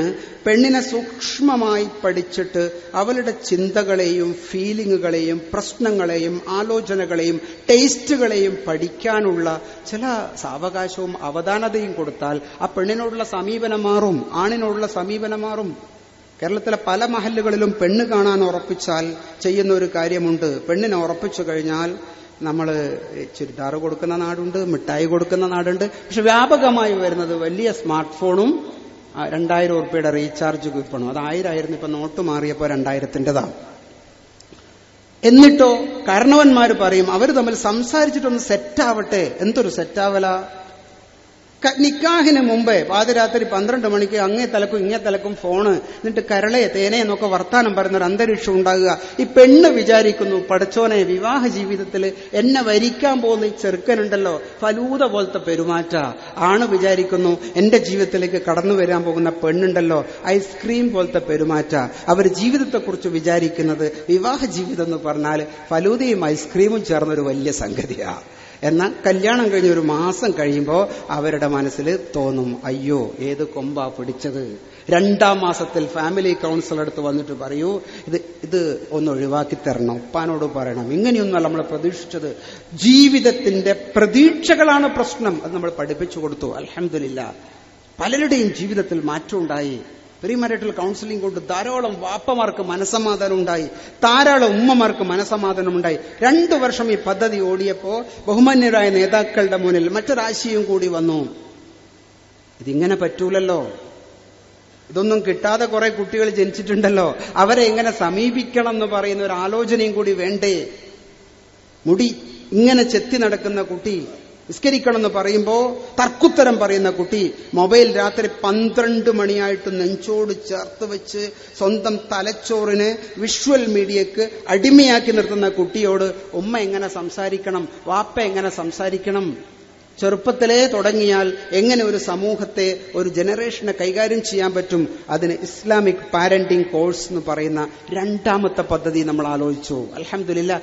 പെണ്ണിനെ സൂക്ഷ്മമായി പഠിച്ചിട്ട് അവളുടെ ചിന്തകളെയും ഫീലിങ്ങുകളെയും പ്രശ്നങ്ങളെയും ആലോചനകളെയും ടേസ്റ്റുകളെയും പഠിക്കാനുള്ള ചില സാവകാശവും അവധാനതയും കൊടുത്താൽ ആ പെണ്ണിനോടുള്ള സമീപനം മാറും, ആണിനോടുള്ള സമീപനം മാറും. കേരളത്തിലെ പല മഹല്ലുകളിലും പെണ്ണ് കാണാൻ ഉറപ്പിച്ചാൽ ചെയ്യുന്ന ഒരു കാര്യമുണ്ട്. പെണ്ണിനെ ഉറപ്പിച്ചു കഴിഞ്ഞാൽ നമ്മൾ ചുരിദാറ് കൊടുക്കുന്ന നാടുണ്ട്, മിഠായി കൊടുക്കുന്ന നാടുണ്ട്. പക്ഷെ വ്യാപകമായി വരുന്നത് വലിയ സ്മാർട്ട് ഫോണും 2000 ഉറുപ്പിയുടെ റീചാർജ് കൂപ്പണും. അത് 1000 ആയിരുന്നു, ഇപ്പൊ നോട്ട് മാറിയപ്പോ 2000-ൻ്റെതാണ്. എന്നിട്ടോ കാരണവന്മാര് പറയും അവർ തമ്മിൽ സംസാരിച്ചിട്ടൊന്ന് സെറ്റാവട്ടെ. എന്തൊരു സെറ്റാവല! നിക്കാഹിന് മുമ്പേ പാതിരാത്രി 12 മണിക്ക് അങ്ങേ തലക്കും ഇങ്ങേ തലക്കും ഫോണ്, എന്നിട്ട് കരളെ തേനെ എന്നൊക്കെ വർത്താനം പറയുന്നൊരു അന്തരീക്ഷം ഉണ്ടാകുക. ഈ പെണ്ണ് വിചാരിക്കുന്നു, പഠിച്ചോനെ വിവാഹ ജീവിതത്തിൽ എന്നെ വരിക്കാൻ പോകുന്ന ഈ ചെറുക്കനുണ്ടല്ലോ ഫലൂത പോലത്തെ പെരുമാറ്റ. ആണ് വിചാരിക്കുന്നു എന്റെ ജീവിതത്തിലേക്ക് കടന്നു വരാൻ പോകുന്ന പെണ്ണുണ്ടല്ലോ ഐസ്ക്രീം പോലത്തെ പെരുമാറ്റ. അവർ ജീവിതത്തെക്കുറിച്ച് വിചാരിക്കുന്നത് വിവാഹ ജീവിതം എന്ന് പറഞ്ഞാൽ ഫലൂതയും ഐസ്ക്രീമും ചേർന്നൊരു വലിയ സംഗതിയാണ്. എന്നാൽ കല്യാണം കഴിഞ്ഞ് 1 മാസം കഴിയുമ്പോൾ അവരുടെ മനസ്സിൽ തോന്നും, അയ്യോ ഏത് കൊമ്പാ പിടിച്ചത്. 2-ാം മാസത്തിൽ ഫാമിലി കൗൺസിലർ അടുത്ത് വന്നിട്ട് പറയൂ, ഇത് ഒന്ന് ഒഴിവാക്കി തരണം, ഉപ്പാനോട് പറയണം. ഇങ്ങനെയൊന്നുമല്ല നമ്മൾ പ്രതീക്ഷിച്ചത്. ജീവിതത്തിന്റെ പ്രതീക്ഷകളാണ് പ്രശ്നം. അത് നമ്മൾ പഠിപ്പിച്ചു കൊടുത്തു. അൽഹംദുലില്ലാ പലരുടെയും ജീവിതത്തിൽ മാറ്റമുണ്ടായി. പ്രീമാരിറ്റൽ കൗൺസിലിംഗ് കൊണ്ട് ധാരാളം വാപ്പമാർക്ക് മനസ്സമാധാനം ഉണ്ടായി, ധാരാളം ഉമ്മമാർക്ക് മനസ്സമാധാനം ഉണ്ടായി. 2 വർഷം ഈ പദ്ധതി ഓടിയപ്പോ ബഹുമാന്യരായ നേതാക്കളുടെ മുന്നിൽ മറ്റൊരാശയം കൂടി വന്നു. ഇതിങ്ങനെ പറ്റൂലല്ലോ, ഇതൊന്നും കിട്ടാതെ കുറെ കുട്ടികൾ ജനിച്ചിട്ടുണ്ടല്ലോ, അവരെ എങ്ങനെ സമീപിക്കണം എന്ന് പറയുന്ന ഒരു ആലോചനയും കൂടി വേണ്ടേ? മുടി ഇങ്ങനെ ചെത്തി നടക്കുന്ന കുട്ടി നിസ്കരിക്കണമെന്ന് പറയുമ്പോ തർക്കുത്തരം പറയുന്ന കുട്ടി, മൊബൈൽ രാത്രി 12 മണിയായിട്ട് നെഞ്ചോട് ചേർത്ത് വെച്ച് സ്വന്തം തലച്ചോറിന് വിഷ്വൽ മീഡിയക്ക് അടിമയാക്കി നിർത്തുന്ന കുട്ടിയോട് ഉമ്മ എങ്ങനെ സംസാരിക്കണം, വാപ്പ എങ്ങനെ സംസാരിക്കണം? ചെറുപ്പത്തിലേ തുടങ്ങിയാൽ എങ്ങനെ ഒരു സമൂഹത്തെ, ഒരു ജനറേഷനെ കൈകാര്യം ചെയ്യാൻ പറ്റും? അതിന് ഇസ്ലാമിക് പാരന്റിംഗ് കോഴ്സ് എന്ന് പറയുന്ന 2ാമത്തെ പദ്ധതി നമ്മൾ ആലോചിച്ചു. അൽഹംദുലില്ലാ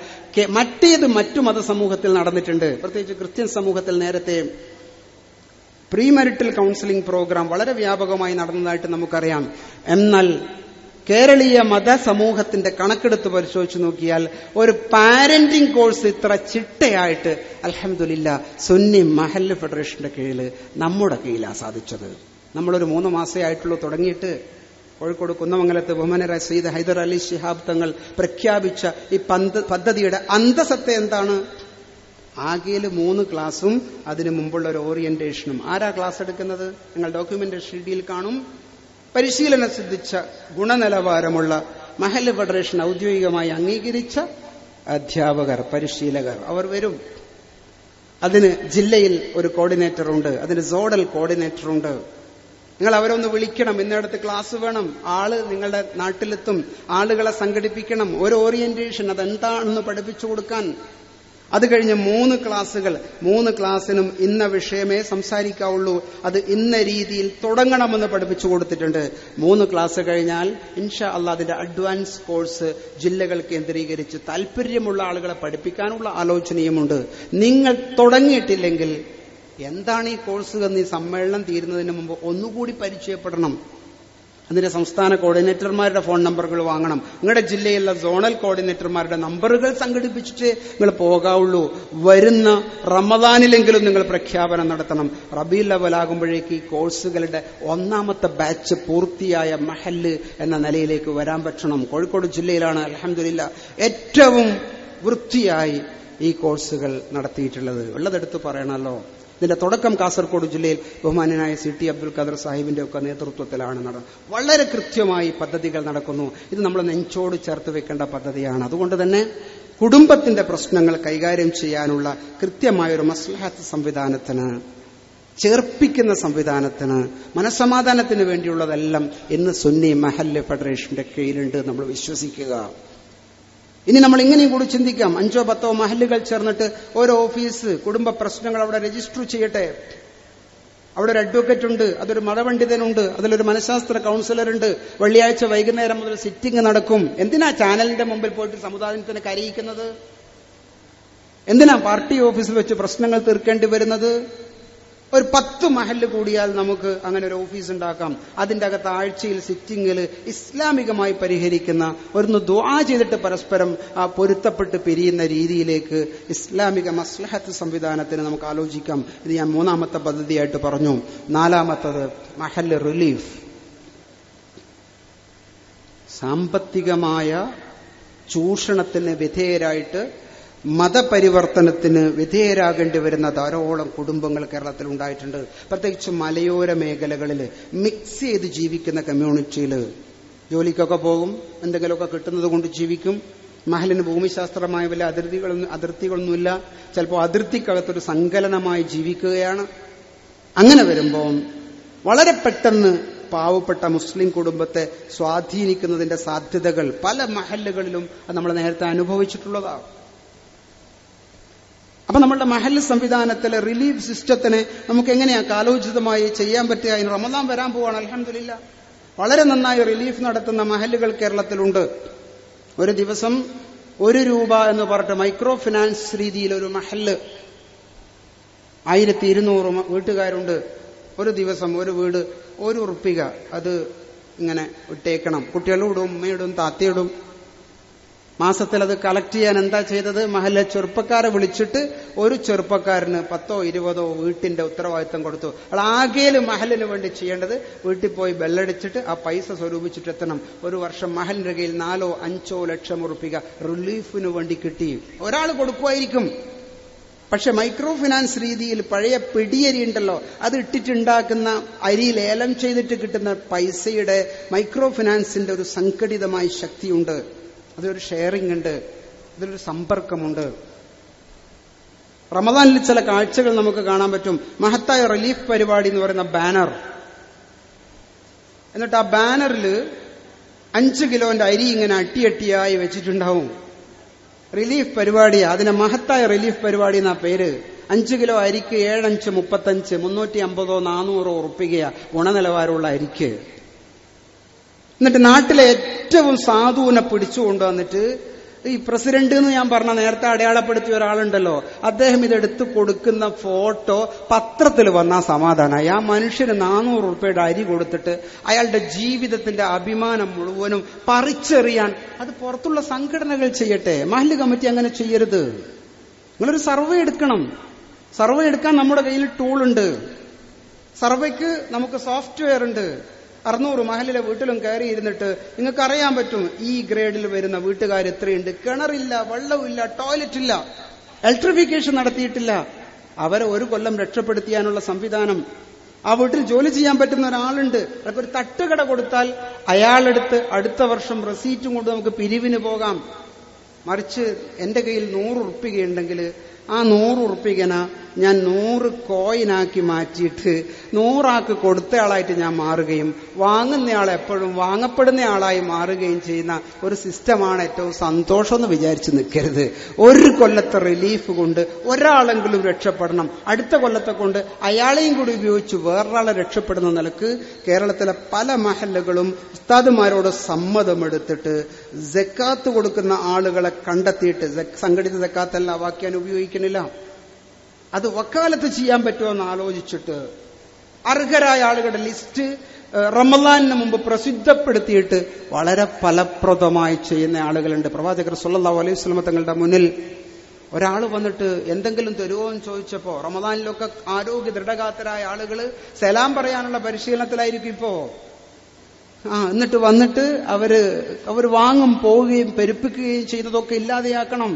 മറ്റു മതസമൂഹത്തിൽ നടന്നിട്ടുണ്ട്. പ്രത്യേകിച്ച് ക്രിസ്ത്യൻ സമൂഹത്തിൽ നേരത്തെ പ്രീമരിറ്റൽ കൗൺസിലിംഗ് പ്രോഗ്രാം വളരെ വ്യാപകമായി നടന്നതായിട്ട് നമുക്കറിയാം. എന്നാൽ കേരളീയ മതസമൂഹത്തിന്റെ കണക്കെടുത്ത് പരിശോധിച്ച് നോക്കിയാൽ ഒരു പാരന്റിംഗ് കോഴ്സ് ഇത്ര ചിട്ടയായിട്ട് അൽഹംദുലില്ലാ സുന്നി മഹല്ല് ഫെഡറേഷന്റെ കീഴിൽ നമ്മുടെ കീഴിലാണ് സാധിച്ചത്. നമ്മളൊരു 3 മാസേ ആയിട്ടുള്ളൂ തുടങ്ങിയിട്ട്. കോഴിക്കോട് കുന്നമംഗലത്ത് ബഹുമാനരായ സയ്യിദ് ഹൈദർ അലി ശിഹാബ് തങ്ങൾ പ്രഖ്യാപിച്ച ഈ പദ്ധതിയുടെ അന്തസത്ത എന്താണ്? ആകെയിൽ 3 ക്ലാസും അതിനു മുമ്പുള്ള ഒരു ഓറിയന്റേഷനും. ആരാ ക്ലാസ് എടുക്കുന്നത്? നിങ്ങൾ ഡോക്യുമെന്റ് ഷീറ്റിൽ കാണും. പരിശീലനം സിദ്ധിച്ച ഗുണനിലവാരമുള്ള മഹല്ല് ഫെഡറേഷൻ ഔദ്യോഗികമായി അംഗീകരിച്ച അധ്യാപകർ, പരിശീലകർ അവർ വരും. അതിന് ജില്ലയിൽ ഒരു കോർഡിനേറ്റർ ഉണ്ട്, അതിന് സോണൽ കോർഡിനേറ്റർ ഉണ്ട്. നിങ്ങൾ അവരൊന്ന് വിളിക്കണം, ഇന്നിടത്ത് ക്ലാസ് വേണം, ആള് നിങ്ങളുടെ നാട്ടിലെത്തും, ആളുകളെ സംഘടിപ്പിക്കണം, ഒരു ഓറിയന്റേഷൻ അതെന്താണെന്ന് പഠിപ്പിച്ചു കൊടുക്കാൻ. അത് കഴിഞ്ഞ് 3 ക്ലാസുകൾ, 3 ക്ലാസ്സിനും ഇന്ന വിഷയമേ സംസാരിക്കാവുള്ളൂ, അത് ഇന്ന രീതിയിൽ തുടങ്ങണമെന്ന് പഠിപ്പിച്ചു കൊടുത്തിട്ടുണ്ട്. 3 ക്ലാസ് കഴിഞ്ഞാൽ ഇൻഷാ അല്ലാഹ് അതിന്റെ അഡ്വാൻസ് കോഴ്സ് ജില്ലകൾ കേന്ദ്രീകരിച്ച് താല്പര്യമുള്ള ആളുകളെ പഠിപ്പിക്കാനുള്ള ആലോചനയുമുണ്ട്. നിങ്ങൾ തുടങ്ങിയിട്ടില്ലെങ്കിൽ എന്താണ് ഈ കോഴ്സ് എന്ന് ഈ സമ്മേളനം തീരുന്നതിന് മുമ്പ് ഒന്നുകൂടി പരിചയപ്പെടണം. അതിന്റെ സംസ്ഥാന കോർഡിനേറ്റർമാരുടെ ഫോൺ നമ്പറുകൾ വാങ്ങണം. നിങ്ങളുടെ ജില്ലയിലുള്ള സോണൽ കോർഡിനേറ്റർമാരുടെ നമ്പറുകൾ സംഘടിപ്പിച്ചിട്ട് നിങ്ങൾ പോകാവുള്ളൂ. വരുന്ന റമദാനിലെങ്കിലും നിങ്ങൾ പ്രഖ്യാപനം നടത്തണം. റബീഉൽ അവ്വൽ ആകുമ്പോഴേക്ക് ഈ കോഴ്സുകളുടെ 1ാമത്തെ ബാച്ച് പൂർത്തിയായ മഹല്ല് എന്ന നിലയിലേക്ക് വരാൻ പറ്റണം. കോഴിക്കോട് ജില്ലയിലാണ് അൽഹംദുലില്ലാഹ് ഏറ്റവും വൃത്തിയായി ഈ കോഴ്സുകൾ നടത്തിയിട്ടുള്ളത്. ഉള്ളതെടുത്ത് പറയണമല്ലോ. ഇതിന്റെ തുടക്കം കാസർഗോഡ് ജില്ലയിൽ ബഹുമാന്യനായ CT അബ്ദുൽ ഖാദർ സാഹിബിന്റെ ഒക്കെ നേതൃത്വത്തിലാണ് നടന്നത്. വളരെ കൃത്യമായി പദ്ധതികൾ നടക്കുന്നു. ഇത് നമ്മൾ നെഞ്ചോട് ചേർത്ത് വെക്കേണ്ട പദ്ധതിയാണ്. അതുകൊണ്ട് തന്നെ കുടുംബത്തിന്റെ പ്രശ്നങ്ങൾ കൈകാര്യം ചെയ്യാനുള്ള കൃത്യമായൊരു മസ്ലഹത്ത് സംവിധാനത്തിന്, ചേർപ്പിക്കുന്ന സംവിധാനത്തിന്, മനസ്സമാധാനത്തിന് വേണ്ടിയുള്ളതെല്ലാം ഇന്ന് സുന്നി മഹല്ല് ഫെഡറേഷന്റെ കീഴിലുണ്ട് നമ്മൾ വിശ്വസിക്കുക. ഇനി നമ്മൾ ഇങ്ങനെയും കൂടി ചിന്തിക്കാം. 5ഓ 10ഓ മഹല്ലുകൾ ചേർന്നിട്ട് ഓരോ ഓഫീസ് കുടുംബ പ്രശ്നങ്ങൾ അവിടെ രജിസ്റ്റർ ചെയ്യട്ടെ. അവിടെ ഒരു അഡ്വക്കേറ്റ് ഉണ്ട്, അതൊരു മതപണ്ഡിതനുണ്ട്, അതിലൊരു മനഃശാസ്ത്ര കൗൺസിലർ ഉണ്ട്. വെള്ളിയാഴ്ച വൈകുന്നേരം മുതൽ സിറ്റിംഗ് നടക്കും. എന്തിനാ ചാനലിന്റെ മുമ്പിൽ പോയിട്ട് സമുദായത്തിന് കരയിക്കുന്നത്? എന്തിനാ പാർട്ടി ഓഫീസിൽ വെച്ച് പ്രശ്നങ്ങൾ തീർക്കേണ്ടി വരുന്നത്? ഒരു 10 മഹല്ല് കൂടിയാൽ നമുക്ക് അങ്ങനെ ഒരു ഓഫീസ് ഉണ്ടാക്കാം. അതിന്റെ അകത്ത് ആഴ്ചയിൽ സിറ്റിംഗിൽ ഇസ്ലാമികമായി പരിഹരിക്കുന്ന, ഒന്ന് ദുആ ചെയ്തിട്ട് പരസ്പരം പൊരുത്തപ്പെട്ട് പിരിയുന്ന രീതിയിലേക്ക് ഇസ്ലാമിക മസ്ലഹത്ത് സംവിധാനത്തിന് നമുക്ക് ആലോചിക്കാം. ഇത് ഞാൻ 3ാമത്തെ പദ്ധതിയായിട്ട് പറഞ്ഞു. 4ാമത്തത് മഹല്ല് റിലീഫ്. സാമ്പത്തികമായ ചൂഷണത്തിന് വിധേയരായിട്ട് മതപരിവർത്തനത്തിന് വിധേയരാകേണ്ടി വരുന്ന ധാരാളം കുടുംബങ്ങൾ കേരളത്തിൽ ഉണ്ടായിട്ടുണ്ട്. പ്രത്യേകിച്ച് മലയോര മേഖലകളിൽ മിക്സ് ചെയ്ത് ജീവിക്കുന്ന കമ്മ്യൂണിറ്റിയിൽ ജോലിക്കൊക്കെ പോകും, എന്തെങ്കിലുമൊക്കെ കിട്ടുന്നത് കൊണ്ട് ജീവിക്കും. മഹലിന് ഭൂമിശാസ്ത്രമായ വല്ല അതിർത്തികളൊന്നുമില്ല. ചിലപ്പോൾ അതിർത്തിക്കകത്തൊരു സങ്കലനമായി ജീവിക്കുകയാണ്. അങ്ങനെ വരുമ്പോൾ വളരെ പെട്ടെന്ന് പാവപ്പെട്ട മുസ്ലിം കുടുംബത്തെ സ്വാധീനിക്കുന്നതിന്റെ സാധ്യതകൾ പല മഹല്ലുകളിലും നമ്മൾ നേരത്തെ അനുഭവിച്ചിട്ടുള്ളതാണ്. അപ്പൊ നമ്മളുടെ മഹല്ല് സംവിധാനത്തിലെ റിലീഫ് സിസ്റ്റത്തിനെ നമുക്ക് എങ്ങനെയാ കാലോചിതമായി ചെയ്യാൻ പറ്റുക? അതിന് റമദാൻ വരാൻ പോവാണ്. അൽഹംദുലില്ലാഹ് വളരെ നന്നായി റിലീഫ് നടത്തുന്ന മഹല്ലുകൾ കേരളത്തിലുണ്ട്. ഒരു ദിവസം 1 രൂപ എന്ന് പറഞ്ഞിട്ട് മൈക്രോ ഫിനാൻസ് രീതിയിൽ ഒരു മഹല്ല് 1200 വീട്ടുകാരുണ്ട്. ഒരു ദിവസം ഒരു വീട് 1 ഉറുപ്പിക അത് ഇങ്ങനെ ഇട്ടേക്കണം. കുട്ടികളും ഉമ്മയിടും താത്തയിടും. മാസത്തിൽ അത് കളക്ട് ചെയ്യാൻ എന്താ ചെയ്തത്? മഹല്ലെ ചെറുപ്പക്കാരെ വിളിച്ചിട്ട് ഒരു ചെറുപ്പക്കാരന് 10ഓ 20ഓ വീട്ടിന്റെ ഉത്തരവാദിത്തം കൊടുത്തു. ആകെയിൽ മഹലിന് വേണ്ടി ചെയ്യേണ്ടത് വീട്ടിൽ പോയി ബെല്ലടിച്ചിട്ട് ആ പൈസ സ്വരൂപിച്ചിട്ട് എത്തണം. ഒരു വർഷം മഹലിന്റെ കയ്യിൽ 4ഓ 5ഓ ലക്ഷം ഉറുപ്പിക റിലീഫിന് വേണ്ടി കിട്ടി. ഒരാൾ കൊടുക്കുമായിരിക്കും. പക്ഷെ മൈക്രോ ഫിനാൻസ് രീതിയിൽ പഴയ പിടിയരി ഉണ്ടല്ലോ, അത് ഇട്ടിട്ടുണ്ടാക്കുന്ന അരി ലേലം ചെയ്തിട്ട് കിട്ടുന്ന പൈസയുടെ മൈക്രോ ഫിനാൻസിന്റെ ഒരു സംഘടിതമായ ശക്തിയുണ്ട്. അതൊരു ഷെയറിംഗ് ഉണ്ട്, അതിലൊരു സമ്പർക്കമുണ്ട്. റമദാനിൽ ചില കാഴ്ചകൾ നമുക്ക് കാണാൻ പറ്റും. മഹത്തായ റിലീഫ് പരിപാടി എന്ന് പറയുന്ന ബാനർ, എന്നിട്ട് ആ ബാനറിൽ 5 കിലോന്റെ അരി ഇങ്ങനെ അട്ടിയട്ടിയായി വെച്ചിട്ടുണ്ടാവും. റിലീഫ് പരിപാടി, അതിനെ മഹത്തായ റിലീഫ് പരിപാടി എന്നാ പേര്. 5 കിലോ അരിക്ക് 7-5 35 350 400 ഉറുപ്പികയാ ഗുണനിലവാരമുള്ള അരിക്ക്. എന്നിട്ട് നാട്ടിലെ ഏറ്റവും സാധുവിനെ പിടിച്ചുകൊണ്ടുവന്നിട്ട് ഈ പ്രസിഡന്റ് എന്ന് ഞാൻ പറഞ്ഞ നേരത്തെ അടയാളപ്പെടുത്തിയ ഒരാളുണ്ടല്ലോ, അദ്ദേഹം ഇതെടുത്ത് കൊടുക്കുന്ന ഫോട്ടോ പത്രത്തിൽ വന്നാൽ സമാധാനമായി. ആ മനുഷ്യന് 400 ഉറുപ്പിയുടെ അരി കൊടുത്തിട്ട് അയാളുടെ ജീവിതത്തിന്റെ അഭിമാനം മുഴുവനും പറിച്ചെറിയാൻ അത് പുറത്തുള്ള സംഘടനകൾ ചെയ്യട്ടെ. മഹല്ല് കമ്മിറ്റി അങ്ങനെ ചെയ്യരുത്. നിങ്ങളൊരു സർവേ എടുക്കണം. സർവേ എടുക്കാൻ നമ്മുടെ കയ്യിൽ ടൂളുണ്ട്. സർവേക്ക് നമുക്ക് സോഫ്റ്റ്വെയർ ഉണ്ട്. 600 മഹലിലെ വീട്ടിലും കയറിയിരുന്നിട്ട് നിങ്ങൾക്ക് അറിയാൻ പറ്റും ഈ ഗ്രേഡിൽ വരുന്ന വീട്ടുകാർ എത്രയുണ്ട്. കിണറില്ല, വെള്ളമില്ല, ടോയ്ലറ്റ് ഇല്ല. ഇലക്ട്രിഫിക്കേഷൻ നടത്തിയിട്ടില്ല. അവരെ ഒരു കൊല്ലം രക്ഷപ്പെടുത്തിയാനുള്ള സംവിധാനം. ആ വീട്ടിൽ ജോലി ചെയ്യാൻ പറ്റുന്ന ഒരാളുണ്ട്, അതൊക്കെ ഒരു തട്ടുകട കൊടുത്താൽ അയാളെടുത്ത് അടുത്ത വർഷം റെസീറ്റും കൊണ്ട് നമുക്ക് പിരിവിന് പോകാം. മറിച്ച് എന്റെ കയ്യിൽ 100 ഉറുപ്പികയുണ്ടെങ്കിൽ ആ 100 ഉറുപ്പികന ഞാൻ 100 കോയിനാക്കി മാറ്റിയിട്ട് 100 ആൾക്ക് കൊടുത്തയാളായിട്ട് ഞാൻ മാറുകയും വാങ്ങുന്നയാൾ എപ്പോഴും വാങ്ങപ്പെടുന്ന ആളായി മാറുകയും ചെയ്യുന്ന ഒരു സിസ്റ്റമാണ് ഏറ്റവും സന്തോഷം എന്ന് വിചാരിച്ച് നിൽക്കരുത്. ഒരു കൊല്ലത്തെ റിലീഫ് കൊണ്ട് ഒരാളെങ്കിലും രക്ഷപ്പെടണം. അടുത്ത കൊല്ലത്തെ കൊണ്ട് അയാളെയും കൂടി ഉപയോഗിച്ച് വേറൊരാളെ രക്ഷപ്പെടുന്ന നിലക്ക് കേരളത്തിലെ പല മഹല്ലുകളും ഉസ്താദുമാരോട് സമ്മതമെടുത്തിട്ട് സക്കാത്ത് കൊടുക്കുന്ന ആളുകളെ കണ്ടെത്തിയിട്ട്, സംഘടിത സക്കാത്തല്ല വാക്യാൻ ഉപയോഗിക്കുന്നില്ല, അത് വക്കാലത്ത് ചെയ്യാൻ പറ്റുമോ എന്ന് ആലോചിച്ചിട്ട് അർഹരായ ആളുകളുടെ ലിസ്റ്റ് റമളാനിന് മുമ്പ് പ്രസിദ്ധപ്പെടുത്തിയിട്ട് വളരെ ഫലപ്രദമായി ചെയ്യുന്ന ആളുകളുണ്ട്. പ്രവാചകർ സല്ലല്ലാഹു അലൈഹി വസല്ലം തങ്ങളുടെ മുന്നിൽ ഒരാൾ വന്നിട്ട് എന്തെങ്കിലും തരുമോ എന്ന് ചോദിച്ചപ്പോ, റമളാനിലൊക്കെ ആരോഗ്യ ദൃഢഗാത്തരായ ആളുകൾ സലാം പറയാനുള്ള പരിശീലനത്തിലായിരിക്കും ഇപ്പോ. എന്നിട്ട് വന്നിട്ട് അവർ വാങ്ങും, പോവുകയും പെരുപ്പിക്കുകയും ചെയ്യുന്നതൊക്കെ ഇല്ലാതെയാക്കണം.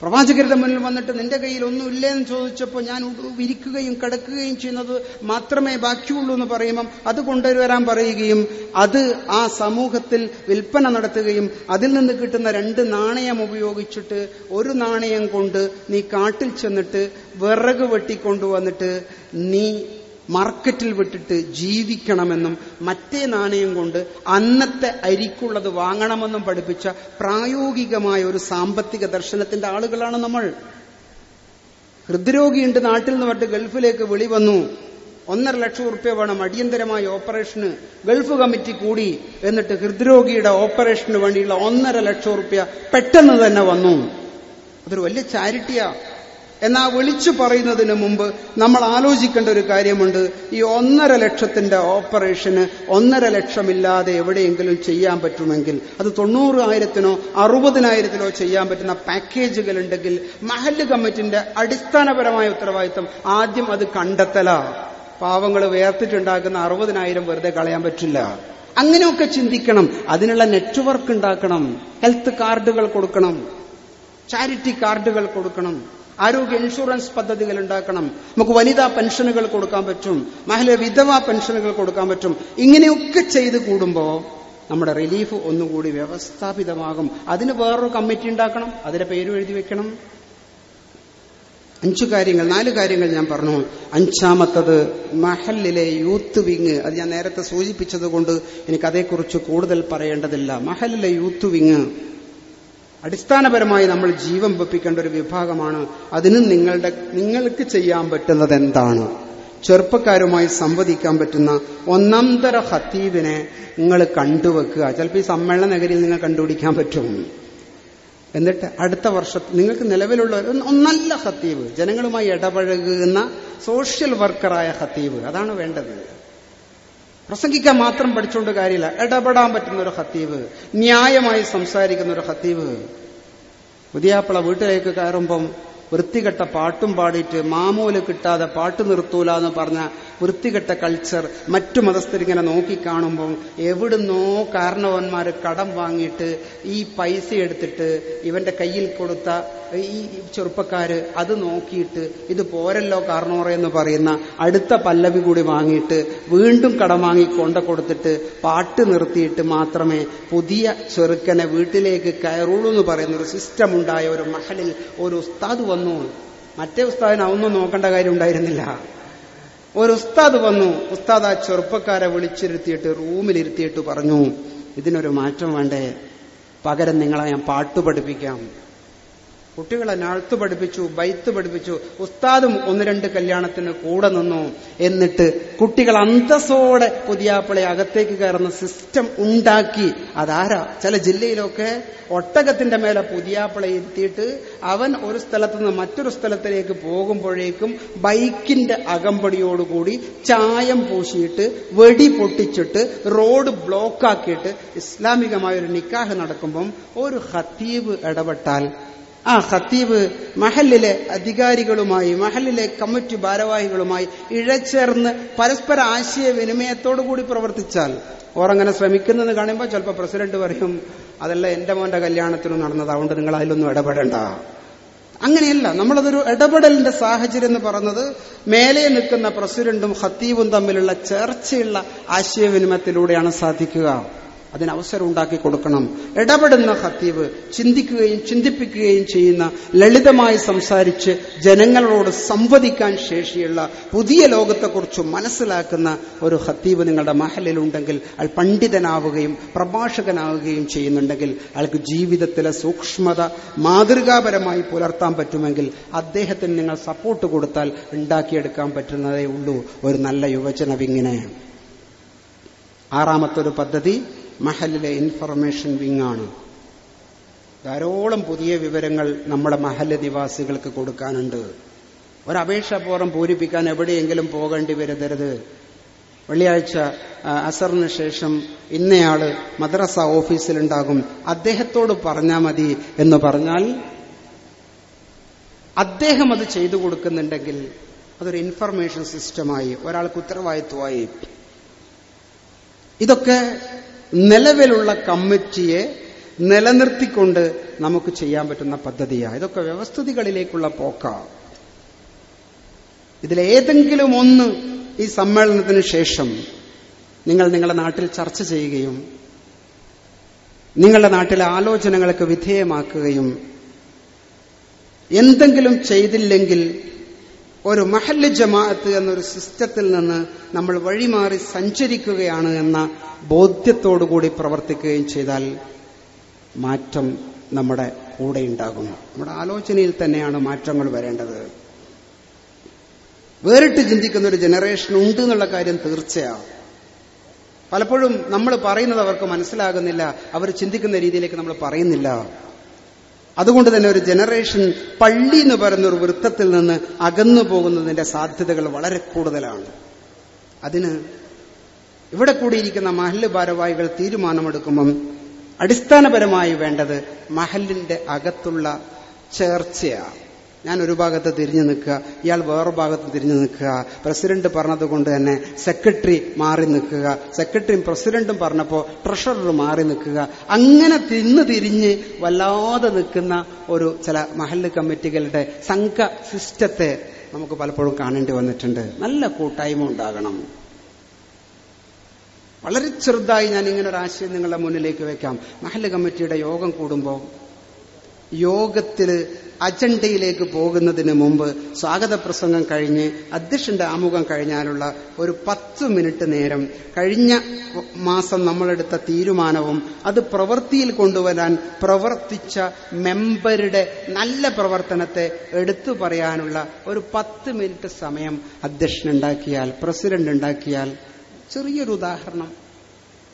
പ്രവാചകരുടെ മുന്നിൽ വന്നിട്ട് നിന്റെ കയ്യിൽ ഒന്നുമില്ലേന്ന് ചോദിച്ചപ്പോൾ ഞാൻ വിരിക്കുകയും കിടക്കുകയും ചെയ്യുന്നത് മാത്രമേ ബാക്കിയുള്ളൂ എന്ന് പറയുമ്പം അത് കൊണ്ടുവരാൻ പറയുകയും അത് ആ സമൂഹത്തിൽ വിൽപ്പന നടത്തുകയും അതിൽ നിന്ന് കിട്ടുന്ന 2 നാണയം ഉപയോഗിച്ചിട്ട് 1 നാണയം കൊണ്ട് നീ കാട്ടിൽ ചെന്നിട്ട് വിറക് വെട്ടിക്കൊണ്ടുവന്നിട്ട് നീ മാർക്കറ്റിൽ വിട്ടിട്ട് ജീവിക്കണമെന്നും മറ്റേ നാണയം കൊണ്ട് അന്നത്തെ അരിക്കുള്ളത് വാങ്ങണമെന്നും പഠിപ്പിച്ച പ്രായോഗികമായ ഒരു സാമ്പത്തിക ദർശനത്തിന്റെ ആളുകളാണ് നമ്മൾ. ഹൃദ്രോഗിയുണ്ട് നാട്ടിൽ നിന്ന് പറഞ്ഞിട്ട് ഗൾഫിലേക്ക് വിളി വന്നു, 1.5 ലക്ഷം ഉറുപ്പ്യ വേണം അടിയന്തരമായ ഓപ്പറേഷന്. ഗൾഫ് കമ്മിറ്റി കൂടി, എന്നിട്ട് ഹൃദ്രോഗിയുടെ ഓപ്പറേഷന് വേണ്ടിയുള്ള 1.5 ലക്ഷം ഉറുപ്പ്യ പെട്ടെന്ന് തന്നെ വന്നു. അതൊരു വലിയ ചാരിറ്റിയാ. എന്നാ വിളിച്ചു പറയുന്നതിന് മുമ്പ് നമ്മൾ ആലോചിക്കേണ്ട ഒരു കാര്യമുണ്ട്. ഈ 1.5 ലക്ഷത്തിന്റെ ഓപ്പറേഷന് 1.5 ലക്ഷമില്ലാതെ എവിടെയെങ്കിലും ചെയ്യാൻ പറ്റുമെങ്കിൽ അത് 90,000-നോ 60,000-നോ ചെയ്യാൻ പറ്റുന്ന പാക്കേജുകൾ ഉണ്ടെങ്കിൽ മഹല്ല് കമ്മിറ്റിന്റെ അടിസ്ഥാനപരമായ ഉത്തരവാദിത്തം ആദ്യം അത് കണ്ടെത്തലാ. പാവങ്ങൾ വേർത്തിട്ടുണ്ടാക്കുന്ന 60,000 വെറുതെ കളയാൻ പറ്റില്ല. അങ്ങനെയൊക്കെ ചിന്തിക്കണം. അതിനുള്ള നെറ്റ്വർക്ക് ഉണ്ടാക്കണം. ഹെൽത്ത് കാർഡുകൾ കൊടുക്കണം, ചാരിറ്റി കാർഡുകൾ കൊടുക്കണം, ആരോഗ്യ ഇൻഷുറൻസ് പദ്ധതികൾ ഉണ്ടാക്കണം. നമുക്ക് വനിതാ പെൻഷനുകൾ കൊടുക്കാൻ പറ്റും, മഹിള വിധവാ പെൻഷനുകൾ കൊടുക്കാൻ പറ്റും. ഇങ്ങനെയൊക്കെ ചെയ്ത് കൂടുമ്പോൾ നമ്മുടെ റിലീഫ് ഒന്നുകൂടി വ്യവസ്ഥാപിതമാകും. അതിന് വേറൊരു കമ്മിറ്റി ഉണ്ടാക്കണം, അതിന്റെ പേര് എഴുതി വെക്കണം. 4 കാര്യങ്ങൾ ഞാൻ പറഞ്ഞു. 5ാമത്തത് മഹല്ലിലെ യൂത്ത് വിങ്. അത് ഞാൻ നേരത്തെ സൂചിപ്പിച്ചത് കൊണ്ട് എനിക്കതേക്കുറിച്ച് കൂടുതൽ പറയേണ്ടതില്ല. മഹല്ലിലെ യൂത്ത് വിങ് അടിസ്ഥാനപരമായി നമ്മൾ ജീവൻ വെപ്പിക്കേണ്ട ഒരു വിഭാഗമാണ്. അതിന് നിങ്ങൾക്ക് ചെയ്യാൻ പറ്റുന്നത് എന്താണ്? ചെറുപ്പക്കാരുമായി സംവദിക്കാൻ പറ്റുന്ന 1-തര ഖത്തീബിനെ നിങ്ങൾ കണ്ടുവെക്കുക. ചിലപ്പോൾ ഈ സമ്മേളന നഗരിയിൽ നിങ്ങൾ കണ്ടുപിടിക്കാൻ പറ്റും. എന്നിട്ട് അടുത്ത വർഷത്തിൽ നിങ്ങൾക്ക് നിലവിലുള്ള നല്ല ഖത്തീബ്, ജനങ്ങളുമായി ഇടപഴകുന്ന സോഷ്യൽ വർക്കറായ ഖത്തീബ്, അതാണ് വേണ്ടത്. പ്രസംഗിക്കാൻ മാത്രം പഠിച്ചുകൊണ്ട് കാര്യമില്ല, ഇടപെടാൻ പറ്റുന്ന ഒരു ഖത്തീബ്, ന്യായമായി സംസാരിക്കുന്ന ഒരു ഖത്തീബ്. പുതിയാപ്പിള വീട്ടിലേക്ക് കയറുമ്പം വൃത്തികെട്ട പാട്ടും പാടിയിട്ട് മാമൂല് കിട്ടാതെ പാട്ട് നിർത്തൂല എന്ന് പറഞ്ഞ വൃത്തികെട്ട കൾച്ചർ മറ്റു മതസ്ഥരിങ്ങനെ നോക്കിക്കാണുമ്പോൾ എവിടുന്നോ കാരണവന്മാര് കടം വാങ്ങിയിട്ട് ഈ പൈസ എടുത്തിട്ട് ഇവന്റെ കയ്യിൽ കൊടുത്ത ഈ ചെറുപ്പക്കാര് അത് നോക്കിയിട്ട് ഇത് പോരല്ലോ കാരണോറ എന്ന് പറയുന്ന അടുത്ത പല്ലവി കൂടി വാങ്ങിയിട്ട് വീണ്ടും കടം വാങ്ങി കൊടുത്തിട്ട് പാട്ട് നിർത്തിയിട്ട് മാത്രമേ പുതിയ ചെറുക്കനെ വീട്ടിലേക്ക് കയറുള്ളൂ എന്ന് പറയുന്ന ഒരു സിസ്റ്റം ഉണ്ടായ ഒരു മഹലിൽ ഒരു ഉസ്താദ് വന്നു. മറ്റേ ഉസ്താദിന് അതൊന്നും നോക്കേണ്ട കാര്യം ഉണ്ടായിരുന്നില്ല. ഒരു ഉസ്താദ് വന്നു. ഉസ്താദ് ആ ചെറുപ്പക്കാരെ വിളിച്ചിരുത്തിയിട്ട് റൂമിലിരുത്തിയിട്ട് പറഞ്ഞു, ഇതിനൊരു മാറ്റം വേണ്ടേ, പകരം നിങ്ങളെ ഞാൻ പാട്ട് പഠിപ്പിക്കാം. കുട്ടികളെ നാഴ്ത്ത് പഠിപ്പിച്ചു, ബൈത്ത് പഠിപ്പിച്ചു. ഉസ്താദും 1-2 കല്യാണത്തിന് കൂടെ നിന്നു. എന്നിട്ട് കുട്ടികൾ അന്തസ്സോടെ പുതിയാപ്പിളെ അകത്തേക്ക് കയറുന്ന സിസ്റ്റം ഉണ്ടാക്കി. അതാരാ? ചില ജില്ലയിലൊക്കെ ഒട്ടകത്തിന്റെ മേലെ പുതിയാപ്പിളെ ഇരുത്തിയിട്ട് അവൻ ഒരു സ്ഥലത്ത് നിന്ന് മറ്റൊരു സ്ഥലത്തിലേക്ക് പോകുമ്പോഴേക്കും ബൈക്കിന്റെ അകമ്പടിയോടുകൂടി ചായം പൂശിയിട്ട് വെടി പൊട്ടിച്ചിട്ട് റോഡ് ബ്ലോക്കാക്കിയിട്ട് ഇസ്ലാമികമായ ഒരു നിക്കാഹ് നടക്കുമ്പം ഒരു ഖത്തീബ് ഇടപെട്ടാൽ ആ ഖത്തീബ് മഹല്ലിലെ അധികാരികളുമായി മഹല്ലിലെ കമ്മിറ്റി ഭാരവാഹികളുമായി ഇഴചേർന്ന് പരസ്പര ആശയവിനിമയത്തോടു കൂടി പ്രവർത്തിച്ചാൽ, ഓറങ്ങനെ ശ്രമിക്കുന്നത് കാണുമ്പോൾ ചിലപ്പോൾ പ്രസിഡന്റ് പറയും, അതല്ല എന്റെ മോന്റെ കല്യാണത്തിനും നടന്നത്, അതുകൊണ്ട് നിങ്ങൾ അതിലൊന്നും ഇടപെടണ്ട. അങ്ങനെയല്ല. നമ്മളതൊരു ഇടപെടലിന്റെ സാഹചര്യം എന്ന് പറയുന്നത് മേലെ നിൽക്കുന്ന പ്രസിഡന്റും ഖത്തീബും തമ്മിലുള്ള ചർച്ചയുള്ള ആശയവിനിമയത്തിലൂടെയാണ് സാധിക്കുക. അതിന് അവസരം ഉണ്ടാക്കി കൊടുക്കണം. ഇടപെടുന്ന ഖത്തീബ് ചിന്തിക്കുകയും ചിന്തിപ്പിക്കുകയും ചെയ്യുന്ന, ലളിതമായി സംസാരിച്ച് ജനങ്ങളോട് സംവദിക്കാൻ ശേഷിയുള്ള, പുതിയ ലോകത്തെക്കുറിച്ച് മനസ്സിലാക്കുന്ന ഒരു ഖത്തീബ് നിങ്ങളുടെ മഹലിലുണ്ടെങ്കിൽ, അയാൾ പണ്ഡിതനാവുകയും പ്രഭാഷകനാവുകയും ചെയ്യുന്നുണ്ടെങ്കിൽ, അയാൾക്ക് ജീവിതത്തിലെ സൂക്ഷ്മത മാതൃകാപരമായി പുലർത്താൻ പറ്റുമെങ്കിൽ അദ്ദേഹത്തിന് നിങ്ങൾ സപ്പോർട്ട് കൊടുത്താൽ ഉണ്ടാക്കിയെടുക്കാൻ പറ്റുന്നതേ ഉള്ളൂ ഒരു നല്ല യുവജന വിങ്ങിനെ. ആറാമത്തൊരു പദ്ധതി മഹലിലെ ഇൻഫർമേഷൻ വിങ്ങാണ്. ധാരാളം പുതിയ വിവരങ്ങൾ നമ്മുടെ മഹല് നിവാസികൾക്ക് കൊടുക്കാനുണ്ട്. ഒരപേക്ഷ ഫോറം പൂരിപ്പിക്കാൻ എവിടെയെങ്കിലും പോകേണ്ടി വരരുത്. വെള്ളിയാഴ്ച അസറിന് ശേഷം ഇന്നയാള് മദ്രസ ഓഫീസിലുണ്ടാകും, അദ്ദേഹത്തോട് പറഞ്ഞാൽ മതി എന്ന് പറഞ്ഞാൽ അദ്ദേഹം അത് ചെയ്തു കൊടുക്കുന്നുണ്ടെങ്കിൽ അതൊരു ഇൻഫർമേഷൻ സിസ്റ്റമായി, ഒരാൾക്ക് ഉത്തരവാദിത്വമായി. ഇതൊക്കെ നിലവിലുള്ള കമ്മിറ്റിയെ നിലനിർത്തിക്കൊണ്ട് നമുക്ക് ചെയ്യാൻ പറ്റുന്ന പദ്ധതിയാണ്. ഇതൊക്കെ വ്യവസ്ഥിതികളിലേക്കുള്ള പോക്കാണ്. ഇതിലേതെങ്കിലും ഒന്ന് ഈ സമ്മേളനത്തിന് ശേഷം നിങ്ങൾ നിങ്ങളുടെ നാട്ടിൽ ചർച്ച ചെയ്യുകയും നിങ്ങളുടെ നാട്ടിലെ ആലോചനകൾക്ക് വിധേയമാക്കുകയും എന്തെങ്കിലും ചെയ്തില്ലെങ്കിൽ ഒരു മഹല്ല് ജമാഅത്ത് എന്നൊരു സിസ്റ്റത്തിൽ നിന്ന് നമ്മൾ വഴിമാറി സഞ്ചരിക്കുകയാണ് എന്ന ബോധ്യത്തോടുകൂടി പ്രവർത്തിക്കുകയും ചെയ്താൽ മാറ്റം നമ്മുടെ കൂടെ ഉണ്ടാകും. നമ്മുടെ ആലോചനയിൽ തന്നെയാണ് മാറ്റങ്ങൾ വരേണ്ടത്. വേറിട്ട് ചിന്തിക്കുന്ന ഒരു ജനറേഷൻ ഉണ്ട് എന്നുള്ള കാര്യം തീർച്ചയാണ്. പലപ്പോഴും നമ്മൾ പറയുന്നത് അവർക്ക് മനസ്സിലാകുന്നില്ല, അവർ ചിന്തിക്കുന്ന രീതിയിലേക്ക് നമ്മൾ പറയുന്നില്ല. അതുകൊണ്ട് തന്നെ ഒരു ജനറേഷൻ പള്ളി എന്ന് പറയുന്ന ഒരു വൃത്തത്തിൽ നിന്ന് അകന്നു പോകുന്നതിന്റെ സാധ്യതകൾ വളരെ കൂടുതലാണ്. അതിന് ഇവിടെ കൂടിയിരിക്കുന്ന മഹല്ല് ഭാരവാഹികൾ തീരുമാനമെടുക്കുമ്പം അടിസ്ഥാനപരമായി വേണ്ടത് മഹല്ലിന്റെ അകത്തുള്ള ചേർച്ചയാണ്. ഞാൻ ഒരു ഭാഗത്ത് തിരിഞ്ഞു നിൽക്കുക, ഇയാൾ വേറെ ഭാഗത്ത് തിരിഞ്ഞു നിൽക്കുക, പ്രസിഡന്റ് പറഞ്ഞതുകൊണ്ട് തന്നെ സെക്രട്ടറി മാറി നിൽക്കുക, സെക്രട്ടറിയും പ്രസിഡന്റും പറഞ്ഞപ്പോൾ ട്രഷറർ മാറി നിൽക്കുക, അങ്ങനെ തിരിഞ്ഞ് വല്ലാതെ നിൽക്കുന്ന ഒരു ചില മഹല്ല് കമ്മിറ്റികളുടെ സംഘ സിസ്റ്റത്തെ നമുക്ക് പലപ്പോഴും കാണേണ്ടി വന്നിട്ടുണ്ട്. നല്ല കൂട്ടായ്മ ഉണ്ടാകണം. വളരെ ചെറുതായി ഞാൻ ഇങ്ങനെ ഒരു ആശയം നിങ്ങളുടെ മുന്നിലേക്ക് വെക്കാം. മഹല്ല് കമ്മിറ്റിയുടെ യോഗം കൂടുമ്പോൾ യോഗത്തിൽ അജണ്ടയിലേക്ക് പോകുന്നതിന് മുമ്പ് സ്വാഗത പ്രസംഗം കഴിഞ്ഞ് അധ്യക്ഷന്റെ ആമുഖം കഴിഞ്ഞാലുള്ള ഒരു 10 മിനിറ്റ് നേരം കഴിഞ്ഞ മാസം നമ്മളെടുത്ത തീരുമാനവും അത് പ്രവൃത്തിയിൽ കൊണ്ടുവരാൻ പ്രവർത്തിച്ച മെമ്പറുടെ നല്ല പ്രവർത്തനത്തെ എടുത്തു പറയാനുള്ള ഒരു 10 മിനിറ്റ് സമയം അധ്യക്ഷനുണ്ടാക്കിയാൽ, പ്രസിഡന്റ് ഉണ്ടാക്കിയാൽ, ചെറിയൊരു ഉദാഹരണം,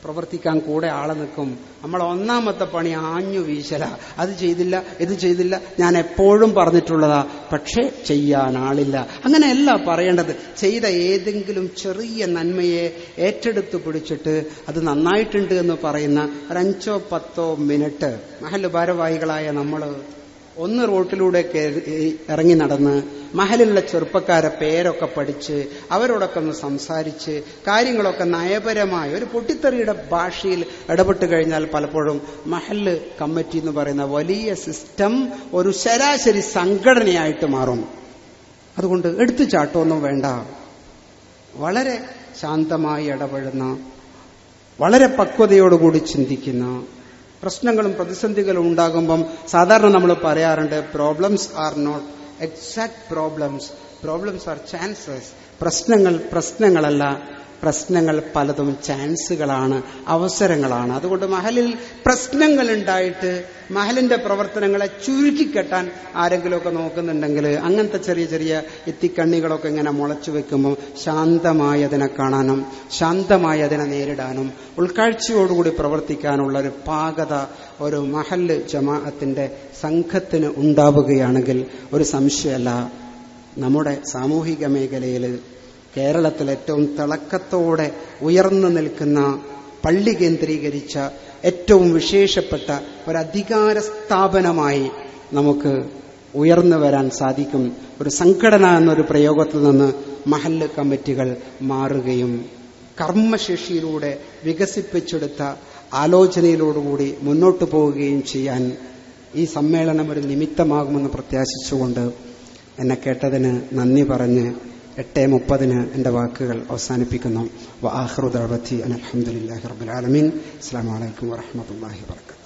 പ്രവർത്തിക്കാൻ കൂടെ ആളെ നിൽക്കും. നമ്മൾ ഒന്നാമത്തെ പണി ആഞ്ഞു വീശല, അത് ചെയ്തില്ല ഇത് ചെയ്തില്ല, ഞാൻ എപ്പോഴും പറഞ്ഞിട്ടുള്ളതാ, പക്ഷേ ചെയ്യാൻ ആളില്ല. അങ്ങനെയല്ല പറയേണ്ടത്. ചെയ്ത ഏതെങ്കിലും ചെറിയ നന്മയെ ഏറ്റെടുത്ത് പിടിച്ചിട്ട് അത് നന്നായിട്ടുണ്ട് എന്ന് പറയുന്ന ഒരു 5-10 മിനിറ്റ് മഹല്ല് ഭാരവാഹികളായ നമ്മൾ ഒന്ന് റോട്ടിലൂടെ ഇറങ്ങി നടന്ന് മഹലിലുള്ള ചെറുപ്പക്കാരെ പേരൊക്കെ പഠിച്ച് അവരോടൊക്കെ ഒന്ന് സംസാരിച്ച് കാര്യങ്ങളൊക്കെ നയപരമായ ഒരു പൊട്ടിത്തെറിയുടെ ഭാഷയിൽ ഇടപെട്ട് കഴിഞ്ഞാൽ പലപ്പോഴും മഹല്ല് കമ്മിറ്റി എന്ന് പറയുന്ന വലിയ സിസ്റ്റം ഒരു ശരാശരി സംഘടനയായിട്ട് മാറും. അതുകൊണ്ട് എടുത്തുചാട്ടമൊന്നും വേണ്ട. വളരെ ശാന്തമായി ഇടപെടുന്ന, വളരെ പക്വതയോടുകൂടി ചിന്തിക്കുന്ന, പ്രശ്നങ്ങളും പ്രതിസന്ധികളും ഉണ്ടാകുമ്പം സാധാരണ നമ്മൾ പറയാറുണ്ട്, problems are not exact problems, problems are chances. പ്രശ്നങ്ങൾ പ്രശ്നങ്ങളല്ല, പ്രശ്നങ്ങൾ പലതും ചാൻസുകളാണ്, അവസരങ്ങളാണ്. അതുകൊണ്ട് മഹലിൽ പ്രശ്നങ്ങൾ ഉണ്ടായിട്ട് മഹലിന്റെ പ്രവർത്തനങ്ങളെ ചുരുക്കിക്കെട്ടാൻ ആരെങ്കിലുമൊക്കെ നോക്കുന്നുണ്ടെങ്കിൽ അങ്ങനത്തെ ചെറിയ ചെറിയ എത്തിക്കണ്ണികളൊക്കെ ഇങ്ങനെ മുളച്ചു വെക്കുമ്പോൾ ശാന്തമായി അതിനെ കാണാനും ശാന്തമായി അതിനെ നേരിടാനും ഉൾക്കാഴ്ചയോടുകൂടി പ്രവർത്തിക്കാനുള്ള ഒരു പാകത ഒരു മഹല്ല് ജമാഅത്തിന്റെ സംഘത്തിന് ഉണ്ടാവുകയാണെങ്കിൽ ഒരു സംശയമല്ല, നമ്മുടെ സാമൂഹിക മേഖലയിൽ കേരളത്തിൽ ഏറ്റവും തിളക്കത്തോടെ ഉയർന്നു നിൽക്കുന്ന, പള്ളി കേന്ദ്രീകരിച്ച ഏറ്റവും വിശേഷപ്പെട്ട ഒരധികാര സ്ഥാപനമായി നമുക്ക് ഉയർന്നു വരാൻ സാധിക്കും. ഒരു സംഘടന എന്നൊരു പ്രയോഗത്തിൽ നിന്ന് മഹല്ല് കമ്മിറ്റികൾ മാറുകയും കർമ്മശേഷിയിലൂടെ വികസിപ്പിച്ചെടുത്ത ആലോചനയിലോടുകൂടി മുന്നോട്ടു പോവുകയും ചെയ്യാൻ ഈ സമ്മേളനം ഒരു നിമിത്തമാകുമെന്ന് പ്രത്യാശിച്ചുകൊണ്ട് എന്നെ കേട്ടതിന് നന്ദി പറഞ്ഞ് 8:30 എൻ്റെ വാക്കുകൾ അവസാനിപ്പിക്കുന്നു. വആഖിറു ദഅവതി അൽഹംദുലില്ലാഹി റബ്ബിൽ ആലമീൻ. അസ്സലാമു അലൈക്കും വറഹ്മത്തുള്ളാഹി വബറകാതുഹു.